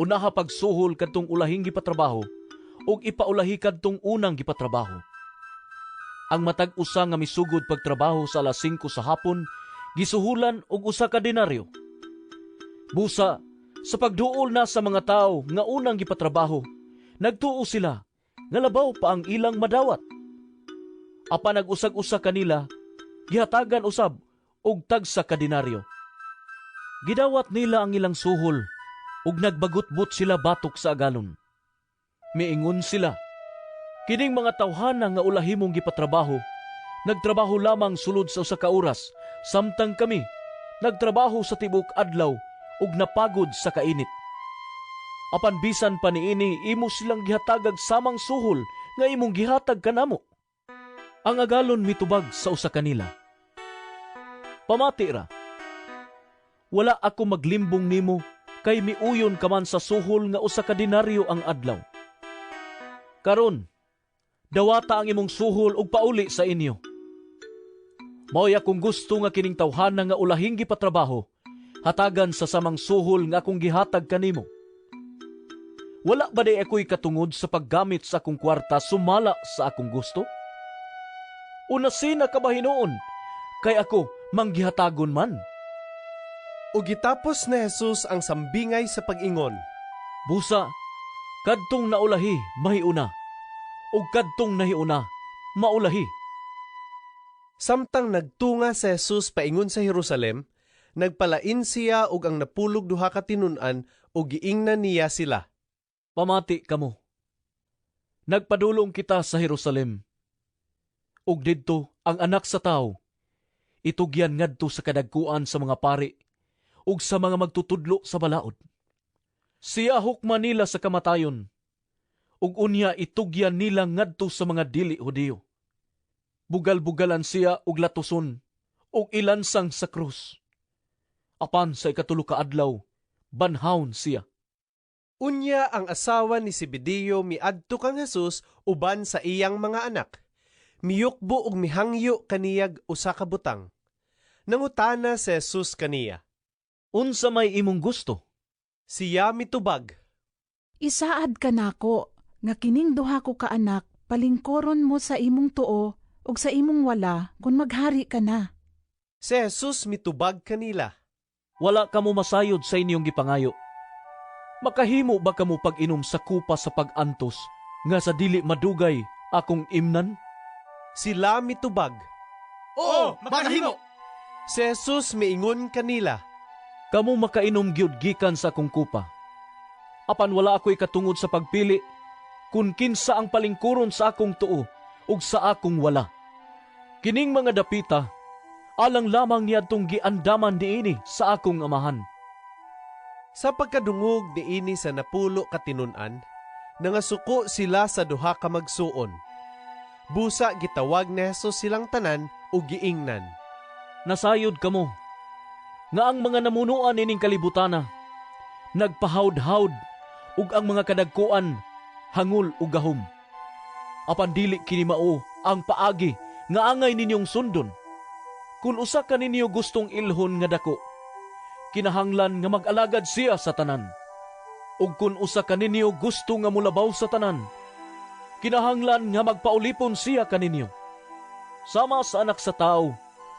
Unaha pagsuhol kadtong ulahing gipatrabaho ug ipaulahi kadtong unang gipatrabaho." Ang matag usa nga misugod pagtrabaho sa alas 5 sa hapon, gisuhulan og usa ka denaryo. Busa, sa pagduol na sa mga tao nga unang gipatrabaho, nagtuo sila nga labaw pa ang ilang madawat. Apan nag-usag-usa kanila, gihatagan usab og tagsa ka denaryo. Gidawat nila ang ilang suhol ug nagbagut-but sila batok sa agalon. Miingon sila, "Kining mga tawhana nga ulahimong gipatrabaho, nagtrabaho lamang sulod sa usa ka oras, samtang kami nagtrabaho sa tibok adlaw ug napagod sa kainit. Apan bisan pa niini, imo silang gihatagag samang suhol nga imong gihatag kanamo." Ang agalon mitubag sa usa kanila, "Pamati ra, wala ako maglimbong nimo kay miuyon ka man sa suhol nga usa ka denaryo ang adlaw. Karon, dawata ang imong suhol ug pauli sa inyo. Mao'y akong gusto nga kining tawhana nga ulahing gipatrabaho, hatagan sa samang suhol nga akong gihatag kanimo. Wala ba day ako'y katungod sa paggamit sa akong kwarta sumala sa akong gusto? Una sina ka ba hinuon, kay ako manggihatagon man?" Ug gitapos ni Jesus ang sambingay sa pag-ingon, "Busa, kadtong naulahi, mahiuna, ug kadtong nahiuna, maulahi." Samtang nagtunga si Jesus paingon sa Jerusalem, nagpalain siya og ang napulog duha ka tinun-an ug giingnan niya sila, "Pamati kamo. Nagpadulong kita sa Jerusalem. Ug didto ang Anak sa Tawo, itugyan ngadto sa kadagkuan sa mga pari ug sa mga magtutudlo sa balaod. Siya hukman nila sa kamatayon, ug unya itugyan nila ngadto sa mga dili Hudiyo. Bugal-bugalan siya og latuson ug ilansang sa krus. Apan sa ikatulo ka adlaw, banhawon siya." Unya ang asawa ni Zebedeo miadto kang Jesus uban sa iyang mga anak. Miyukbo ug mihangyo kaniyag usa ka butang. Nangutana si Jesus kaniya, "Unsa may imong gusto?" Siya mitubag, "Isaad ka nako, nga kining duha ko ka anak, palingkoron mo sa imong tuo ug sa imong wala kung maghari ka na." Si Jesus mitubag kanila, "Wala kamo masayod sa inyong gipangayo. Makahimo ba kamo pag-inom sa kupa sa pag-antos nga sa dili madugay akong imnan?" Sila mitubag, "Oo, makahimo." Si Jesus miingon kanila, "Kamo makainom gyud gikan sa akong kupa. apan wala ako'y katungod sa pagpili, kun kinsa ang palingkuron sa akong tuo, ug sa akong wala. Kining mga dapita, alang lamang niadtong giandaman diini sa akong amahan. Sa pagkadungog diini sa napulo katinunan, nangasuko sila sa duha ka magsuon. Busa gitawag ni Jesus silang tanan ug giingnan. Nasayod kamo, nga ang mga namunuan ining kalibutana, nagpahawd-hawd, ug ang mga kadagkuan, hangul ug gahom. Apan dili kini mao ang paagi nga angay ninyong sundon. Kung usa ka ninyo gustong ilhon nga dako, kinahanglan nga mag-alagad siya sa tanan. Ug kung usa ka ninyo gusto nga mulabaw sa tanan, kinahanglan nga magpaulipon siya kaninyo. Sama sa anak sa tao,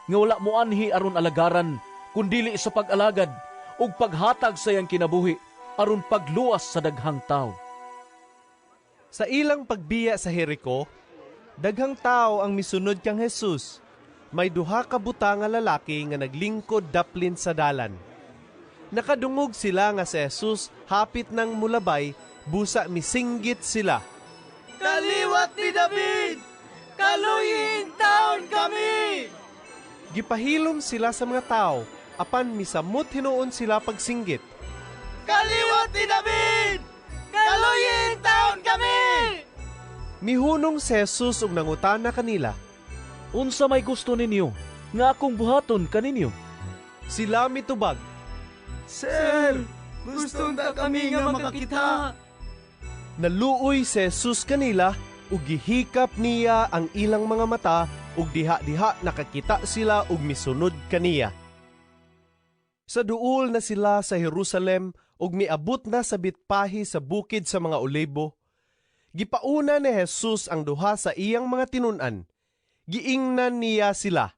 nga wala mo anhi aron alagaran, kundili sa pag-alagad, ug paghatag sa iyang kinabuhi, aron pagluwas sa daghang tao. Sa ilang pagbiya sa Jericho, daghang tao ang misunod kang Jesus. May duha ka buta nga lalaki nga naglingkod daplin sa dalan. Nakadungog sila nga si Jesus hapit ng mulabay, busa misinggit sila. Kaliwat ni David! Kaluyin taon kami! Gipahilom sila sa mga tao, apan misamot hinuon sila pagsinggit. Kaliwat ni David! Kaluyin taon kami! Mihunong si Jesus ug nangutana kanila. Unsa may gusto ninyo, nga akong buhaton kaninyo? Sila mitubag. Sir, gusto na kami nga makakita. Naluoy si Jesus kanila ug gihikap niya ang ilang mga mata ug diha-diha nakakita sila ug misunod kaniya. Sa duol na sila sa Jerusalem ug miabot na sa bitpahi sa bukid sa mga Olibo, gipauna ni Jesus ang duha sa iyang mga tinun-an. Giingnan niya sila.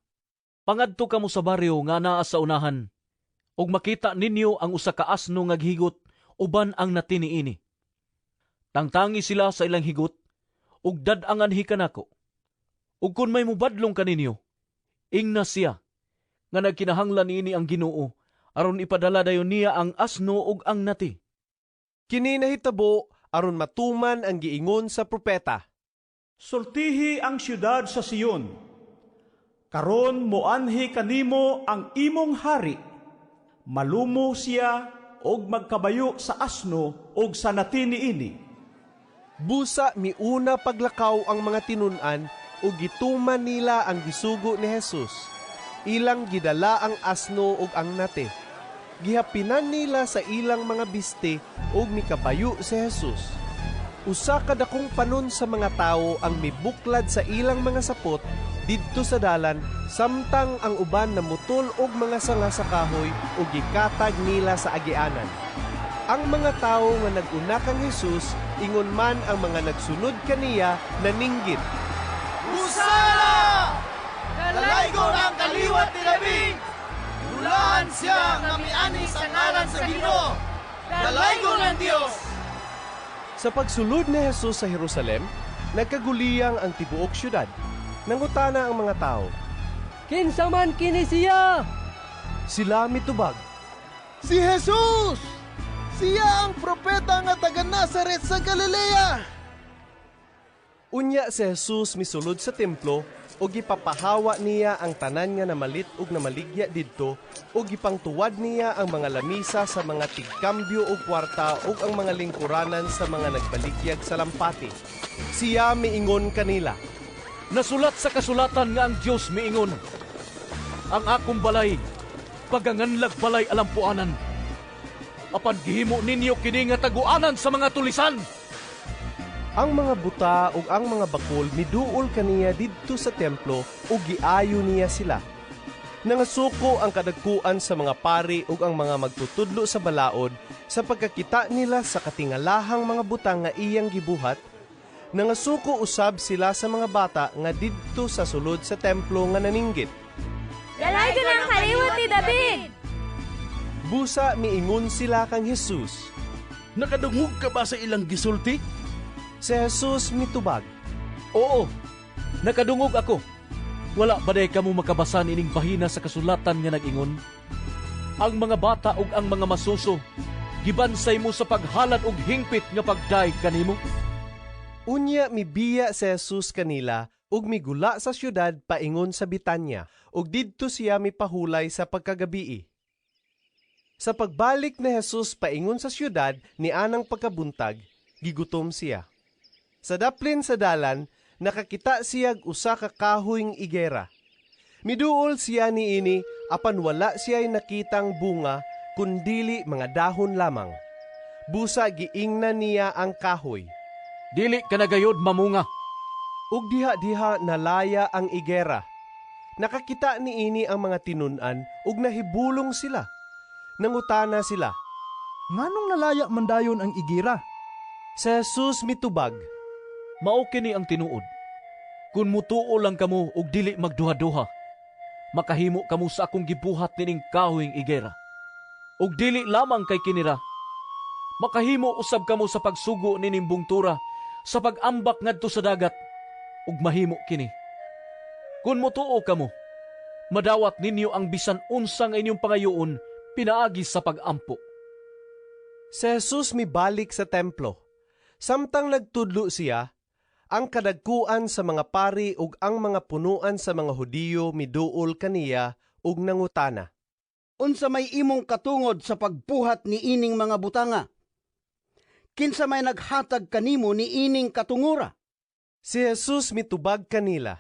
Pangadto kamo sa baryo nga naa sa unahan, ug makita ninyo ang usa ka asno nga gihigot uban ang natiniini. Tangtangi sila sa ilang higot, ug dad-angan hikanako. Ug kun may mubadlong kaninyo, ingna siya, nga nagkinahanglan niini ang Ginoo, aron ipadala dayon niya ang asno ug ang nati. Kini nahitabo aron matuman ang giingon sa propeta. Sultihi ang siyudad sa Siyon. Karon moanhi kanimo ang imong hari. Malumo siya og magkabayo sa asno og sa natiniini. Busa miuna paglakaw ang mga tinun-an ug gituman nila ang gisugo ni Jesus. Ilang gidala ang asno ug ang nate. Gihapinan nila sa ilang mga biste ug mikabayo si Jesus. Usa ka dakong panon sa mga tao ang mibuklad sa ilang mga sapot didto sa dalan, samtang ang uban namutol og mga sanga sa kahoy ug gikatag nila sa agianan. Ang mga tao nga nag-una kang Jesus, ingon man ang mga nagsunod kaniya naninggit. Husana! Kalaygon ang kaliwat ni David! Dulaan siya nga miani sa ngalan sa Ginoo! Kalaygon ang Dios! Sa pagsulod ni Jesus sa Jerusalem, nagkaguliyang ang tibuok syudad. Nangutana ang mga tao. Kinsa man kini siya? Sila mitubag. Si Jesus! Siya ang propeta nga taga Nazaret sa Galilea! Unya si Jesus misulod sa templo o gipapahawa niya ang tanan nga namalit ug namaligya didto o gipangtuwad niya ang mga lamisa sa mga tigkambyo ug kwarta ug ang mga lingkuranan sa mga nagbaligyag sa lampati. Siya miingon kanila. Nasulat sa kasulatan nga ang Dios miingon, ang akong balay, paganganlag balay alampuanan. Apan gihimo ninyo kini nga taguanan sa mga tulisan. Ang mga buta ug ang mga bakol miduol kaniya didto sa templo ug giayo niya sila. Nangasuko ang kadagkuan sa mga pari ug ang mga magtutudlo sa balaod sa pagkakita nila sa katingalahang mga butang nga iyang gibuhat. Nangasuko usab sila sa mga bata nga didto sa sulod sa templo nga naninggit. Dalaygon ang kaliwat ni David! Busa miingon sila kang Jesus. Nakadungog ka ba sa ilang gisulti? Si Jesus mitubag. Oo, nakadungog ako. Wala ba day kamo makabasan ining bahina sa kasulatan nga nag-ingon? Ang mga bata ug ang mga masuso gibansay mo sa paghalad og hingpit nga pagdaig kanimo? Unya mibiya si Jesus kanila ug migula sa syudad paingon sa Betania ug didto siya mipahulay sa pagkagabii. Sa pagbalik ni Jesus paingon sa syudad ni anang pagkabuntag, gigutom siya. Sa daplin sa dalan, nakakita siya usa ka kahoyng igera. Miduol siya niini apan wala siya'y nakitang bunga kundili mga dahon lamang. Busa giingnan niya ang kahoy. Dili ka nagayod mamunga. Ug diha-diha nalaya ang igera. Nakakita niini ang mga tinun-an ug nahibulong sila. Nangutana sila, "Nganong nalaya man dayon ang igira?" Si Jesus mitubag, "Mao kini ang tinuod. Kun mutuo lang kamo ug dili magduha-duha, makahimo kamo sa akong gibuhat nining kahoyng igera. Ug dili lamang kay kinira, makahimo usab kamo sa pagsugo nining bungtura sa pag-ambak ngadto sa dagat, ug mahimo kini. Kun mutuo kamo, madawat ninyo ang bisan unsa nga inyong pangayoon pinaagi sa pag-ampo." Si Jesus mibalik sa templo. Samtang nagtudlo siya, ang kadagkuan sa mga pari ug ang mga punuan sa mga Hudiyo miduol kaniya ug nangutana, "Unsa may imong katungod sa pagbuhat ni ining mga butanga? Kinsa may naghatag kanimo ni ining katungura?" Si Jesus mitubag kanila,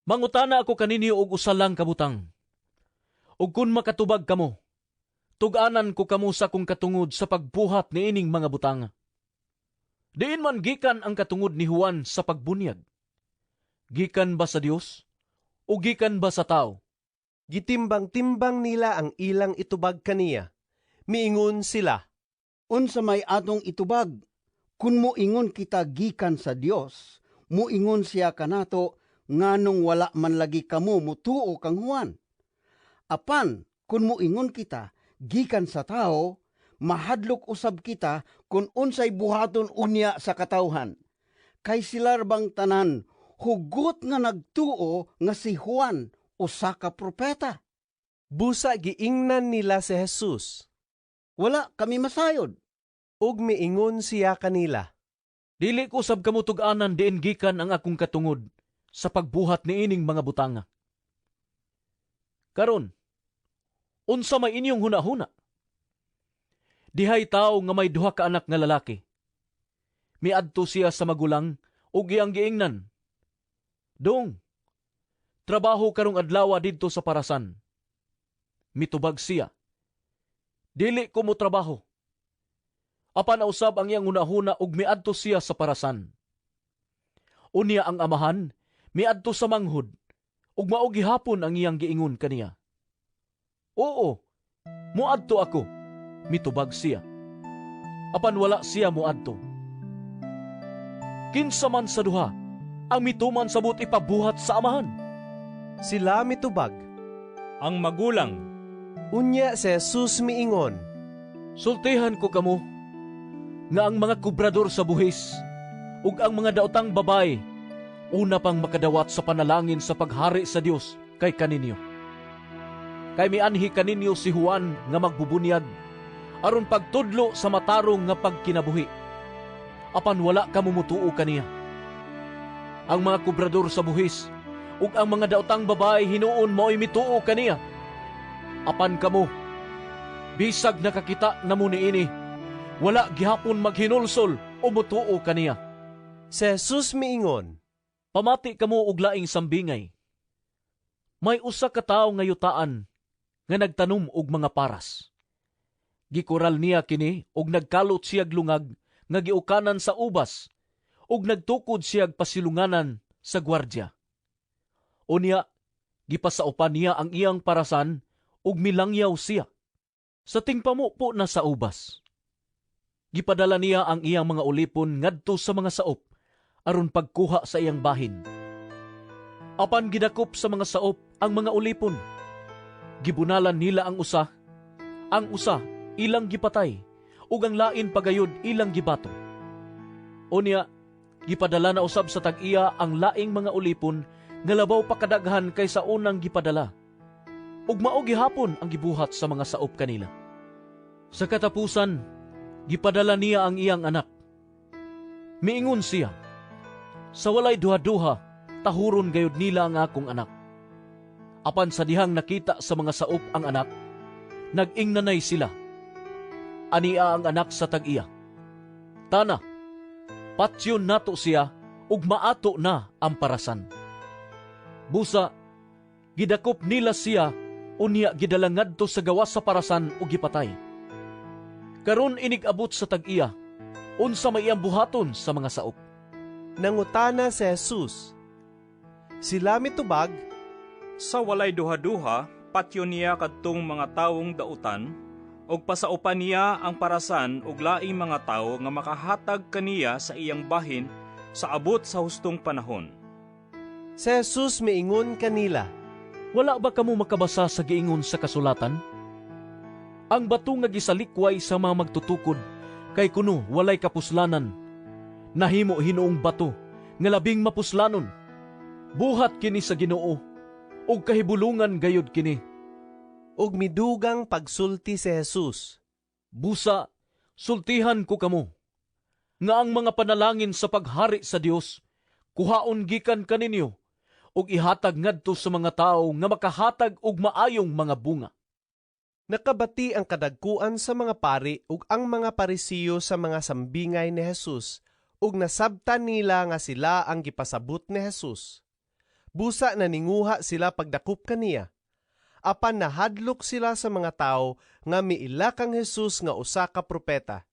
"Mangutana ako kaninyo og usa lang kabutang. Ug kun makatubag kamo, tug-anan ko kamo sa akong katungod sa pagbuhat ni ining mga butanga. Diin man gikan ang katungod ni Juan sa pagbunyag? Gikan ba sa Dios o gikan ba sa tao?" Gitimbang-timbang nila ang ilang itubag kaniya. Miingon sila, "Unsa may atong itubag? Kun moingon kita gikan sa Dios, moingon siya kanato nganong wala man lagi kamo mutuo kang Juan. Apan kun moingon kita gikan sa tao, mahadlok usab kita kung unsay buhaton unya sa katawhan. Kay sila bang tanan, hugot nga nagtuo nga si Juan, usa ka propeta." Busa giingnan nila si Jesus, "Wala kami masayod." Ug miingon siya kanila, "Dili ko sab kamo tug-anan diin gikan ang akong katungod sa pagbuhat ni ining mga butanga. Karon, unsa may inyong hunahuna? Dihay tao nga may duha ka anak nga lalaki. Miadto siya sa magulang ug iyang giingnan, 'Dong, trabaho karong adlaw didto sa parasan.' Mitubag siya, 'Dili ko mo trabaho.' Apan nausab ang iyang hunahuna ug miadto siya sa parasan. Unya ang amahan miadto sa manghud ug mao gihapon ang iyang giingon kaniya, 'Oo, muadto ako.' Mitubag siya. Apan wala siya muadto. Kinsa man sa duha ang mituman sa but ipabuhat sa amahan?" Sila mitubag, "Ang magulang." Unya si Jesus miingon, "Sultihan ko kamo nga ang mga kubrador sa buhis ug ang mga daotang babae una pang makadawat sa panalangin sa paghari sa Dios kay kaninyo. Kay mianhi kaninyo si Juan nga magbubunyag aron pagtudlo sa matarong nga pagkinabuhi. Apan wala kamo mutuo kaniya. Ang mga kubrador sa buhis ug ang mga daotang babae hinuon mao'y mituo kaniya. Apan kamo, bisag nakakita na mo niini, wala gihapon maghinulsol o mutuo kaniya." Si Jesus miingon, "Pamati kamo og laing sambingay. May usa ka tawo nga yutaan nga nagtanom og mga paras. Gikural niya kini ug nagkalot siyag lungag nga giukanan sa ubas ug nagtukod siyag pasilunganan sa gwardya. Unya, gipasaupan niya ang iyang parasan ug milangyaw siya. Sa tingpamupo na sa ubas, gipadala niya ang iyang mga ulipon ngadto sa mga saop aron pagkuha sa iyang bahin. Apan gidakop sa mga saop ang mga ulipon. Gibunalan nila ang usa ilang gipatay, ug ang lain pagayod ilang gibato. Unya, gipadala na usab sa tag-iya ang laing mga ulipon nga labaw pa kadaghan kaysa unang gipadala, ug mao gihapon ang gibuhat sa mga saop kanila. Sa katapusan, gipadala niya ang iyang anak. Miingon siya, sa walay duha-duha, tahuron gayud nila ang akong anak. Apan sa dihang nakita sa mga saop ang anak, nag-ingnanay sila. Ania ang anak sa tag-iya. Tana, patyon nato siya, ug maato na ang parasan. Busa, gidakop nila siya, unya gidala ngadto sa gawas sa parasan ug gipatay. Karon inig-abot sa tag-iya, unsa may iyang buhaton sa mga saop. Nangutana si Jesus. Sila mitubag, sa walay duha-duha, patyo niya kadtong mga tawong dautan, og pasaupan niya ang parasan og laing mga tawo nga makahatag kaniya sa iyang bahin sa abot sa hustong panahon. Si Jesus miingon kanila, wala ba kamo makabasa sa giingon sa kasulatan? Ang bato nga gisalikway sa mga magtutukod, kay kuno walay kapuslanan. Nahimo hinuong bato, nga labing mapuslanon. Buhat kini sa Ginoo, ug kahibulungan gayud kini. Ug midugang pagsulti si Jesus. Busa, sultihan ko kamo, nga ang mga panalangin sa paghari sa Dios, kuhaon gikan kaninyo, ug ihatag ngadto sa mga tao nga makahatag og maayong mga bunga. Nakabati ang kadagkuan sa mga pari ug ang mga parisiyo sa mga sambingay ni Jesus, ug nasabtan nila nga sila ang gipasabot ni Jesus. Busa naninguha sila pagdakop kaniya. Apan nahadlok sila sa mga tao nga miila kang Jesus nga usa ka propeta.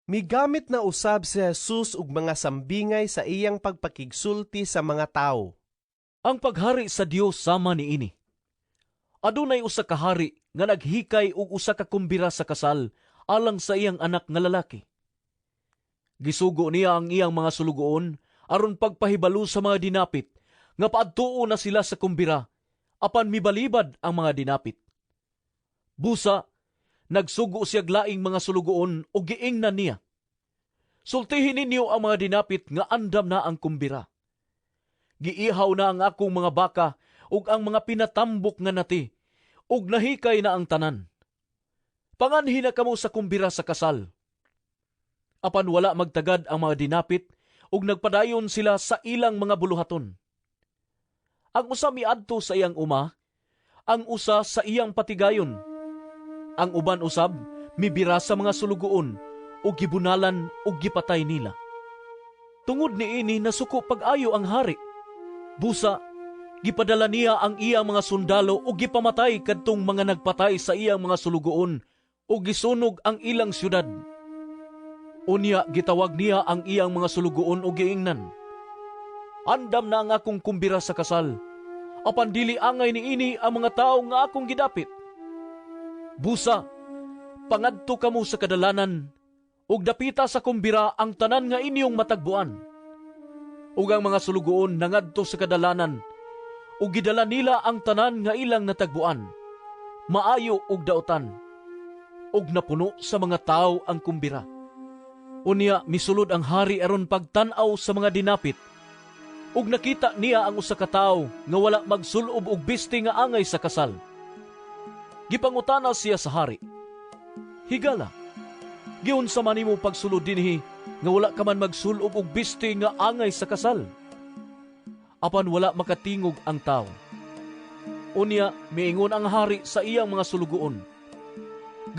Migamit na usab si Jesus ug mga sambingay sa iyang pagpakigsulti sa mga tao. Ang paghari sa Dios sama niini. Adunay usa ka hari nga naghikay og usa ka kumbira sa kasal alang sa iyang anak nga lalaki. Gisugo niya ang iyang mga sulugoon aron pagpahibalo sa mga dinapit nga paadtuo na sila sa kumbira apan mibalibad ang mga dinapit. Busa, nagsugo siyag laing mga sulugoon o giingnan niya. Sultihin ninyo ang mga dinapit nga andam na ang kumbira. Giihaw na ang akong mga baka ug ang mga pinatambok nga nati ug nahikay na ang tanan. Panganhi na kamo sa kumbira sa kasal. Apan wala magtagad ang mga dinapit ug nagpadayon sila sa ilang mga buluhaton. Ang usa miadto sa iyang uma, ang usa sa iyang patigayon. Ang uban usab mibira sa mga sulugoon ug gibunalan ug gipatay nila. Tungod niini nasuko pag-ayo ang hari. Busa, gipadala niya ang iyang mga sundalo ug gipamatay kadtong mga nagpatay sa iyang mga sulugoon ug gisunog ang ilang syudad. Unya gitawag niya ang iyang mga sulugoon ug giingnan, andam na ang akong kumbira sa kasal, apan dili angay niini ang mga tao nga akong gidapit. Busa, pangadto kamo sa kadalanan, ug dapita sa kumbira ang tanan nga inyong matagbuan. Ug ang mga sulugoon nangadto sa kadalanan, ug gidala nila ang tanan nga ilang natagbuan, maayo ug dautan, ug napuno sa mga tao ang kumbira. Unya misulod ang hari aron pagtan-aw sa mga dinapit, ug nakita niya ang usa ka tawo nga wala magsulob og bisti nga angay sa kasal. Gipangutana siya sa hari, higala, giunsa man nimo pagsulod dinhi nga wala ka man magsulob og bisti nga angay sa kasal? Apan wala makatingog ang tawo. Unya miingon ang hari sa iyang mga sulugoon,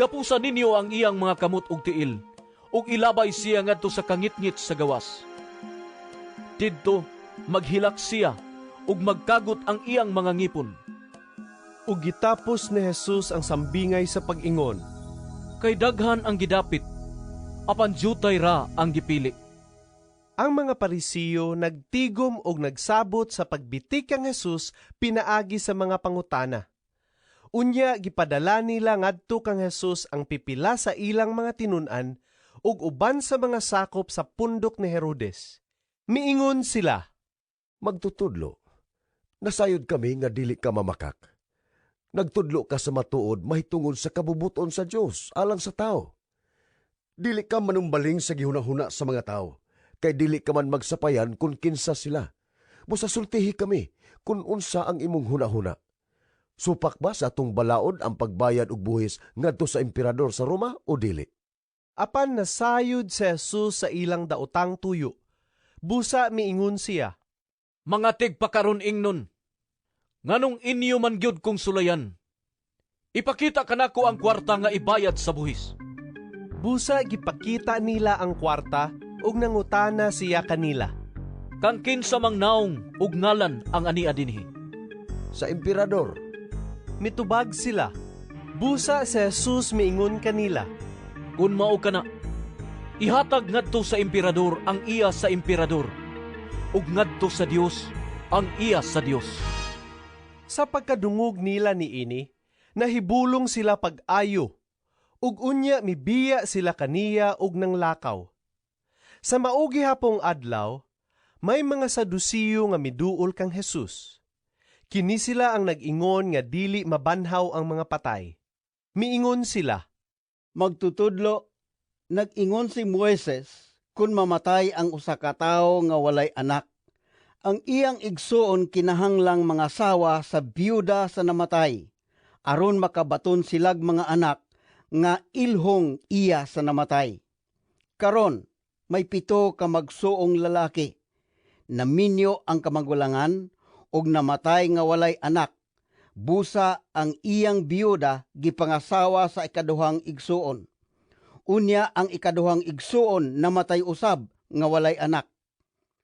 gapusan ninyo ang iyang mga kamot ug tiil, ug ilabay siya ngadto sa kangitngit sa gawas. Didto maghilak siya ug magkagot ang iyang mga ngipon. Ug gitapos ni Jesus ang sambingay sa pag-ingon, kay daghan ang gidapit, apan jutay ra ang gipili. Ang mga Parisiyo nagtigom og nagsabot sa pagbitik kang Jesus pinaagi sa mga pangutana. Unya gipadala nila ngadto kang Jesus ang pipila sa ilang mga tinun-an ug uban sa mga sakop sa pundok ni Herodes. Miingon sila, magtutudlo, nasayod kami nga dili ka mamakak. Nagtudlo ka sa matuod mahitungod sa kabubuton sa Dios alang sa tao. Dili ka manumbaling sa gihunahuna sa mga tao, kay dili ka man magsapayan kung kinsa sila. Musasultihi kami kung unsa ang imong hunahuna. Supak ba sa atong balaod ang pagbayad og buhis ngadto sa emperador sa Roma o dili? Apan nasayod si Jesus sa ilang daotang tuyo. Busa miingon siya, Mga tigpakaron ingnon, nganong inyo man gyud kong sulayan. Ipakita kanako ang kwarta nga ibayad sa buhis. Busa gipakita nila ang kwarta ug nangutana siya kanila. Kang kinsa mang naong ug ngalan ang ania dinhi? Sa emperador. Mitubag sila. Busa si Jesus miingon kanila, Kun mao kana, ihatag ngadto sa emperador ang iya sa emperador, ug ngadto sa Dios ang iya sa Dios. Sa pagkadungog nila niini, nahibulong sila pag-ayo, ug unya mibiya sila kaniya ug nang lakaw. Sa maugi hapong adlaw, may mga Sadusiyo nga miduol kang Jesus. Kini sila ang nag-ingon nga dili mabanhaw ang mga patay. Miingon sila, Magtutudlo, nag-ingon si Moises kun mamatay ang usa ka tawo nga walay anak. Ang iyang igsuon kinahanglang mga sawa sa biyuda sa namatay, aron makabaton silag mga anak nga ilhong iya sa namatay. Karon, may 7 ka magsuong lalaki. Naminyo ang kamagulangan og namatay nga walay anak. Busa ang iyang biyuda gipangasawa sa ikaduhang igsuon. Unya ang ikaduhang igsuon namatay usab nga walay anak.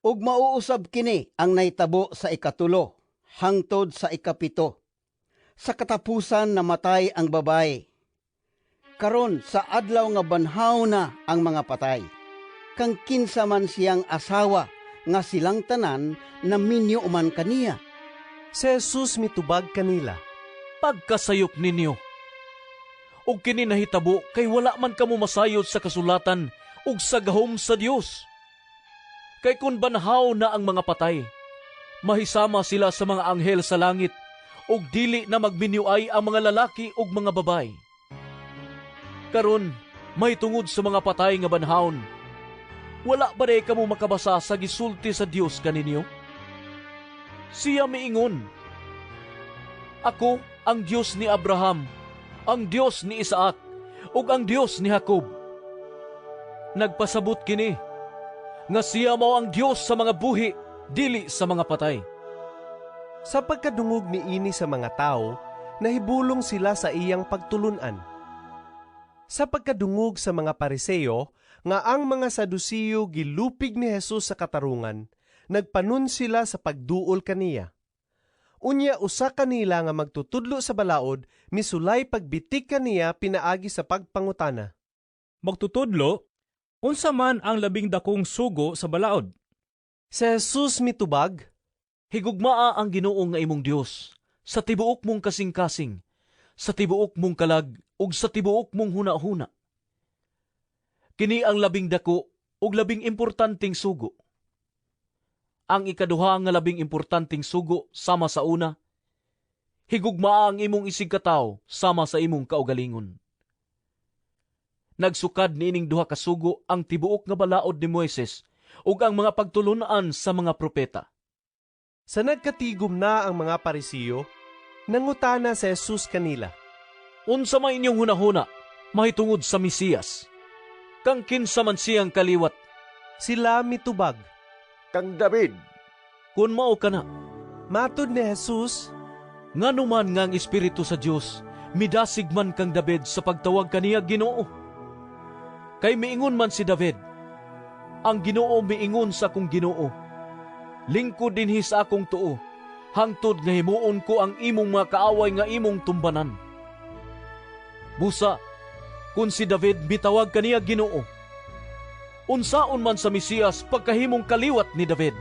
Ug mauusab kini ang nahitabo sa ikatulo hangtod sa ikapito. Sa katapusan namatay ang babae. Karon sa adlaw nga banhaw na ang mga patay. Kang kinsa man siyang asawa nga silang tanan naminyo man kaniya. Si Jesus mitubag kanila, Pagkasayop ninyo, ug kini nahitabo kay wala man kamo masayod sa kasulatan ug sa gahom sa Dios. Kay kun banhaw na ang mga patay, mahisama sila sa mga anghel sa langit ug dili na magminyuay ang mga lalaki ug mga babay. Karon, may tungod sa mga patay nga banhawon, wala ba day kamo makabasa sa gisulti sa Dios kaninyo? Siya miingon, Ako ang Diyos ni Abraham, ang Diyos ni Isaac, ug ang Diyos ni Jacob. Nagpasabot kini, nga siya mao ang Diyos sa mga buhi, dili sa mga patay. Sa pagkadungog niini sa mga tao, nahibulong sila sa iyang pagtulunan. Sa pagkadungog sa mga Pariseo, nga ang mga Sadusiyo gilupig ni Jesus sa katarungan, nagpanun sila sa pagduol kaniya. Unya usa kanila nga magtutudlo sa balaod, misulay pagbitik kaniya pinaagi sa pagpangutana. Magtutudlo, unsa man ang labing dakong sugo sa balaod? Si Jesus mitubag, Higugmaa ang Ginoo nga imong Dios, sa tibuok mong kasing-kasing, sa tibuok mong kalag, ug sa tibuok mong huna-huna. Kini ang labing dako ug labing importanteng sugo. Ang ikaduha nga labing importanteng sugo sama sa una, higugmaa ang imong isig katawo sama sa imong kaugalingon. Nagsukad niining duha ka sugo ang tibuok nga balaod ni Moises ug ang mga pagtulunan sa mga propeta. Sa nagkatigom na ang mga Pariseo, nangutana si Jesus kanila, Unsa man inyong hunahuna, mahitungod sa Mesiyas? Kang kinsa man siyang kaliwat? Sila mitubag, Kang David. Kun mao kana, matod ni Jesus, ngano man nga ang Espiritu sa Dios, midasig man kang David sa pagtawag kaniya Ginoo. Kay miingon man si David, ang Ginoo miingon sa akong Ginoo, lingkod dinhi sa akong tuo, hangtod nga himuon ko ang imong mga kaaway nga imong tumbanan. Busa, kun si David mitawag kaniya Ginoo, unsaon man sa Mesiyas pagkahimong kaliwat ni David?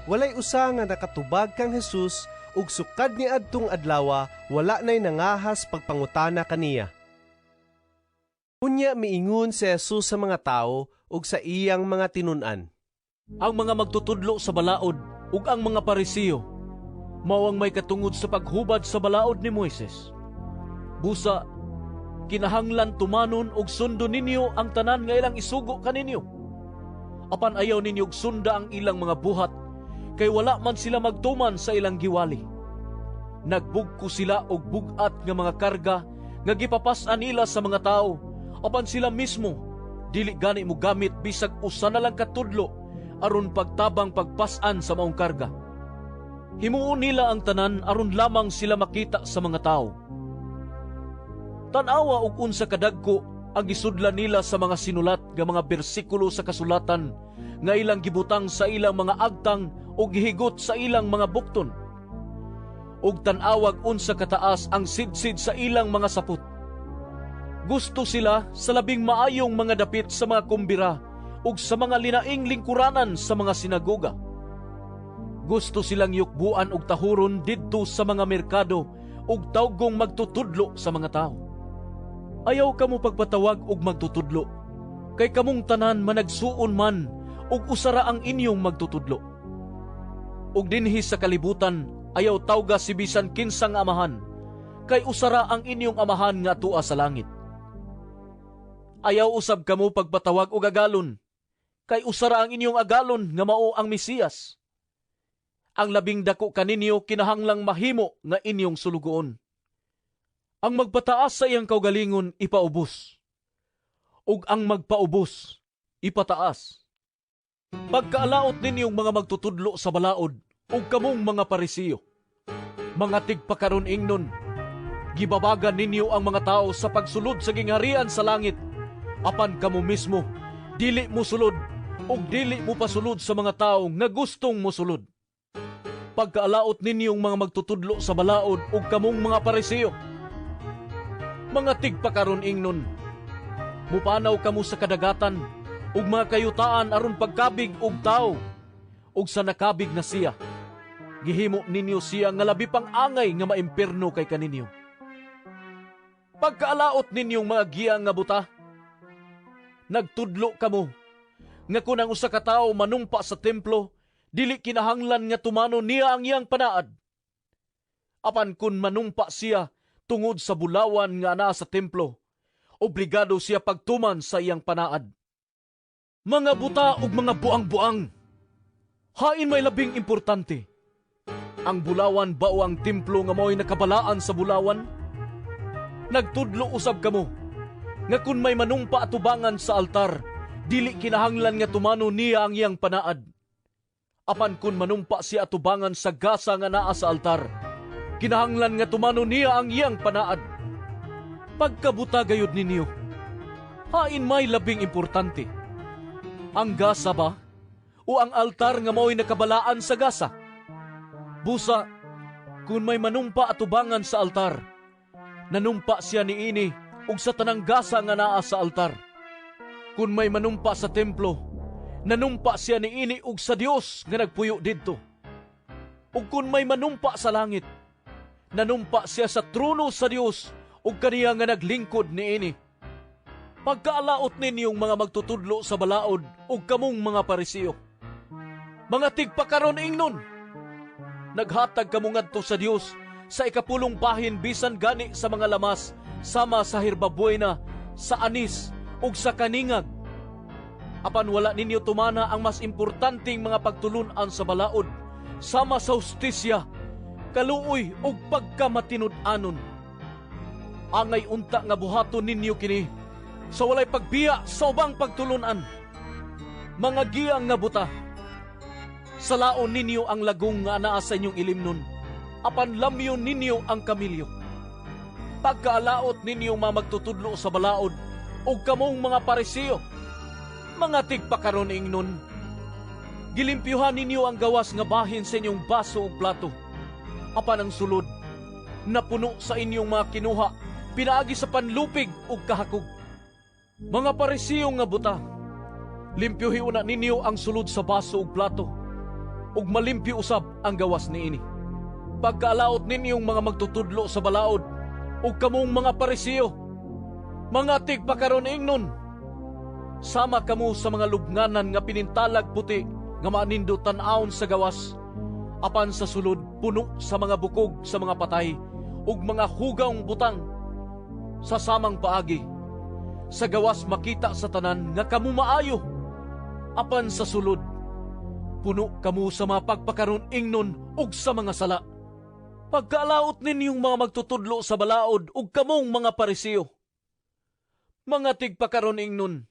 Walay usa nga nakatubag kang Jesus ug sukad ni adtong adlawa wala nay nangahas pagpangutana kaniya. Unya miingon si Jesus sa mga tao ug sa iyang mga tinun-an. Ang mga magtutudlo sa balaod ug ang mga Pariseo mao ang may katungod sa paghubad sa balaod ni Moises. Busa, kinahanglan tumanon ug sundo ninyo ang tanan nga ilang isugo kaninyo. Apan ayaw ninyo sunda ang ilang mga buhat, kay wala man sila magtuman sa ilang giwali. Nagbugko sila og bugat nga mga karga nga gipapas-an nila sa mga tao, Apan sila mismo, dili gani mo gamit bisag usa na lang katudlo aron pagtabang pagpasan sa maong karga. Himuon nila ang tanan aron lamang sila makita sa mga tao. Tanawa og unsa kadagko ang gisudlan nila sa mga sinulat nga mga bersikulo sa kasulatan nga ilang gibutang sa ilang mga agtang o gihigot sa ilang mga bukton. Ug tanawag unsa kataas ang sidsid sa ilang mga sapot. Gusto sila sa labing maayong mga dapit sa mga kumbira ug sa mga linaing lingkuranan sa mga sinagoga. Gusto silang yukbuan og tahuron didto sa mga merkado ug tawgong magtutudlo sa mga tao. Ayaw kamo pagpatawag og magtutudlo, kay kamong tanan managsuon man ug usara ang inyong magtutudlo. Ug dinhi sa kalibutan, ayaw tawga si bisan kinsang amahan, kay usara ang inyong amahan nga tua sa langit. Ayaw usab kamo pagpatawag og agalon, kay usara ang inyong agalon nga mao ang Mesiyas. Ang labing dako kaninyo kinahanglang mahimo nga inyong sulugoon. Ang magpataas sa iyang kaugalingon ipaubos, ug ang magpaubos ipataas. Pagkaalaot ninyong mga magtutudlo sa balaod ug kamong mga Parisiyo, mga tigpakaron ingnon, gibabagan ninyo ang mga tao sa pagsulod sa gingharian sa langit. Apan kamo mismo, dili mo sulod ug dili mo pasulod sa mga tao nga gustong mo sulod. Pagkaalaot ninyong mga magtutudlo sa balaod ug kamong mga Parisiyo, mga tigpakaron ingnon, mupanaw kamo sa kadagatan ug mga kayutaan aron pagkabig og tao, ug sa nakabig na siya, gihimo ninyo siya nga labi pang angay nga maimperno kay kaninyo. Pagkaalaot ninyong mga giyang nga buta, nagtudlo kamo nga kun ang usa ka tawo manumpa sa templo, dili kinahanglan nga tumano niya ang iyang panaad. Apan kun manumpa siya tungod sa bulawan nga naa sa templo, obligado siya pagtuman sa iyang panaad. Mga buta ug mga buang-buang, hain may labing importante. Ang bulawan ba o ang templo nga mao'y nakabalaan sa bulawan? Nagtudlo usab kamo nga kun may manumpa atubangan sa altar, dili kinahanglan nga tumano niya ang iyang panaad. Apan kun manumpa siya atubangan sa gasa nga naa sa altar, kinahanglan nga tumano niya ang iyang panaad. Pagkabuta gayud ninyo, hain may labing importante. Ang gasa ba o ang altar nga mao'y nakabalaan sa gasa? Busa, kun may manumpa atubangan sa altar, nanumpa siya niini ug sa tanang gasa nga naa sa altar. Kun may manumpa sa templo, nanumpa siya niini ug sa Dios nga nagpuyo didto. Ug kun may manumpa sa langit, nanumpa siya sa trono sa Dios ug kaniya nga naglingkod niini. Pagkaalaot ninyong mga magtutudlo sa balaod ug kamong mga Parisiyo, mga tigpakaron ingnon, naghatag kamo ngadto sa Dios sa ikapulong bahin bisan gani sa mga lamas sama sa hirbabuena, sa anis ug sa kaningag. Apan wala ninyo tumana ang mas importanteng mga pagtulunan sa balaod sama sa hustisya, kaluoy ug pagkamatinud-anon. Angay unta nga buhaton ninyo kini sa walay pagbiya sa ubang pagtulunan. Mga giyang nga buta, salaon ninyo ang lagong nga anaa sa inyong ilimnon, apan lamyon ninyo ang kamilyo. Pagkaalaot ninyong mga magtutudlo sa balaod ug kamong mga Parisiyo, mga tigpakaron ingnon, gilimpyuhan ninyo ang gawas nga bahin sa inyong baso ug plato. Apan ang sulod, napuno sa inyong mga kinuha, pinaagi sa panlupig ug kahakog. Mga Parisiyo nga buta, limpyuhi una ninyo ang sulod sa baso ug plato, ug malimpyo usab ang gawas niini. Pagkaalaot ninyong mga magtutudlo sa balaod ug kamong mga Parisiyo, mga tigpakaron ingnon, sama kamo sa mga lubnganan nga pinintalag puti nga maanindo tan-awon sa gawas, apan sa sulod puno sa mga bukog sa mga patay ug mga hugawng butang. Sa samang paagi, sa gawas makita sa tanan nga kamo maayo, apan sa sulod puno kamo sa mga pagpakaron ingnon ug sa mga sala. Pagkaalaot ninyong mga magtutudlo sa balaod ug kamong mga Parisiyo, Mga tigpakaron ingnon,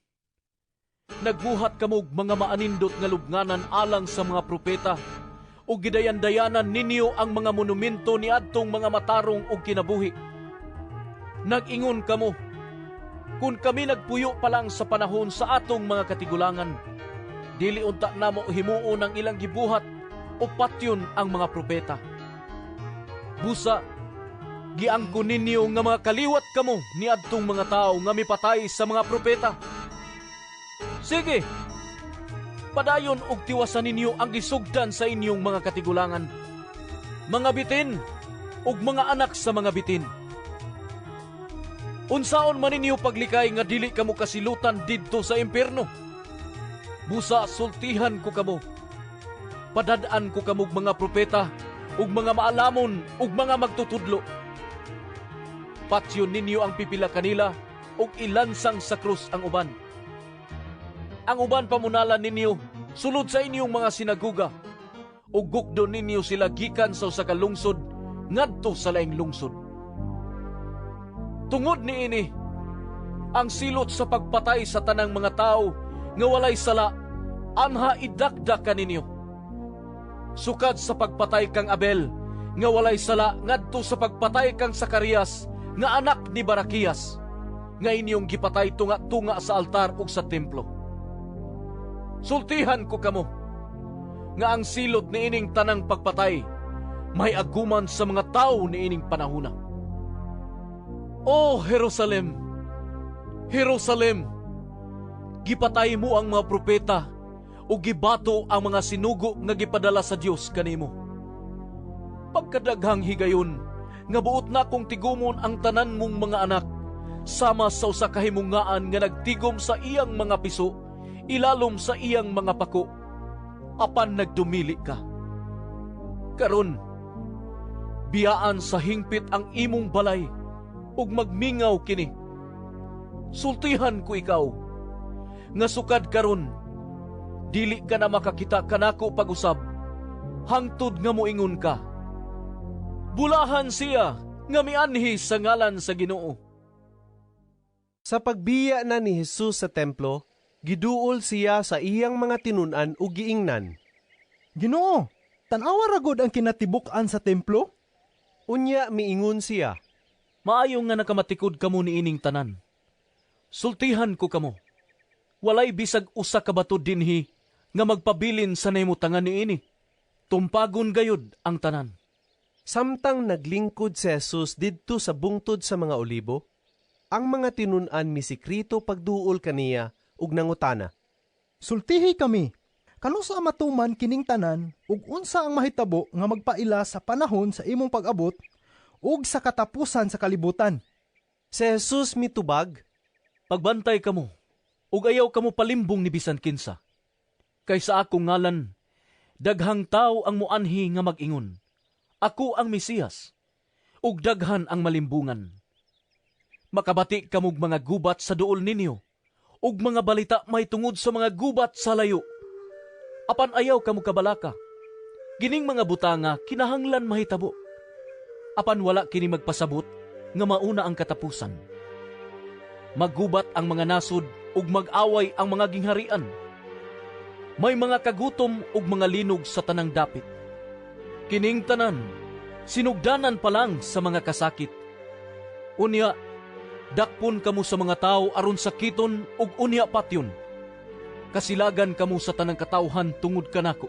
nagbuhat kamog mga maanindot nga lubnganan alang sa mga propeta, o gidayan-dayanan ninyo ang mga monumento ni adtong mga matarong og kinabuhi. Nag-ingon kamo, kung kami nagpuyo pa lang sa panahon sa atong mga katigulangan, dili unta namo himuon ang ilang gibuhat o patyon ang mga propeta. Busa, giangko ninyo nga mga kaliwat kamo ni adtong mga tao nga mipatay sa mga propeta. Sige, padayon og tiwasan ninyo ang gisugdan sa inyong mga katigulangan, mga bitin ug mga anak sa mga bitin. Unsaon man ninyo paglikay nga dili kamo kasilutan didto sa impierno? Busa, sultihan ko kamo. Padadaan ko kamog mga propeta ug mga maalamon ug mga magtutudlo. Patyon ninyo ang pipila kanila ug ilansang sa krus ang uban. Ang uban pamunalan ninyo sulod sa inyong mga sinaguga, ug gukdo ninyo sila gikan sa usa ka lungsod ngadto sa laing lungsod. Tungod niini, ang silot sa pagpatay sa tanang mga tao nga walay sala, anha idakdak kaninyo. Sukad sa pagpatay kang Abel, nga walay sala ngadto sa pagpatay kang Zacarias, nga anak ni Barakias, nga inyong gipatay tunga-tunga sa altar ug sa templo. Sultihan ko kamo, nga ang silot ni ining tanang pagpatay, may aguman sa mga tao ni ining panahuna. O Jerusalem, Jerusalem, gipatay mo ang mga propeta o gibato ang mga sinugo nga gipadala sa Dios kanimo. Pagkadaghang higayon, nga buot na kong tigumon ang tanan mong mga anak, sama sa usa ka himungaan nga nagtigom sa iyang mga piso, ilalom sa iyang mga pako, apan nagdumili ka. Karon, biyaan sa hingpit ang imong balay, ug magmingaw kini. Sultihan ko ikaw, nga sukad karon, dili ka na makakita kanako pag-usab, hangtod nga moingon ka. Bulahan siya nga mianhi sa ngalan sa Ginoo. Sa pagbiya na ni Jesus sa templo, giduol siya sa iyang mga tinun-an ug giingnan. Ginoo, tan-awa ra gud ang kinatibuk-an sa templo? Unya miingon siya, maayo nga nakamatikod kamo niining tanan. Sultihan ko kamo, walay bisag usa ka bato dinhi nga magpabilin sa nahimutangan niini. Tumpagon gayud ang tanan. Samtang naglingkod si Jesus didto sa bungtod sa mga olibo, ang mga tinun-an misikrito pagduol kaniya ug nangutana, sultihi kami, kanusa matuman kining tanan ug unsa ang mahitabo nga magpaila sa panahon sa imong pag-abot ug sa katapusan sa kalibutan. Si Jesus mitubag, pagbantay kamo ug ayaw kamo palimbong ni bisan kinsa. Kaysa akong ngalan, daghang tao ang muanhi nga mag-ingon, ako ang Mesiyas, ug daghan ang malimbungan. Makabati kamog mga gubat sa duol ninyo, ug mga balita may tungod sa mga gubat sa layo. Apan ayaw kamo kabalaka, gining mga butanga kinahanglan mahitabo. Apan wala kini magpasabot nga mauna ang katapusan. Maggubat ang mga nasod ug mag-away ang mga gingharian. May mga kagutom ug mga linog sa tanang dapit. Kining tanan, sinugdanan pa lang sa mga kasakit. Unya, dakpon kamo sa mga tao aron sakiton ug unya patyon. Kasilagan kamo sa tanang katawhan tungod kanako.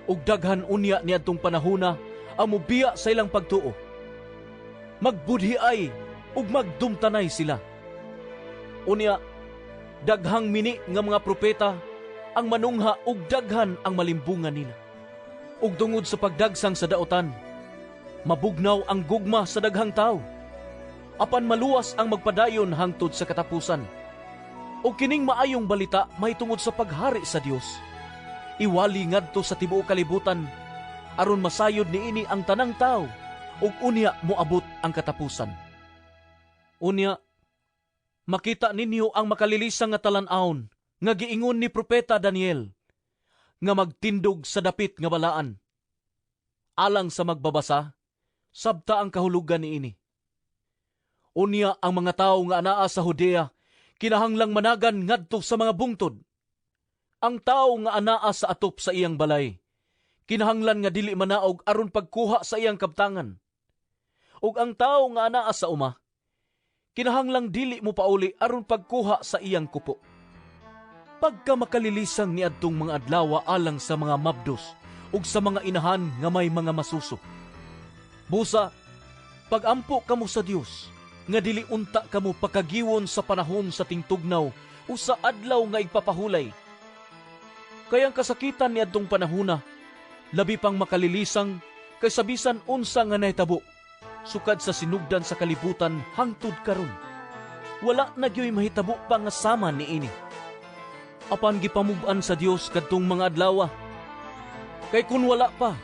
Ug daghan unya niadtong panahona ang mubiya sa ilang pagtuo. Magbudhiay ug magdumtanay sila. Unya, daghang mini nga mga propeta ang manungha ug daghan ang malimbungan nila. Ug tungod sa pagdagsang sa daotan, mabugnaw ang gugma sa daghang tao. Apan maluwas ang magpadayon hangtod sa katapusan. O kining maayong balita may tungod sa paghari sa Dios. Iwali ngadto sa tibuok kalibutan aron masayod niini ang tanang tao ug unya moabot ang katapusan. Unya, makita ninyo ang makalilisang nga talan-awon nga giingon ni propeta Daniel nga magtindog sa dapit nga balaan. Alang sa magbabasa, sabta ang kahulugan niini. Unya ang mga tao nga anaa sa Judea, kinahanglang managan ngadto sa mga bungtod. Ang tao nga anaa sa atop sa iyang balay, kinahanglan nga dili manaog aron pagkuha sa iyang kabtangan. Ug ang tao nga anaa sa uma, kinahanglang dili mo pauli aron pagkuha sa iyang kupo. Pagka makalilisang ni adtong mga adlaw alang sa mga mabdos ug sa mga inahan nga may mga masuso. Busa, pagampo kamo sa Dios, nga dili unta kamo pakagiwon sa panahon sa tingtugnaw o sa adlaw nga igpapahulay. Kayang kasakitan ni adtong panahona, labi pang makalilisang kaysa bisan unsa nga nahitabo, sukad sa sinugdan sa kalibutan hangtod karon. Wala na gyoy mahitabo pa nga sama niini. Apan gipamug-an sa Dios kadtong mga adlaw. Kay kun wala pa,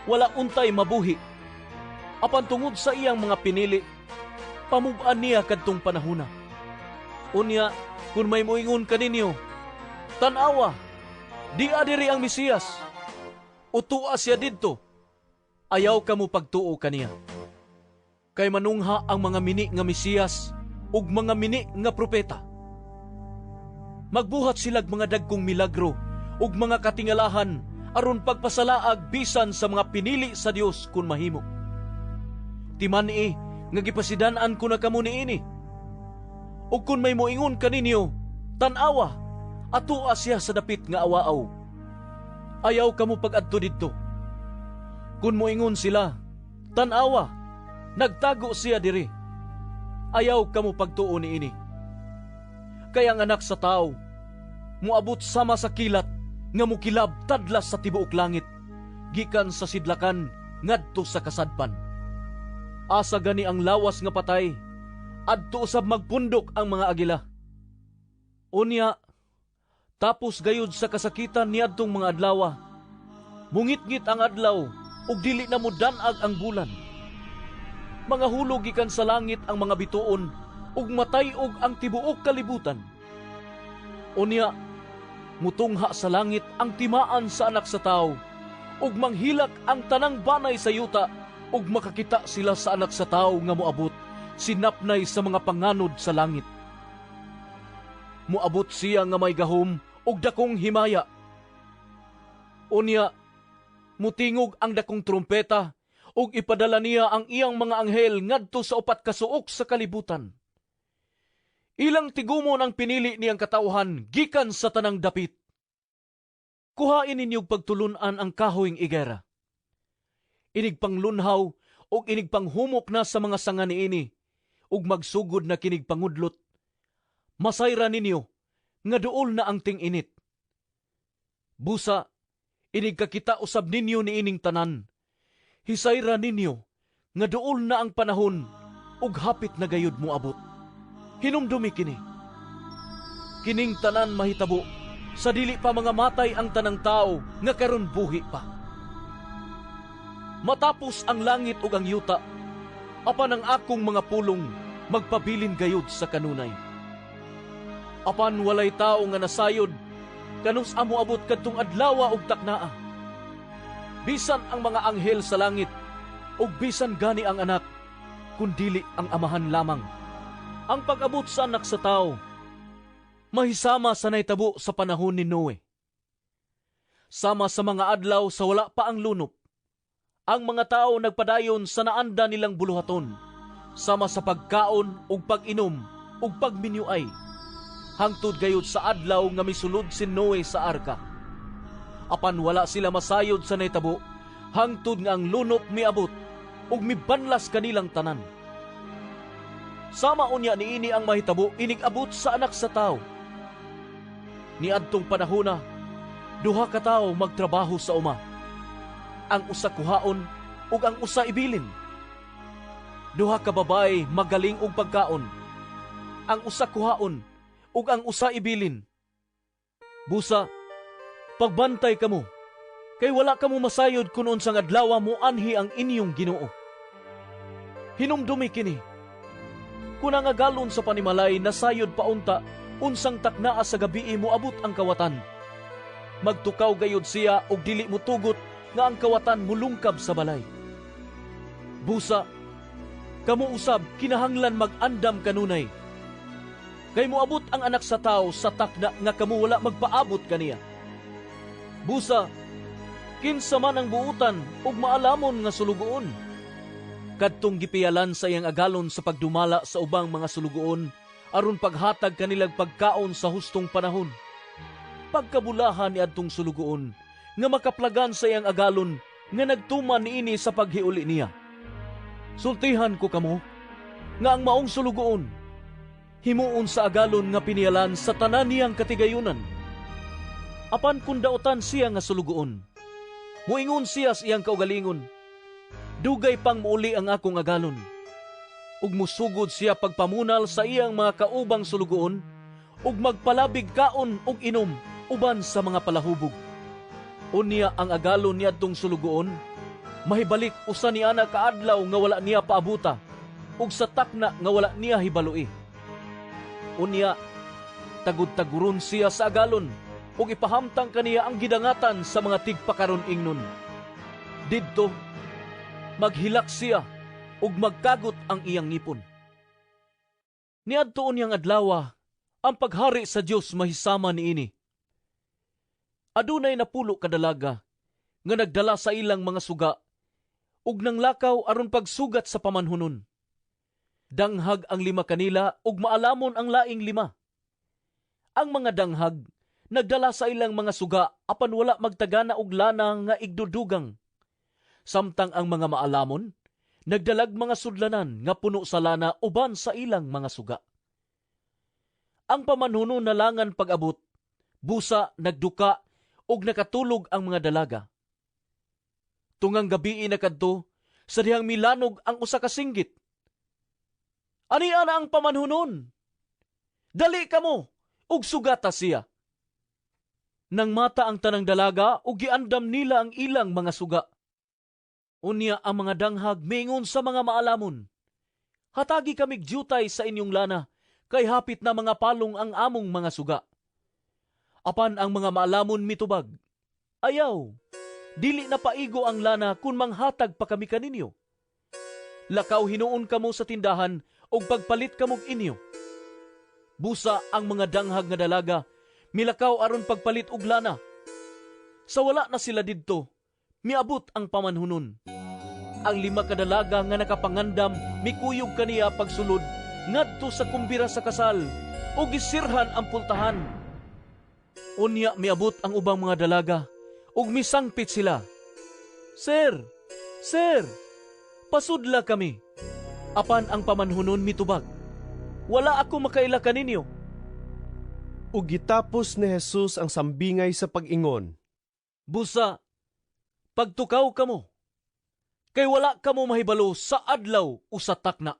wala untay mabuhi. Apan tungod sa iyang mga pinili, pamug-an niya kadtong panahona. Unya, kun may moingon kaninyo, tanawa, di adiri ang Mesiyas, utua siya didto, ayaw kamo pagtuo kaniya. Kay manungha ang mga mini nga Mesiyas ug mga mini nga propeta. Magbuhat silag mga dagkong milagro ug mga katingalahan aron pagpasalaag bisan sa mga pinili sa Dios kun mahimo. Timani nga gipasidan-an ko na kamo niini. Ug kun may moingon kaninyo, tan-awa, atua siya sa dapit nga awaaw. Ayaw kamo pag-adto didto. Kun moingon sila, tan-awa, nagtago siya diri. Ayaw kamo pagtuo niini. Kaya ang anak sa tao, muabot sama sa kilat nga mukilab tadlas sa tibuok langit, gikan sa sidlakan ngadto sa kasadpan. Asa gani ang lawas nga patay, adto usab magpundok ang mga agila. Unya, tapos gayud sa kasakitan niadtong mga adlaw, mungit-ngit ang adlaw ug dili na mo danag ang bulan. Mga hulog gikan sa langit ang mga bituon ug matay-og ang tibuok kalibutan. Unya, mutungha sa langit ang timaan sa anak sa tao ug manghilak ang tanang banay sa yuta ug makakita sila sa anak sa tao nga moabot sinapnay sa mga panganod sa langit. Moabot siya nga may gahom ug dakong himaya. Unya, mutingog ang dakong trumpeta ug ipadala niya ang iyang mga anghel ngadto sa upat ka suok sa kalibutan. Ilang tigumon ang pinili niyang katauhan gikan sa tanang dapit. Kuhain ninyong pagtulunan ang kahoyng igera. Inig panglunhaw o inig panghumok na sa mga sanga niini ug magsugod na kinig pangudlot. Masayra ninyo nga duol na ang ting-init. Busa, inig kakita usab ninyo niining tanan. Hisayra ninyo nga duol na ang panahon ug hapit na gayud mo abot. Hinumdumi kini. Kining tanan mahitabo sa dili pa mga matay ang tanang tao nga karon buhi pa. Matapos ang langit ug ang yuta, apan ang akong mga pulong magpabilin gayud sa kanunay. Apan walay tao nga nasayod, kanus amo abot kadtong adlaw ug taknaa. Bisan ang mga anghel sa langit, ug bisan gani ang anak, kundili ang amahan lamang. Ang pag-abot sa anak sa tao, mahisama sa naitabo sa panahon ni Noe. Sama sa mga adlaw sa wala pa ang lunop, ang mga tao nagpadayon sa naanda nilang buluhaton, sama sa pagkaon ug pag-inom ug pagminyuay, hangtod gayud sa adlaw nga misulod si Noe sa arka. Apan wala sila masayod sa naitabo, hangtod nga ang lunop miabot ug mibanlas kanilang tanan. Sama unya niini ang mahitabo inig-abot sa anak sa tao. Niadtong panahona, duha ka tawo magtrabaho sa uma. Ang usa kuhaon ug ang usa ibilin. Duha ka babay magaling og pagkaon. Ang usa kuhaon ug ang usa ibilin. Busa, pagbantay kamo, kay wala kamo masayod kun unsang adlaw mo anhi ang inyong Ginoo. Hinumdumi kini. Kuna nga galon sa panimalay nasayod paunta unsang taknaa sa gabi mo abot ang kawatan. Magtukaw gayud siya og dili mo tugot nga ang kawatan mulungkab sa balay. Busa, Kamu usab kinahanglan mag-andam kanunay. Kay moabot ang anak sa tao sa takna nga kamu wala magpaabot kaniya. Busa, kinsa man ang buutan ug maalamon nga sulugoon. Kadtong gipiyalan sa iyang agalon sa pagdumala sa ubang mga sulugoon aron paghatag kanilang pagkaon sa hustong panahon. Pagkabulahan ni adtong sulugoon nga makaplagan sa iyang agalon nga nagtuman niini sa paghiuli niya. Sultihan ko kamo nga ang maong sulugoon himuon sa agalon nga piniyalan sa tanan niyang katigayunan. Apan kung dautan siya nga sulugoon, muingon siya sa iyang kaugalingon, dugay pang muuli ang akong agalon. Ug musugod siya pagpamunal sa iyang mga kaubang sulugoon, ug magpalabig kaon ug inom uban sa mga palahubog. Unya ang agalon niya tong sulugoon, mahibalik usa ni ana kaadlaw nga wala niya paabuta, ug sa takna nga wala niya hibaloi. Unya, tagud-taguron siya sa agalon, ug ipahamtang kaniya ang gidangatan sa mga tigpakaron ingnon. Didto, maghilak siya, ug magkagot ang iyang ngipon. Niadtoon niyang adlawa, ang paghari sa Dios mahisama niini. Adunay napulo kadalaga, nga nagdala sa ilang mga suga, ug nanglakaw aron pagsugat sa pamanhunon. Danghag ang 5 kanila ug maalamon ang laing 5. Ang mga danghag nagdala sa ilang mga suga apan wala magtagana og lana nga igdudugang. Samtang ang mga maalamon nagdalag mga sudlanan nga puno sa lana uban sa ilang mga suga. Ang pamanhunon nalangan pag-abot, busa nagduka ug nakatulog ang mga dalaga. Tungang gabi nakadto sa dihang milanog ang usa ka singgit. Ania na ang pamanhunon? Dali kamo, ug sugata siya. Nang mata ang tanang dalaga, ug giandam nila ang ilang mga suga. Unya ang mga danghag mingon sa mga maalamon, hatagi kamig jutay sa inyong lana, kay hapit na mga palong ang among mga suga. Apan ang mga maalamon mitubag, ayaw, dili na paigo ang lana kung manghatag pa kami kaninyo. Lakaw hinuon kamo sa tindahan, og pagpalit kamog inyo. Busa ang mga danghag nga dalaga, milakaw aron pagpalit og lana. Sa wala na sila didto, miabot ang pamanhunon. Ang 5 kadalaga nga nakapangandam, mikuyog kaniya pagsulod, ngadto sa kumbira sa kasal, o gisirhan ang pultahan. Unya miabot ang ubang mga dalaga, ug misangpit sila. Sir, Sir, pasudla kami. Apan ang pamanhunon mitubag, wala ako makaila kaninyo. Ug gitapos ni Jesus ang sambingay sa pag-ingon, busa, pagtukaw kamo, kay wala kamo mahibalo sa adlaw o sa takna.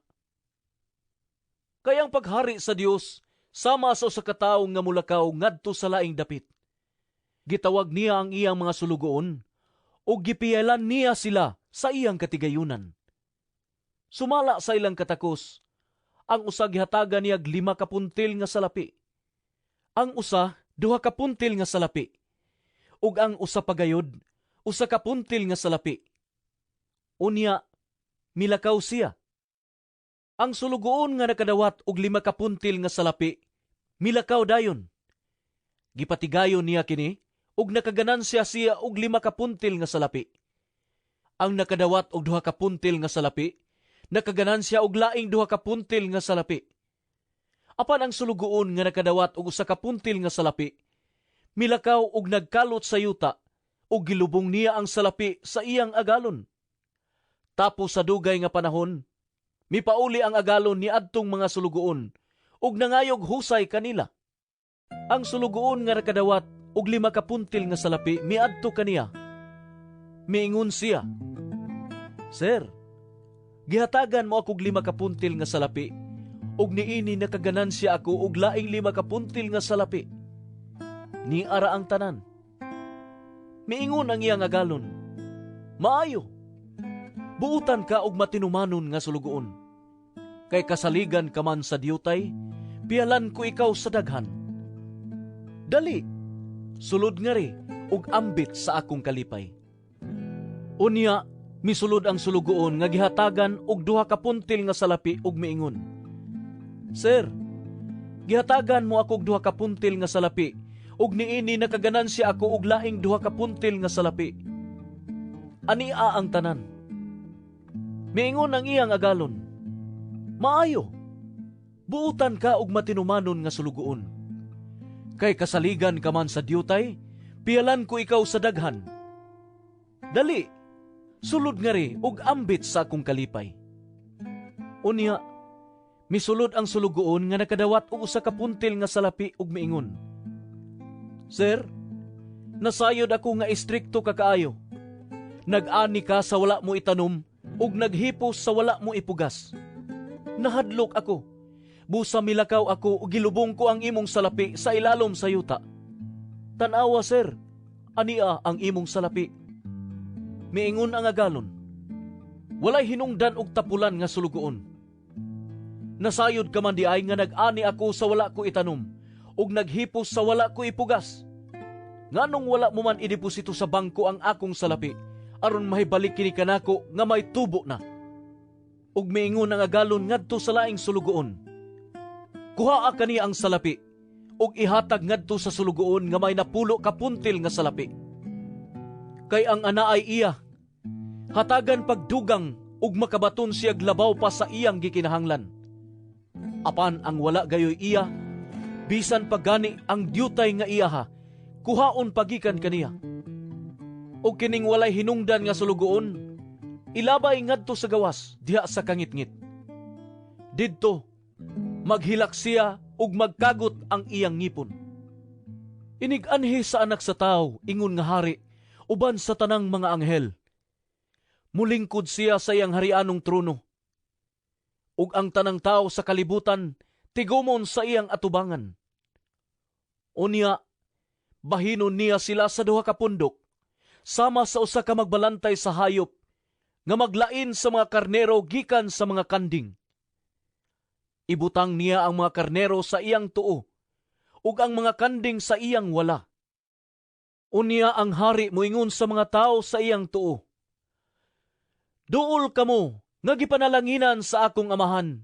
Kay ang paghari sa Dios sama sa usa ka tawo nga mulakaw ngadto sa laing dapit. Gitawag niya ang iyang mga sulugoon ug gipiyalan niya sila sa iyang katigayunan. Sumala sa ilang katakos, ang usa gihatagan niya 5 kapuntil nga salapi. Ang usa 2 kapuntil nga salapi. Ug ang usa pagayod, 1 kapuntil nga salapi. Unya, milakaw siya. Ang sulugoon nga nakadawat og 5 kapuntil nga salapi, milakaw dayon. Gipatigayon niya kini, ug nakaganansya siya og 5 kapuntil nga salapi. Ang nakadawat og 2 kapuntil nga salapi, nakaganansya og laing 2 kapuntil nga salapi. Apan ang sulugoon nga nakadawat og 1 kapuntil nga salapi, milakaw og nagkalot sa yuta, ug gilubong niya ang salapi sa iyang agalon. Tapos sa dugay nga panahon, mipauli ang agalon ni adtong mga sulugoon, ug nangayog husay kanila. Ang sulugoon nga nakadawat og 5 kapuntil nga salapi miadto kaniya. Miingon siya, Sir, gihatagan mo akog 5 kapuntil nga salapi, ug niini nakaganansya ako og laing 5 kapuntil nga salapi. Ni ara ang tanan. Miingon ang iyang agalon, maayo, buutan ka og matinumanon nga sulugoon. Kay kasaligan ka man sa diyutay, piyalan ko ikaw sa daghan. Dali, sulod nga ri og ambit sa akong kalipay. Unya, Misulod ang sulugoon nga gihatagan og 2 ka puntil nga salapi ug miingon, Sir, gihatagan mo ako og 2 ka puntil nga salapi ug niini nakaganansya ako og laing 2 ka puntil nga salapi. Ania ang tanan. Miingon ang iyang agalon, Maayo, buutan ka og matinumanon nga sulugoon. Kay kasaligan ka man sa diyutay, piyalan ko ikaw sa daghan. Dali, sulod nga ri og ambit sa akong kalipay. Unya, misulod ang sulugoon nga nakadawat og 1 ka puntil nga salapi ug miingon, Sir, nasayod ako nga istrikto ka kaayo. Nag-ani ka sa wala mo itanom ug naghipos sa wala mo ipugas. Nahadlok ako. Busa milakaw ako ug gilubong ko ang imong salapi sa ilalom sa yuta. Tanawa, sir, ania ang imong salapi. Miingon ang agalon, walay hinungdan og tapulan nga sulugoon. Nasayod ka man di ay nga nag-ani ako sa wala ko itanom ug naghipos sa wala ko ipugas. Nganong wala mo man ideposito sa bangko ang akong salapi aron mahibalik kini kanako nga may tubo na. Ug miingon ang agalon ngadto sa laing sulugoon, kuhaa kani ang salapi ug ihatag ngadto sa sulugoon nga may napulo ka puntil nga salapi. Kay ang ana ay iya, hatagan pagdugang ug makabaton siya labaw pa sa iyang gikinahanglan. Apan ang wala gayoy iya, bisan pagani ang diyutay nga iya ha, kuhaon pagikan kaniya. O kining walay hinungdan nga sulugoon, ilabay ngadto sa gawas diha sa kangitngit. Didto, maghilak siya ug magkagot ang iyang ngipon. Inig-anhi sa anak sa tao, ingon nga hari, uban sa tanang mga anghel. Mulingkod siya sa iyang harianong trono. Ug ang tanang tao sa kalibutan, tigumon sa iyang atubangan. Unya, bahinon niya sila sa 2 ka pundok, sama sa 1 ka magbalantay sa hayop, nga maglain sa mga karnero gikan sa mga kanding. Ibutang niya ang mga karnero sa iyang tuo, ug ang mga kanding sa iyang wala. Unya ang hari moingon sa mga tao sa iyang tuo, Duol kamo nga gipanalanginan sa akong amahan,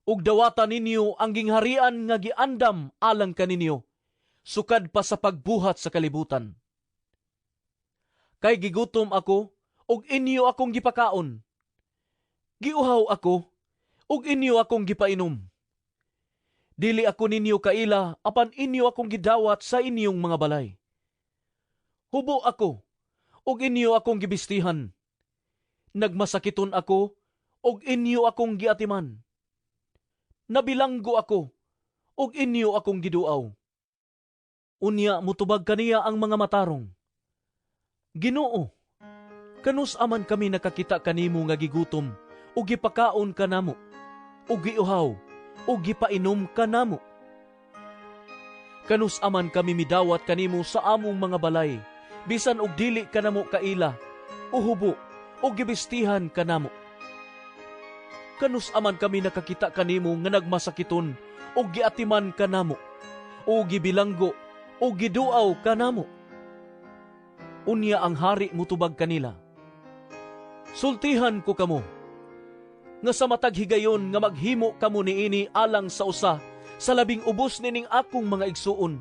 ug dawatan ninyo ang gingharian nga giandam alang kaninyo, sukad pa sa pagbuhat sa kalibutan. Kay gigutom ako, ug inyo akong gipakaon. Giuhaw ako, ug inyo akong gipainom. Dili ako ninyo kaila, apan inyo akong gidawat sa inyong mga balay. Hubo ako, ug inyo akong gibistihan. Nagmasakiton ako, ug inyo akong giatiman. Nabilanggo ako, ug inyo akong giduaw. Unya mutubag kaniya ang mga matarong, Ginoo, kanus aman kami nakakita kanimo nga gigutom, ug gipakaon kanamo, ug giuhaw, ug gipainom kanamo. Kanus aman kami midawat kanimo sa among mga balay, bisan og dili kanamo kaila, uhubo, ug gibistihan kanamo. Kanus aman kami nakakita kanimo nga nagmasakiton, ug giatiman kanamo, ug gibilanggo, ug giduaw kanamo. Unya ang hari mutubag kanila, sultihan ko kamo, nga sa matag higayon nga maghimo kamo niini alang sa usa, sa labing ubos nining akong mga igsuon,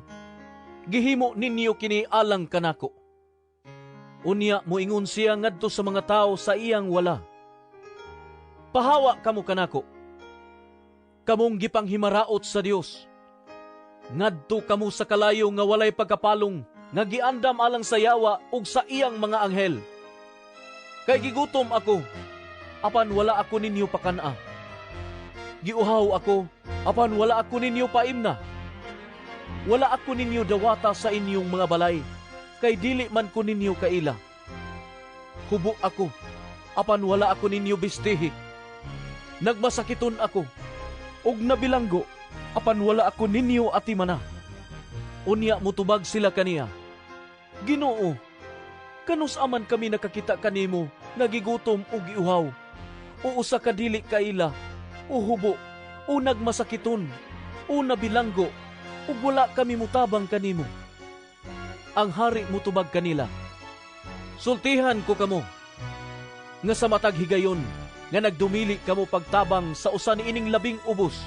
gihimo ninyo kini alang kanako. Unya moingon siya ngadto sa mga tao sa iyang wala, pahawa kamo kanako, kamong gipanghimaraot sa Dios, ngadto kamo sa kalayo nga walay pagkapalong, nga giandam alang sa yawa ug sa iyang mga anghel. Kay gigutom ako, apan wala ako ninyo pakana. Giuhaw ako, apan wala ako ninyo paimna. Wala ako ninyo dawata sa inyong mga balay, kay dili man ko ninyo kaila. Hubo ako, apan wala ako ninyo bistihi. Nagmasakiton ako, ug nabilanggo, apan wala ako ninyo atimana. Unya mutubag sila kaniya, Ginoo, kanus aman kami nakakita kanimo, nagigutom o giuhaw, o usa ka dili kaila, o hubo, o nagmasakiton, o nabilanggo, o wala kami mutabang kanimo. Ang hari mutubag kanila, sultihan ko kamo, nga sa matag higayon nga nagdumili kamo pagtabang sa usa ni ining labing ubos.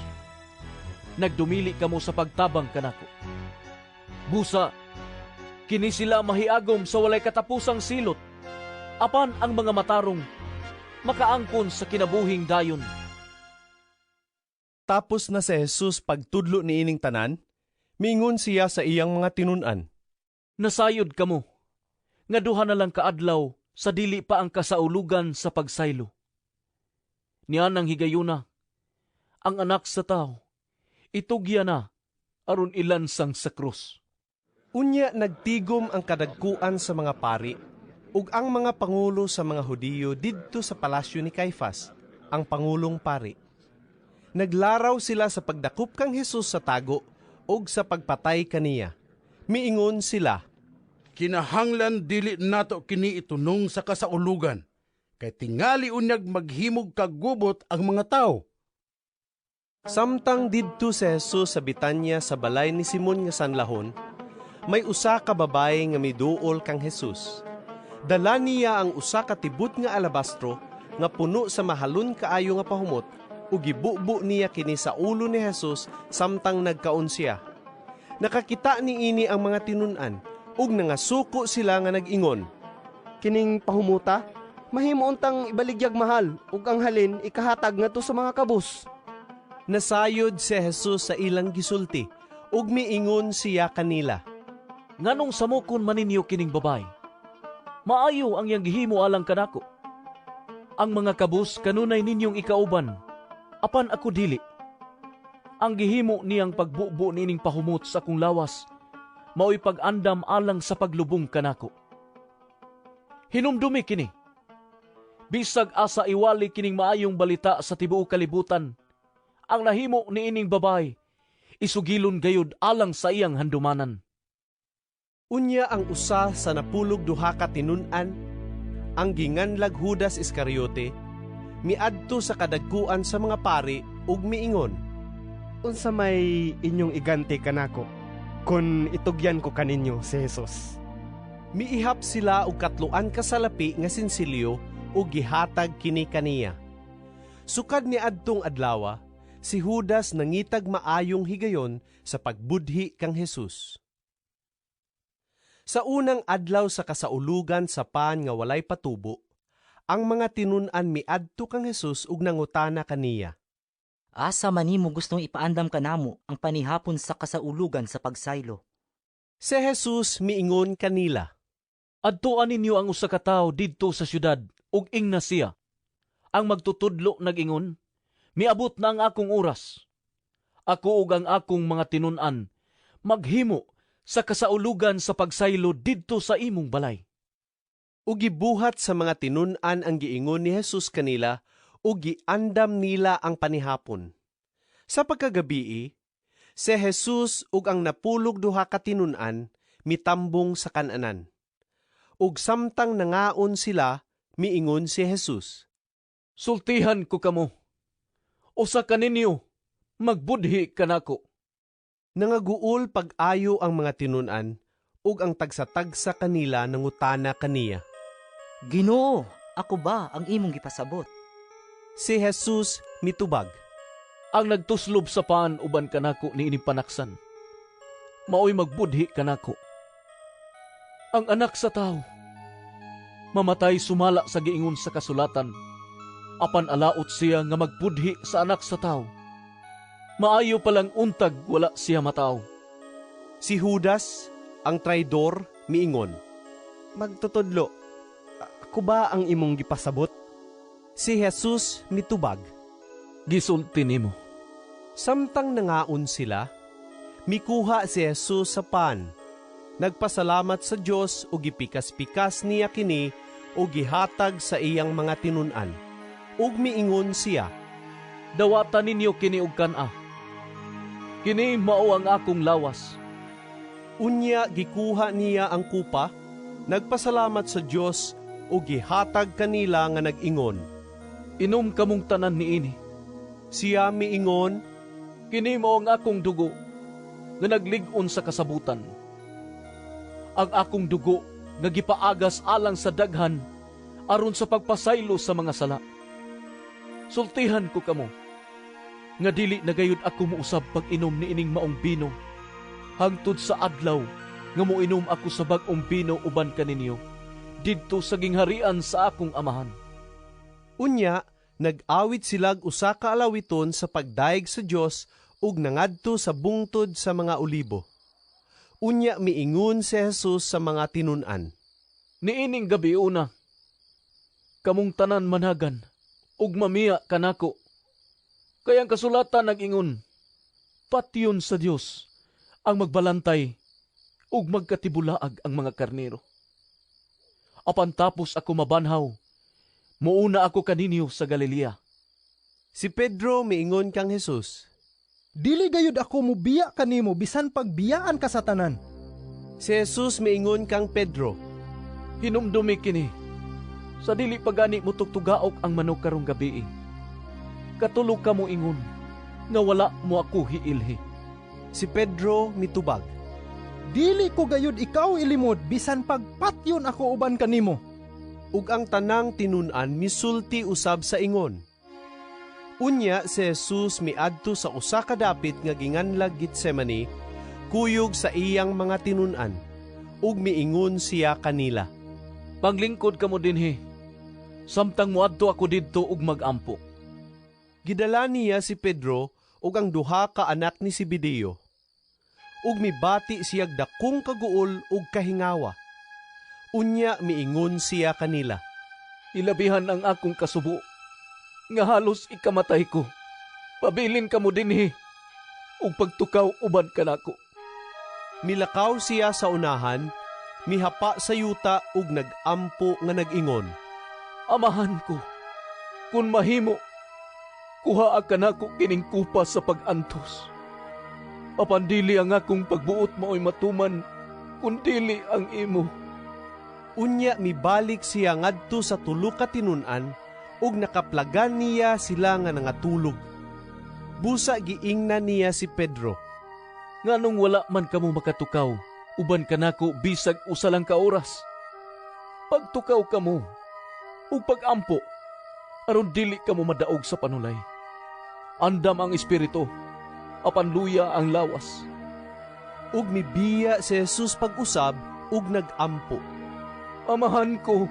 Nagdumili kamo sa pagtabang kanako. Busa, kini sila mahiagom sa walay katapusang silot, apan ang mga matarong makaangkon sa kinabuhing dayon. Tapos na si Jesus pagtudlo ni ining tanan, miingon siya sa iyang mga tinun-an. Nasayod kamo, nga duha na lang kaadlaw sa dili pa ang kasaulugan sa pagsaylo. Niyan ang higayuna, ang anak sa tao, itugya na, aron ilansang sa krus. Unya nagtigom ang kadagkuan sa mga pari ug ang mga pangulo sa mga Hudiyo didto sa palasyo ni Caifas, ang pangulong pari. Naglaraw sila sa pagdakop kang Jesus sa tago ug sa pagpatay kaniya. Miingon sila, kinahanglan dili nato kini itunong sa kasaulugan, kay tingali unyag maghimog kagubot ang mga tao. Samtang didto si Jesus sa Betania sa balay ni Simon nga sanlahon, may usa ka babae nga miduol kang Jesus. Dala niya ang usa ka tibut nga alabastro nga puno sa mahalon kaayo nga pahumot ug gibubo niya kini sa ulo ni Jesus samtang nagkaon siya. Nakakita ni ini ang mga tinun-an ug nangasuko sila nga nag-ingon, kining pahumuta mahimo untang ibaligyag mahal ug ang halin ikahatag ngadto sa mga kabus. Nasayod si Jesus sa ilang gisulti ug miingon siya kanila, nganong samukon maninyo kining babay? Maayo ang iyang gihimo alang kanako. Ang mga kabus kanunay ninyong ikauban, apan ako dili. Ang gihimo niyang pagbubo nining pahumot sa akong lawas, mao'y pag-andam alang sa paglubong kanako. Hinumdumi kini. Bisag asa iwali kining maayong balita sa tibuok kalibutan, ang nahimo ni ining babay, isugilon gayud alang sa iyang handumanan. Unya ang usa sa napulog duha ka tinun-an, ang ginganlag Judas Iscariote, miadto sa kadagkuan sa mga pari ug miingon, unsa may inyong iganti kanako kun itugyan ko kaninyo si Jesus? Miihap sila og katluan ka salapi nga sinsilyo ug gihatag kini kaniya. Sukad ni adtong adlawa, si Judas nangitag maayong higayon sa pagbudhi kang Jesus. Sa unang adlaw sa kasaulugan sa pan nga walay patubo, ang mga tinun-an miadto kang Jesus ug nangutana kaniya, asa man nimo gustong ipaandam kanamo ang panihapon sa kasaulugan sa pagsaylo? Si Jesus miingon kanila, adtuan ninyo ang usa ka tawo didto sa syudad ug ingna siya. Ang magtutudlo nag-ingon, miabot na ang akong oras. Ako ug ang akong mga tinun-an maghimo sa kasaulugan sa pagsaylo didto sa imong balay. Ug gibuhat sa mga tinun-an ang giingon ni Jesus kanila ug giandam nila ang panihapon. Sa pagkagabii, si Jesus ug ang napulog duha ka tinun-an mitambong sa kan-anan. Ug samtang nangaon sila, miingon si Jesus, sultihan ko kamo, usa kaninyo magbudhi kanako. Nangaguol pag-ayo ang mga tinun-an ug ang tagsa-tagsa kanila nangutana kaniya, Ginoo, ako ba ang imong gipasabot? Si Jesus mitubag, ang nagtuslob sa paan uban kanako ni ining panaksan, mao'y magbudhi kanako. Ang anak sa tao, mamatay sumala sa giingon sa kasulatan, apan alaot siya nga magbudhi sa anak sa tao. Maayo palang untag wala siya mataw. Si Judas, ang traidor, miingon, magtutudlo, ako ba ang imong gipasabot? Si Jesus mitubag, gisulti nimo. Samtang nangaon sila, mikuha si Jesus sa pan, nagpasalamat sa Dios ug gipikas-pikas niya kini ug gihatag sa iyang mga tinun-an. Ug miingon siya, dawatan ninyo kini og kan-a. Kini mao ang akong lawas. Unya gikuha niya ang kupa, nagpasalamat sa Dios ug gihatag kanila nga nag-ingon, inom kamong tanan niini. Siya miingon, kini mao ang akong dugo nga naglig-on sa kasabutan. Ang akong dugo nga gipaagas alang sa daghan aron sa pagpasaylo sa mga sala. Sultihan ko kamo, nga dili nagayud ako muusab pag-inom ni ining maong bino, hangtod sa adlaw nga moinom ako sa bag-ong bino uban kaninyo, didto sa gingharian sa akong amahan. Unya, nag-awit silag usa ka alawiton sa pagdaig sa Dios ug nangadto sa bungtod sa mga olibo. Unya miingon si Jesus sa mga tinun-an, niining gabi una, kamong tanan managan, ug mamiya kanako. Kayang kasulatan nag-ingon, patyon sa Dios ang magbalantay ug magkatibulaag ang mga karnero. Apan tapos ako mabanhaw, muuna ako kaninyo sa Galilea. Si Pedro miingon kang Jesus, dili gayud ako mubiya kanimo bisan pagbiyaan ka sa tanan. Si Jesus miingon kang Pedro, hinumdumi kini, sa dili pagani mo tugtugaok ang manok karong gabi. Katulog ka mo ingon, nga wala mo ako hiilhi. Si Pedro mitubag, dili ko gayud ikaw ilimod bisan pagpatyon ako uban kanimo. Ug ang tanang tinun-an misulti usab sa ingon. Unya si Jesus miadto sa usa ka dapit nga ginganlag Getsemani, kuyog sa iyang mga tinun-an, ug miingon siya kanila, paglingkod kamo dinhi, samtang muadto ako didto ug magampo. Gidala niya si Pedro ug ang duha ka anak ni Zebedeo, ug mibati siyag dakong kaguol ug kahingawa. Unya miingon siya kanila, ilabihan ang akong kasubo, nga halos ikamatay ko. Pabilin kamo dinhi, ug pagtukaw uban kanako. Milakaw siya sa unahan, mihapa sa yuta ug nagampo nga nag-ingon, amahan ko, kun mahimo, kuha kanako kining kupa sa pag-antos. Apan dili ang akong pagbuot mao'y matuman, kun dili ang imo. Unya mibalik siya ngadto sa tulo ka tinun-an, ug nakaplagan niya sila nga nangatulog. Busa giingnan niya si Pedro, nganong wala man kamo makatukaw, uban kanako bisag usa lang ka oras. Pagtukaw kamo, ug pag-ampo, aron dili kamo madaog sa panulay. Andam ang espiritu, apan luya ang lawas. Ug mibiya si Jesus pag-usab ug nag-ampo, amahan ko,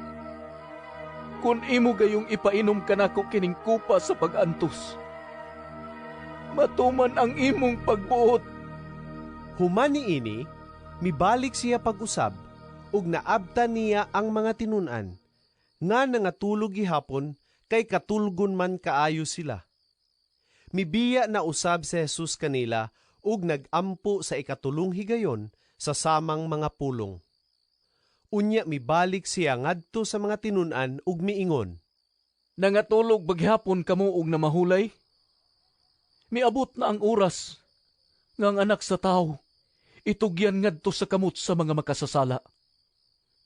kun imo gayong ipainom kanako kining kupa sa pag-antos, matuman ang imong pagbuot. Humani ini, mibalik siya pag-usab, ug naabtan niya ang mga tinun-an, nga nangatulog gihapon kay katulgon man kaayo sila. Mibiya na usab si Jesus kanila, ug nag-ampo sa ikatulong higayon sa samang mga pulong. Unya mibalik siya ngadto sa mga tinun-an ug miingon, nangatulog baghapon kamo og namahulay? Miabot na ang oras nga ang anak sa tao itugyan ngadto sa kamot sa mga makasasala.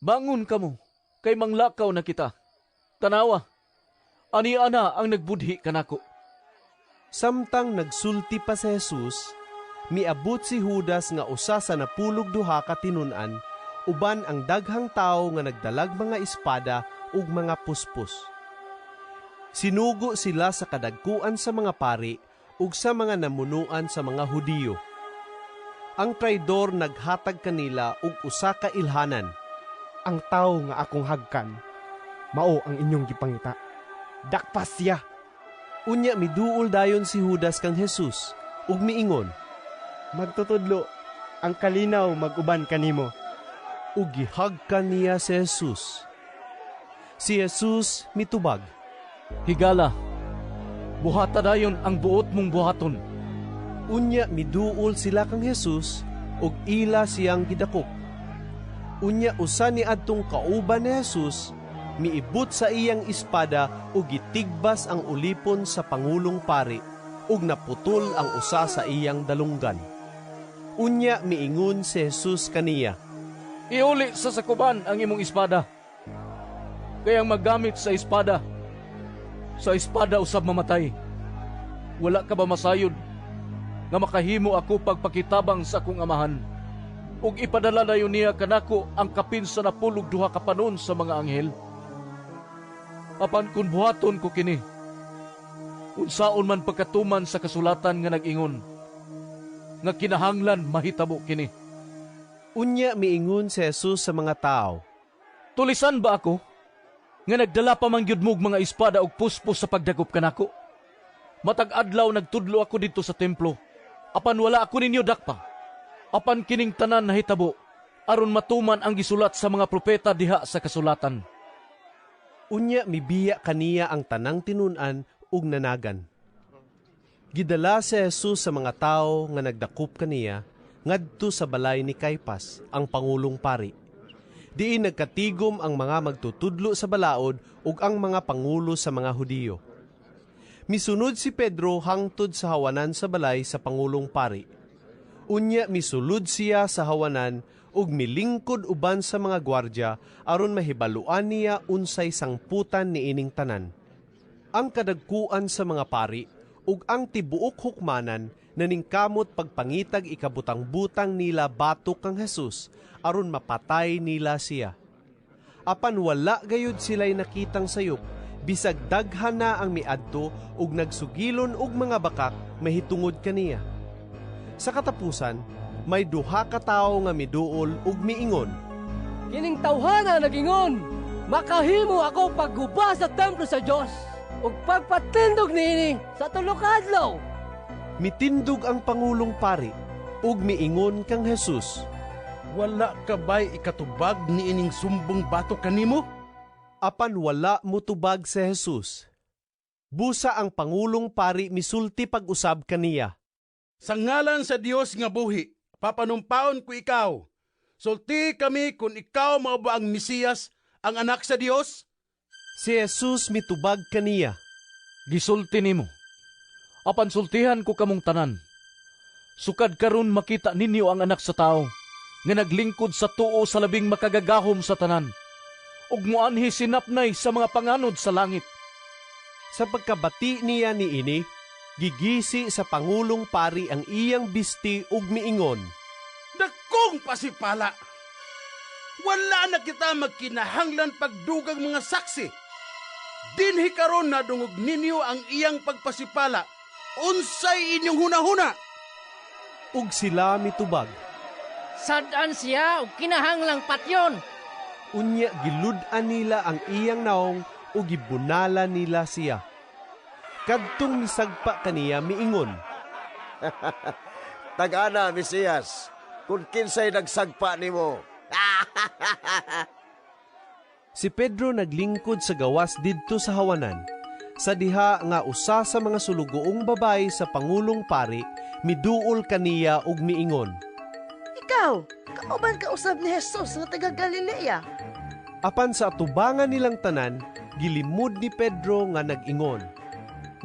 Bangon kamo, kay manglakaw na kita. Tanawa, ani ana ang nagbudhi kanako. Samtang nagsulti pa si Jesus, miabot si Judas nga usa sa napulog duha ka tinun-an, uban ang daghang tao nga nagdalag mga espada ug mga puspos. Sinugo sila sa kadagkuan sa mga pari ug sa mga namunuan sa mga Hudiyo. Ang traidor naghatag kanila ug usa ka ilhanan, ang tao nga akong hagkan, mao ang inyong gipangita. Dakpas siya. Unya miduol dayon si Judas kang Jesus ug miingon, magtutudlo, ang kalinaw mag-uban kanimo. Ug gihagkan niya si Jesus. Si Jesus mitubag, higala, buhata dayon ang buot mong buhaton. Unya miduol sila kang Jesus ug ila siyang gidakop. Unya usa ni adtong kauban ni Jesus, miibot sa iyang espada ug gitigbas ang ulipon sa pangulong pari ug naputol ang usa sa iyang dalunggan. Unya miingon si Jesus kaniya, iuli sa sakuban ang imong espada. Kayang maggamit sa espada usab mamatay. Wala ka ba masayod nga makahimo ako pagpakitabang sa akong amahan? Ug ipadala dayon niya kanako ang kapin sa napulog duha ka panon sa mga anghel. Apan kun buhaton ko kini, unsaon man pagkatuman sa kasulatan nga nag-ingon, nga kinahanglan mahitabo kini. Unya miingon si Jesus sa mga tao, Tulisan ba ako, nga nagdala pa man gyud mog mga espada ug puspos sa pagdagop kanako? Matag adlaw nagtudlo ako dito sa templo, apan wala ako ninyo dakpa. Apan kining tanan nahitabo, aron matuman ang gisulat sa mga propeta diha sa kasulatan. Unya mibiya kaniya ang tanang tinunan ug nanagan. Gidala si Jesus sa mga tao nga nagdakop kaniya ngadto sa balay ni Caiphas, ang pangulong pari. Diin nagkatigom ang mga magtutudlo sa balaod ug ang mga pangulo sa mga Hudiyo. Misunod si Pedro hangtod sa hawanan sa balay sa pangulong pari. Unya misulod siya sa hawanan ug milingkod uban sa mga gwardya aron mahibaluan niya unsay sangputan ni ining tanan. Ang kadagkuan sa mga pari ug ang tibuok hukmanan naningkamot pagpangitag ikabutang-butang nila batok kang Jesus aron mapatay nila siya. Apan wala gayud sila'y nakitang sayop, bisag daghan na ang miadto ug nagsugilon og mga bakak mahitungod kaniya. Sa katapusan, may duha ka tawo nga miduol ug miingon, Kining tawhana nagingon, makahimo ako pagguba sa templo sa Dios ug pagpatindog niini sa tulo ka adlaw. Mitindog ang pangulong pari ug miingon kang Jesus, Wala ka ba'y ikatubag ni ining sumbong batok kanimo? Apan wala mutubag si Jesus. Busa ang pangulong pari misulti pag-usab kaniya. Sa ngalan sa Dios nga buhi, papanumpaon ko ikaw. Sulti kami kung ikaw mao ba ang Mesiyas, ang anak sa Dios? Si Jesus mitubag kaniya. Gisulti nimo. Apan sultihan ko kamong tanan. Sukad karon makita ninyo ang anak sa tao, nga naglingkod sa tuo sa labing makagagahom sa tanan, ug muanhi sinapnay sa mga panganod sa langit. Sa pagkabati niya ni ini, gigisi sa pangulong pari ang iyang bisti ug miingon, Dakong pasipala! Wala na kita magkinahanglan pagdugang mga saksi. Dinhi karon na dungog ninyo ang iyang pagpasipala. Unsay inyong hunahuna? Ug sila mitubag, Sad-an siya ug kinahanglang patyon. Unya giludan nila ang iyang naong ug gibunala nila siya. Kadtong misagpa kaniya miingon, Tagana, Mesiyas, kung kinsay nagsagpa nimo. Si Pedro naglingkod sa gawas didto sa hawanan. Sa diha nga usa sa mga sulugoong babae sa pangulong pari miduol kaniya ug miingon, Ikaw, kauban ka usab ni Jesus nga taga Galilea. Apan sa atubangan nilang tanan, gilimod ni Pedro nga nag-ingon,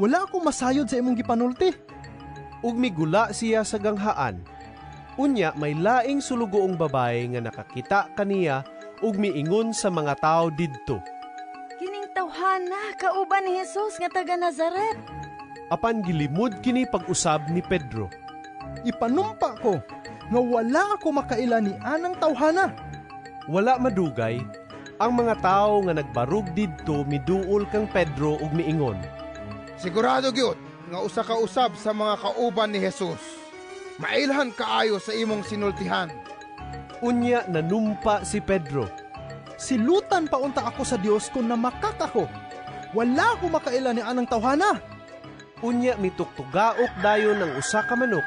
Wala akong masayod sa imong gipanulti. Ug migula siya sa ganghaan. Unya may laing sulugoong babae nga nakakita kaniya ug miingon sa mga tao didto, Kining tawhana kauban ni Jesus nga taga Nazaret. Apan gilimod kini pag-usab ni Pedro. Ipanumpa ko nga wala ako makaila ni anang tawhana. Wala madugay, ang mga tao nga nagbarug didto miduol kang Pedro ug miingon, Sigurado gyud nga usa ka usab sa mga kauban ni Jesus. Mailhan kaayo sa imong sinultihan. Unya nanumpa si Pedro. Silutan pa unta ako sa Dios kung namakak ako. Wala ako makaila ni anang tawhana. Unya mituktugaok dayon ng usa ka manok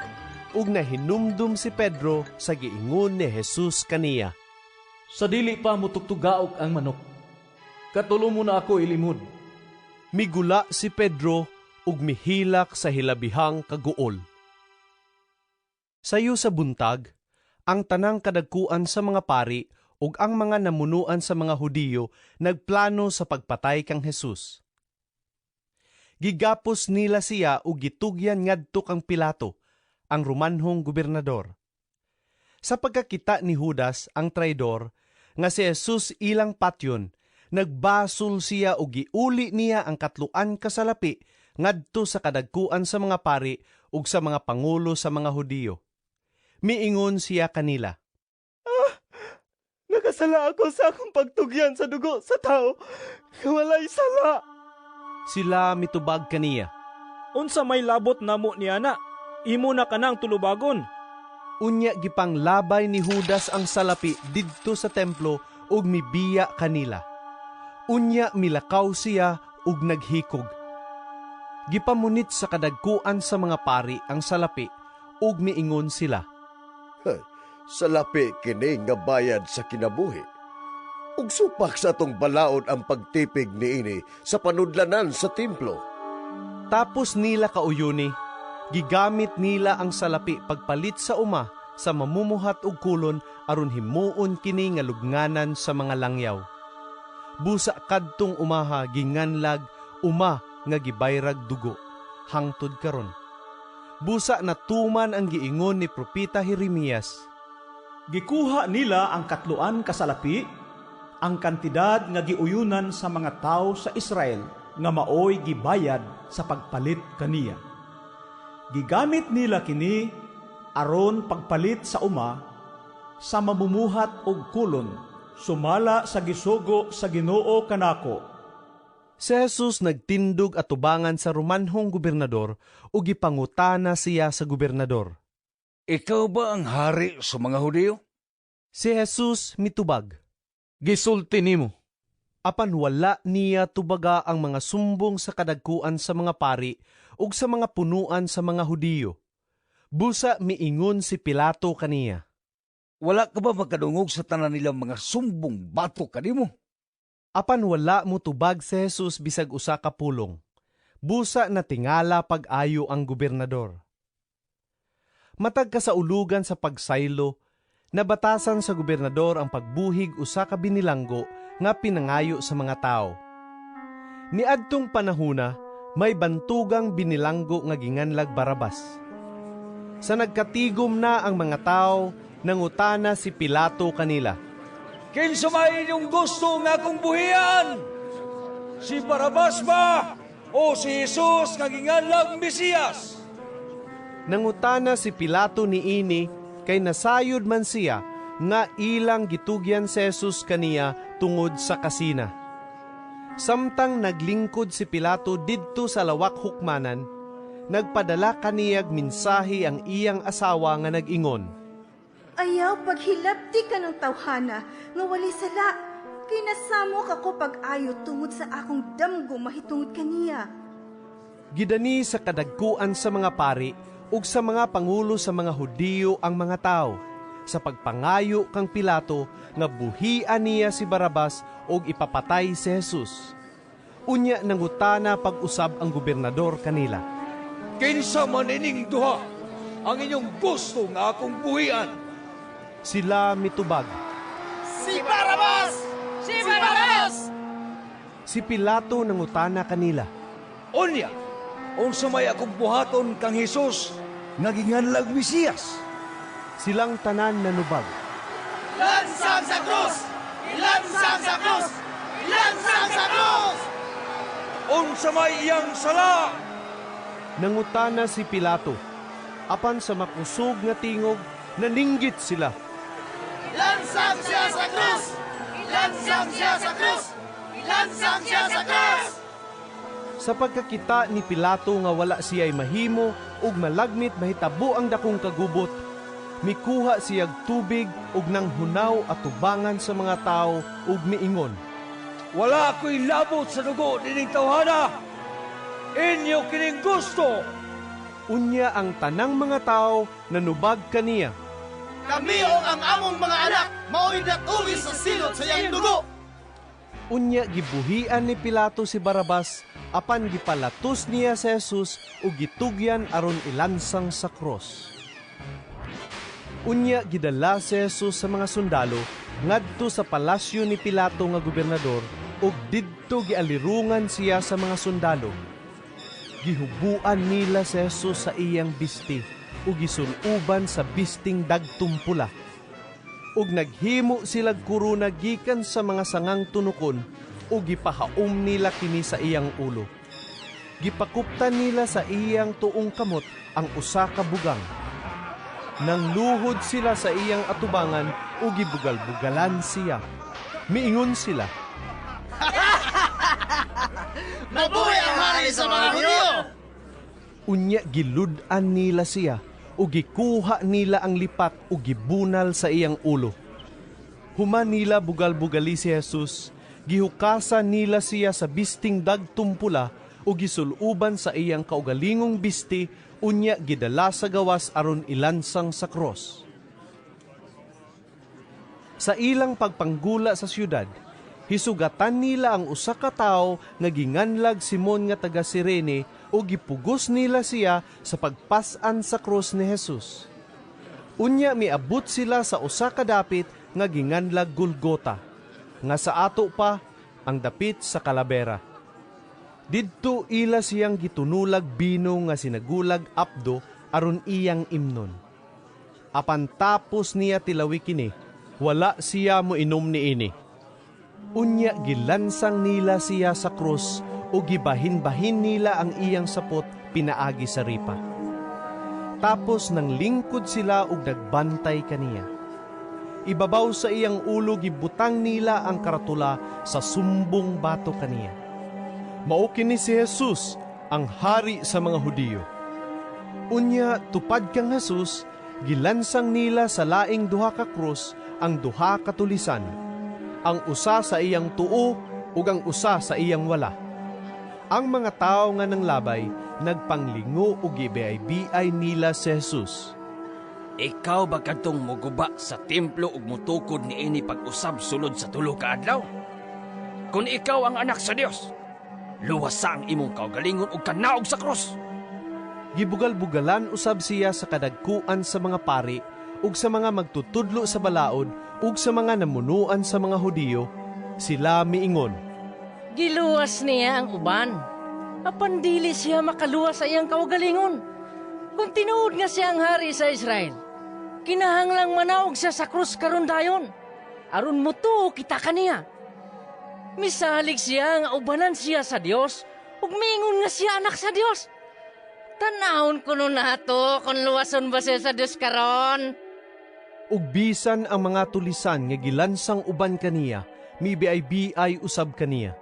ug nahinumdum si Pedro sa giingon ni Jesus kaniya. Sa dili pa mo tuktugaok ang manok, katulo mo na ako ilimod. Migula si Pedro ug mihilak sa hilabihang kaguol. Sayo sa buntag, ang tanang kadagkuan sa mga pari ug ang mga namunuan sa mga Hudiyo nagplano sa pagpatay kang Jesus. Gigapos nila siya ug gitugyan ngadto kang Pilato, ang Romanhong gobernador. Sa pagkakita ni Judas, ang traidor, nga si Jesus ilang patyon, nagbasol siya ug giuli niya ang katluan kasalapi ngadto sa kadagkuan sa mga pari ug sa mga pangulo sa mga Hudiyo. Miingon siya kanila, Nakasala ako sa akong pagtugyan sa dugo sa tao. Walay sala. Sila mitubag kaniya. Unsa may labot namo niya na, imo na kanang tulubagon. Unya gipang labay ni Judas ang salapi didto sa templo ug mibiya kanila. Unya milakaw siya ug naghikog. Gipamunit sa kadagkuan sa mga pari ang salapi ug miingon sila. Salapi kini nga bayad sa kinabuhi. Ug supak sa atong balaod ang pagtipig niini sa panudlanan sa templo. Tapos nila kauyuni, gigamit nila ang salapi pagpalit sa uma sa mamumuhat ug kulon aron himuon kini nga lugnanan sa mga langyaw. Busa kadtong umaha ginganlag uma nga gibayrag dugo hangtod karon. Busa natuman ang giingon ni propeta Jeremias. Gikuha nila ang katluan kasalapi, ang kantidad nga giuyunan sa mga tao sa Israel nga maoy gibayad sa pagpalit kaniya. Gigamit nila kini aron pagpalit sa uma sa mamumuhat og kulon sumala sa gisugo sa Ginoo kanako. Si Jesus nagtindog atubangan sa Romanhong gobernador ug gipangutana siya sa gobernador. Ikaw ba ang hari sa mga Hudiyo? Si Jesus mitubag. Gisulti nimo. Apan wala niya tubaga ang mga sumbong sa kadagkuan sa mga pari ug sa mga punuan sa mga Hudiyo. Busa miingon si Pilato kaniya. Wala ka ba magkadungog sa tanan nilang mga sumbong bato kanimo? Apan wala mo tubag si Jesus bisag usa ka pulong. Busa na tingala pag-ayo ang gobernador. Matag kasaulugan sa pagsaylo, nabatasan sa gobernador ang pagbuhig usa ka binilanggo nga pinangayo sa mga tao. Niadtong panahuna, may bantugang binilanggo nga ginganlag Barabas. Sa nagkatigom na ang mga tao, nangutana si Pilato kanila. Kinsa may inyong gusto nga akong buhian? Si Barabas ba o si Jesus nga ginganlag Mesiyas? Nangutana si Pilato niini kay nasayod man siya nga ilang gitugyan si Jesus kaniya tungod sa kasina. Samtang naglingkod si Pilato didto sa lawak hukmanan, nagpadala kaniyag minsahi ang iyang asawa nga nag-ingon. Ayaw paghilabti ka ng tawhana nga wali sala. Kinasamok ako pag-ayo tungod sa akong damgo mahitungod kaniya. Gidani sa kadagkuan sa mga pari ug sa mga pangulo sa mga Hudiyo ang mga tao, sa pagpangayo kang Pilato nga buhian niya si Barabas ug ipapatay si Jesus. Unya nangutana pag-usab ang gobernador kanila. Kinsa man ining duha ang inyong gusto nga akong buhian? Sila mitubag. Si Barabas! Si Barabas! Si Pilato nangutana kanila. Unya, unsa may akong buhaton kang Jesus nga ginganlag Mesiyas? Silang tanan nanubag. Ilansang sa krus! Ilansang sa krus! Ilansang sa krus! Unsa may iyang sala? Nangutana si Pilato. Apan sa makusog nga tingog, naninggit sila. Ilansang siya sa krus! Ilansang siya sa krus! Ilansang siya sa krus! Sa pagkakita ni Pilato nga wala siya'y mahimo ug malagmit mahitabo ang dakong kagubot, mikuha siyag tubig ug nang hunaw at tubangan sa mga tao ug miingon. Wala ako'y labot sa dugo dining tawhana. Inyo kining gusto. Unya ang tanang mga tao nanubag kaniya. Kami o ang among mga anak mao'y natuloy sa silot sa iyang dugo. Unya gibuhian ni Pilato si Barabas apan gipalatos niya si Jesus ug gitugyan aron ilansang sa cross. Unya gidala si Jesus sa mga sundalo ngadto sa palasyo ni Pilato nga gobernador ug didto gialirungan siya sa mga sundalo. Gihubuan nila si Jesus sa iyang bisti ug gisunuban sa bisting dagtong pula. Ug naghimo silag kuruna gikan sa mga sangang tunukon ug gipahaom nila kini sa iyang ulo. Gipakuptan nila sa iyang tuong kamot ang usa ka bugang. Nang luhod sila sa iyang atubangan ug gibugal-bugalan siya. Miingon sila, Mabuhay ang hari sa mga Hudyo! unya gilud-an nila siya ug gikuha nila ang lipat ug gibunal sa iyang ulo. Human nila bugal-bugali si Jesus, gihukasan nila siya sa bisting dagtong pula ug gisuluban sa iyang kaugalingong bisti, unya gidala sa gawas aron ilansang sa cross. Sa ilang pagpanggula sa syudad, hisugatan nila ang usa ka tawo nga ginganlag Simon nga taga Cirene o gipugos nila siya sa pagpasan sa krus ni Jesus. Unya miabot sila sa usa ka dapit nga ginganlag Golgota, nga sa ato pa ang dapit sa Kalabera. Didto ila siyang gitunulag bino nga sinagulag apdo aron iyang imnon. Apan tapos niya tilawi kini, wala siya mo inom ni ini. Unya gilansang nila siya sa krus o gibahin-bahin nila ang iyang sapot pinaagi sa ripa. Tapos nang lingkod sila ug nagbantay kaniya. Ibabaw sa iyang ulo gibutang nila ang karatula sa sumbong bato kaniya. Mao kini si Jesus, ang hari sa mga Hudiyo. Unya tupad kang Jesus, gilansang nila sa laing duha ka krus ang duha ka tulisan, ang usa sa iyang tuo ug ang usa sa iyang wala. Ang mga tao nga nang labay, nagpanglingo ug gibiay-biay nila si Jesus. Ikaw ba kadtong muguba sa templo ug mutukod niini pag-usab sulod sa tulo ka adlaw? Kung ikaw ang anak sa Dios, luwas sa ang imong kaugalingon ug kanaog sa krus. Gibugal-bugalan usab siya sa kadagkuan sa mga pari ug sa mga magtutudlo sa balaod ug sa mga namunuan sa mga Hudiyo. Sila miingon, giluwas niya ang uban. Apan dili siya makaluwas sa iyang kaugalingon. Kung tinuod nga siya ang hari sa Israel, kinahanglang manaog siya sa krus karon dayon. Aron mutuo kita kaniya. Misalig siya nga ubanan siya sa Dios ug miingon nga siya anak sa Dios. Tanahon ko nun nato kung luwason ba siya sa Dios karon. ug bisan ang mga tulisan nga gilansang uban kaniya, mibiay-biay usab kaniya.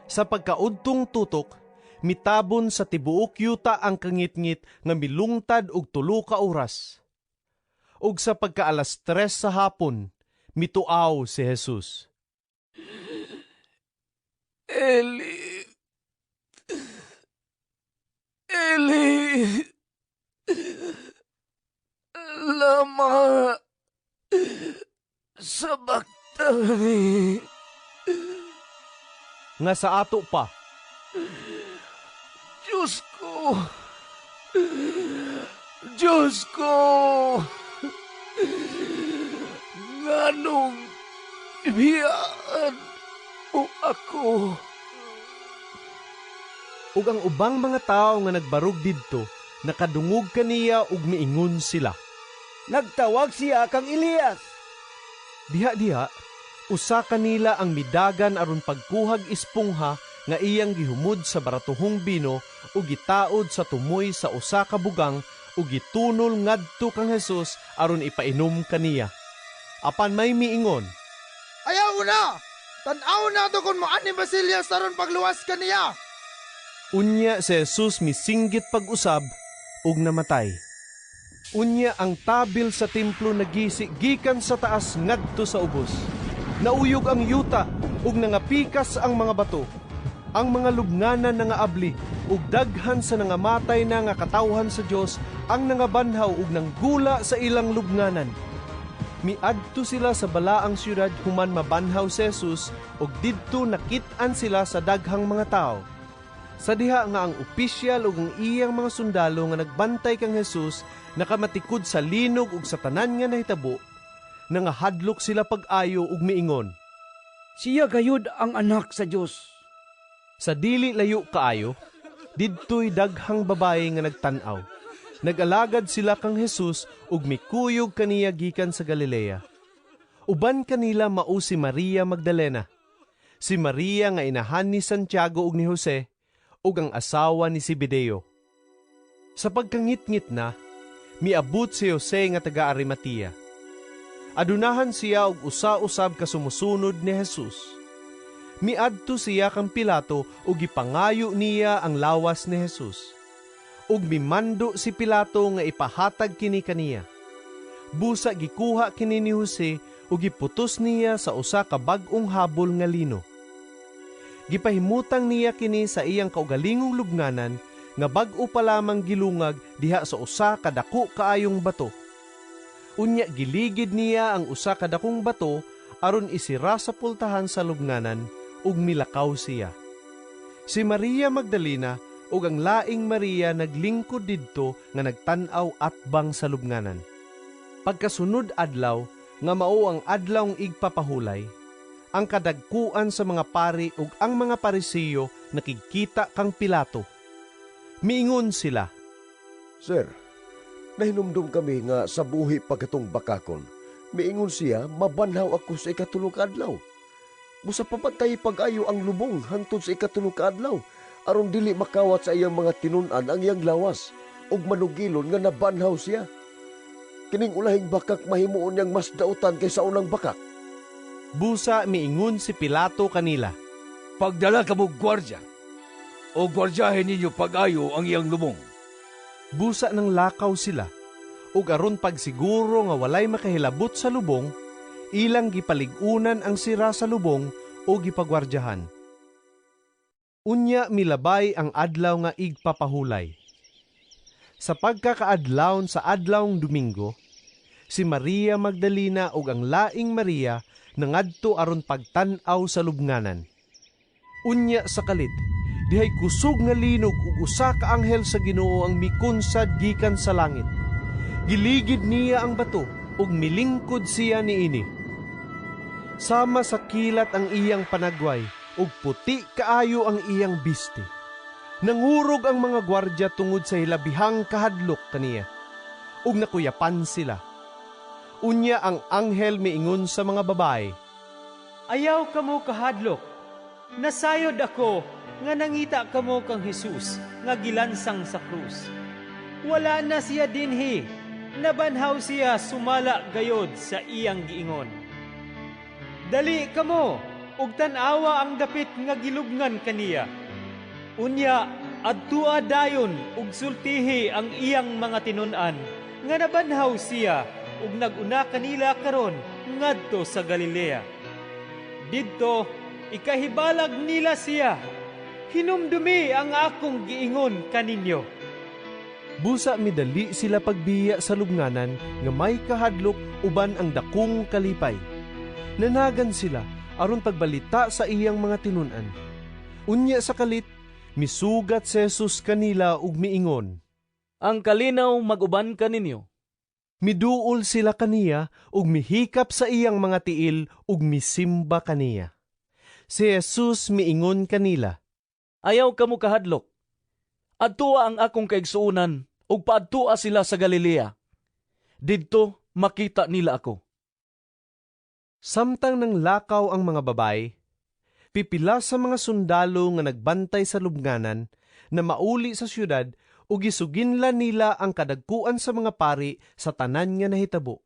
Sa pagkaudtong tutok, mitabon sa tibuok yuta ang kangitngit nga milungtad og 3 ka oras. Ug sa pagkaalas 3 sa hapon, mituaw si Jesus. Eli, Eli, lama sabaktani. Nga sa ato pa, Diyos ko, Diyos ko, nganong ibiyaan mo ako. ug ang ubang mga tao nga nagbarog didto, nakadungog kaniya ug miingon sila. Nagtawag siya kang Elias. Diha-diha, usa kanila ang midagan aron pagkuhag espongha nga iyang gihumod sa baratuhong bino ug gitaod sa tumoy sa usa ka bugang ug gitunol ngadto kang Hesus aron ipainom kaniya. Apan may miingon, Ayaw na! Tan-aw na to kung maani Basilya saron pagluwas kaniya. Unya si Jesus misinggit pag-usab ug namatay. Unya ang tabil sa templo nagisi gikan sa taas ngadto sa ubos. Nauyog ang yuta ug nangapikas ang mga bato. Ang mga lubnganan nangaabli ug daghan sa nangamatay na nga katawhan sa Dios ang nangabanhaw ug nanggula sa ilang lubnganan. Miadto sila sa balaang syudad human mabanhaw si Jesus ug didto nakit-an sila sa daghang mga tao. Sa diha nga ang opisyal ug ang iyang mga sundalo nga nagbantay kang Jesus nakamatikod sa linog ug sa tanan nga nahitabo, nangahadlok sila pag-ayo ug miingon, siya gayud ang anak sa Dios. Sa dili layo kaayo, didtoy daghang babae nga nagtan-aw. Nag-alagad sila kang Jesus ug mikuyog kaniya gikan sa Galilea. Uban kanila mao si Maria Magdalena, si Maria nga inahan ni Santiago ug ni Jose, ug ang asawa ni Zebedeo. Sa pagkangit-ngit na, miabot si Jose nga taga Arimatea. Adunahan siya og usa-usab ka sumusunod ni Jesus. Miadto siya kang Pilato ug gipangayo niya ang lawas ni Jesus. Ug mimando si Pilato nga ipahatag kini kaniya. Busa gikuha kini ni Jose ug giputos niya sa usa ka bag-ong habol nga lino. Gipahimutang niya kini sa iyang kaugalingong lubnganan nga bag-o pa lamang gilungag diha sa usa ka dako kaayong bato. Unya giligid niya ang usa ka dakong bato aron isira sa pultahan sa lubnganan ug milakaw siya. Si Maria Magdalena ug ang laing Maria naglingkod didto nga nagtan-aw atbang sa lubnganan. Pagkasunod adlaw nga mao ang adlawng igpapahulay, ang kadagkuan sa mga pari ug ang mga Parisiyo nakikita kang Pilato. Miingon sila, Sir, nahinumdum kami nga sa buhi pagkatong bakakon. Miingon siya, mabanhaw ako sa ikatulong adlaw. Busa papatay pag-ayo ang lubong hangtod sa ikatulong adlaw, aron dili makawat sa iyang mga tinunan ang iyang lawas, ug manugilon nga nabanhaw siya. Kining ulahing bakak mahimuon niyang mas dautan kaysa unang bakak. Busa miingon si Pilato kanila, Pagdala ka mo gwardya, o gwardyahin ninyo pag-ayo ang iyang lubong. Busa ng lakaw sila, ug aron pagsiguro nga walay makahilabot sa lubong, ilang gipalig-unan ang sira sa lubong o gipagwardyahan. Unya milabay ang adlaw nga igpapahulay. Sa pagkakaadlawon sa adlawng Domingo, si Maria Magdalena ug ang laing Maria nangadto aron pagtan-aw sa lubnganan. Unya sa kalit, dihay kusog nga linog ug usa ka anghel sa Ginoo ang mikunsad gikan sa langit. Giligid niya ang bato ug milingkod siya niini. Sama sa kilat ang iyang panagway ug puti kaayo ang iyang biste. Nangurog ang mga gwardya tungod sa hilabihang kahadlok kaniya, ug nakuyapan sila. Unya ang anghel miingon sa mga babae, Ayaw kamo kahadlok, nasayod ako nga nangita kamo kang Jesus nga gilansang sa krus. Wala na siya dinhi, nabanhaw siya sumala gayod sa iyang giingon. Dali kamo, ug tan-awa ang dapit nga gilubngan kaniya. Unya, adtua dayon ug sultihi ang iyang mga tinun-an nga nabanhaw siya ug naguna kanila karon ngadto sa Galilea. Didto ikahibalag nila siya. Hinumdumi ang akong giingon kaninyo. Busa midali sila pagbiya sa lubnganan nga may kahadlok uban ang dakong kalipay. Nanagan sila aron pagbalita sa iyang mga tinun-an. Unya sa kalit, misugat si Jesus kanila ug miingon, Ang kalinaw mag-uban kaninyo. Miduol sila kaniya ug mihikap sa iyang mga tiil ug misimba kaniya. Si Jesus miingon kanila, Ayaw kamo kahadlok. Adtua ang akong kaigsuunan ug paadtua sila sa Galilea. Didto makita nila ako. Samtang nang lakaw ang mga babae, pipila sa mga sundalo nga nagbantay sa lubnganan na mauli sa syudad ug gisuginlan nila ang kadagkuan sa mga pari sa tanan nga nahitabo.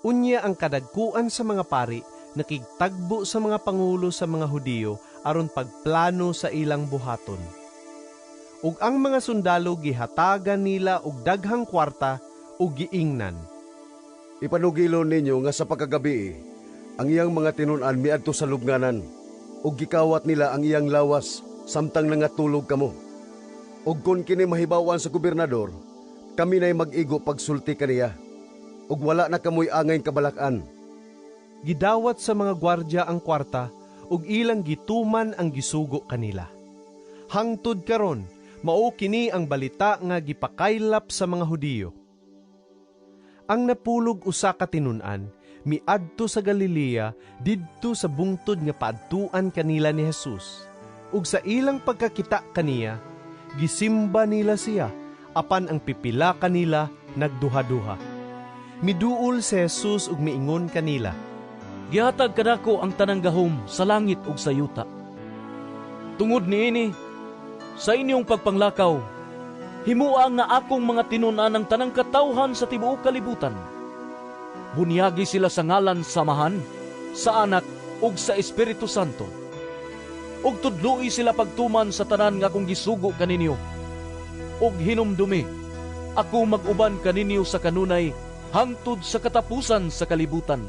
Unya ang kadagkuan sa mga pari nakigtagbo sa mga pangulo sa mga Hudiyo aron pagplano sa ilang buhaton. Ug ang mga sundalo gihatagan nila og daghang kwarta ug giingnan. Ipanugilon ninyo nga sa pagkagabi, ang iyang mga tinun-an miadto sa lubnganan, ug gikawat nila ang iyang lawas samtang nangatulog kamo. Ug kun kini mahibawan sa gobernador, kami na'y mag-igo pagsulti kaniya, ug wala na kamoy angay kabalak-an. Gidawat sa mga gwardya ang kwarta, ug ilang gituman ang gisugo kanila. Hangtod karon, mao kini ang balita nga gipakaylap sa mga Hudiyo. Ang napulog usa ka tinun-an, miadto sa Galilea, didto sa bungtod nga paadtuan kanila ni Jesus. Ug sa ilang pagkakita kaniya, gisimba nila siya, apan ang pipila kanila nagduha-duha. Miduol si Jesus ug miingon kanila, Gihatag kadako ang tanang gahom sa langit ug sa yuta. Tungod niini, sa inyong pagpanglakaw, himua nga akong mga tinun-an ang tanang katawhan sa tibuok kalibutan. Bunyagi sila sa ngalan samahan, sa Anak ug sa Espiritu Santo. Ug tudloi sila pagtuman sa tanan nga akong gisugo kaninyo. Ug hinumdumi, ako mag-uban kaninyo sa kanunay hangtod sa katapusan sa kalibutan.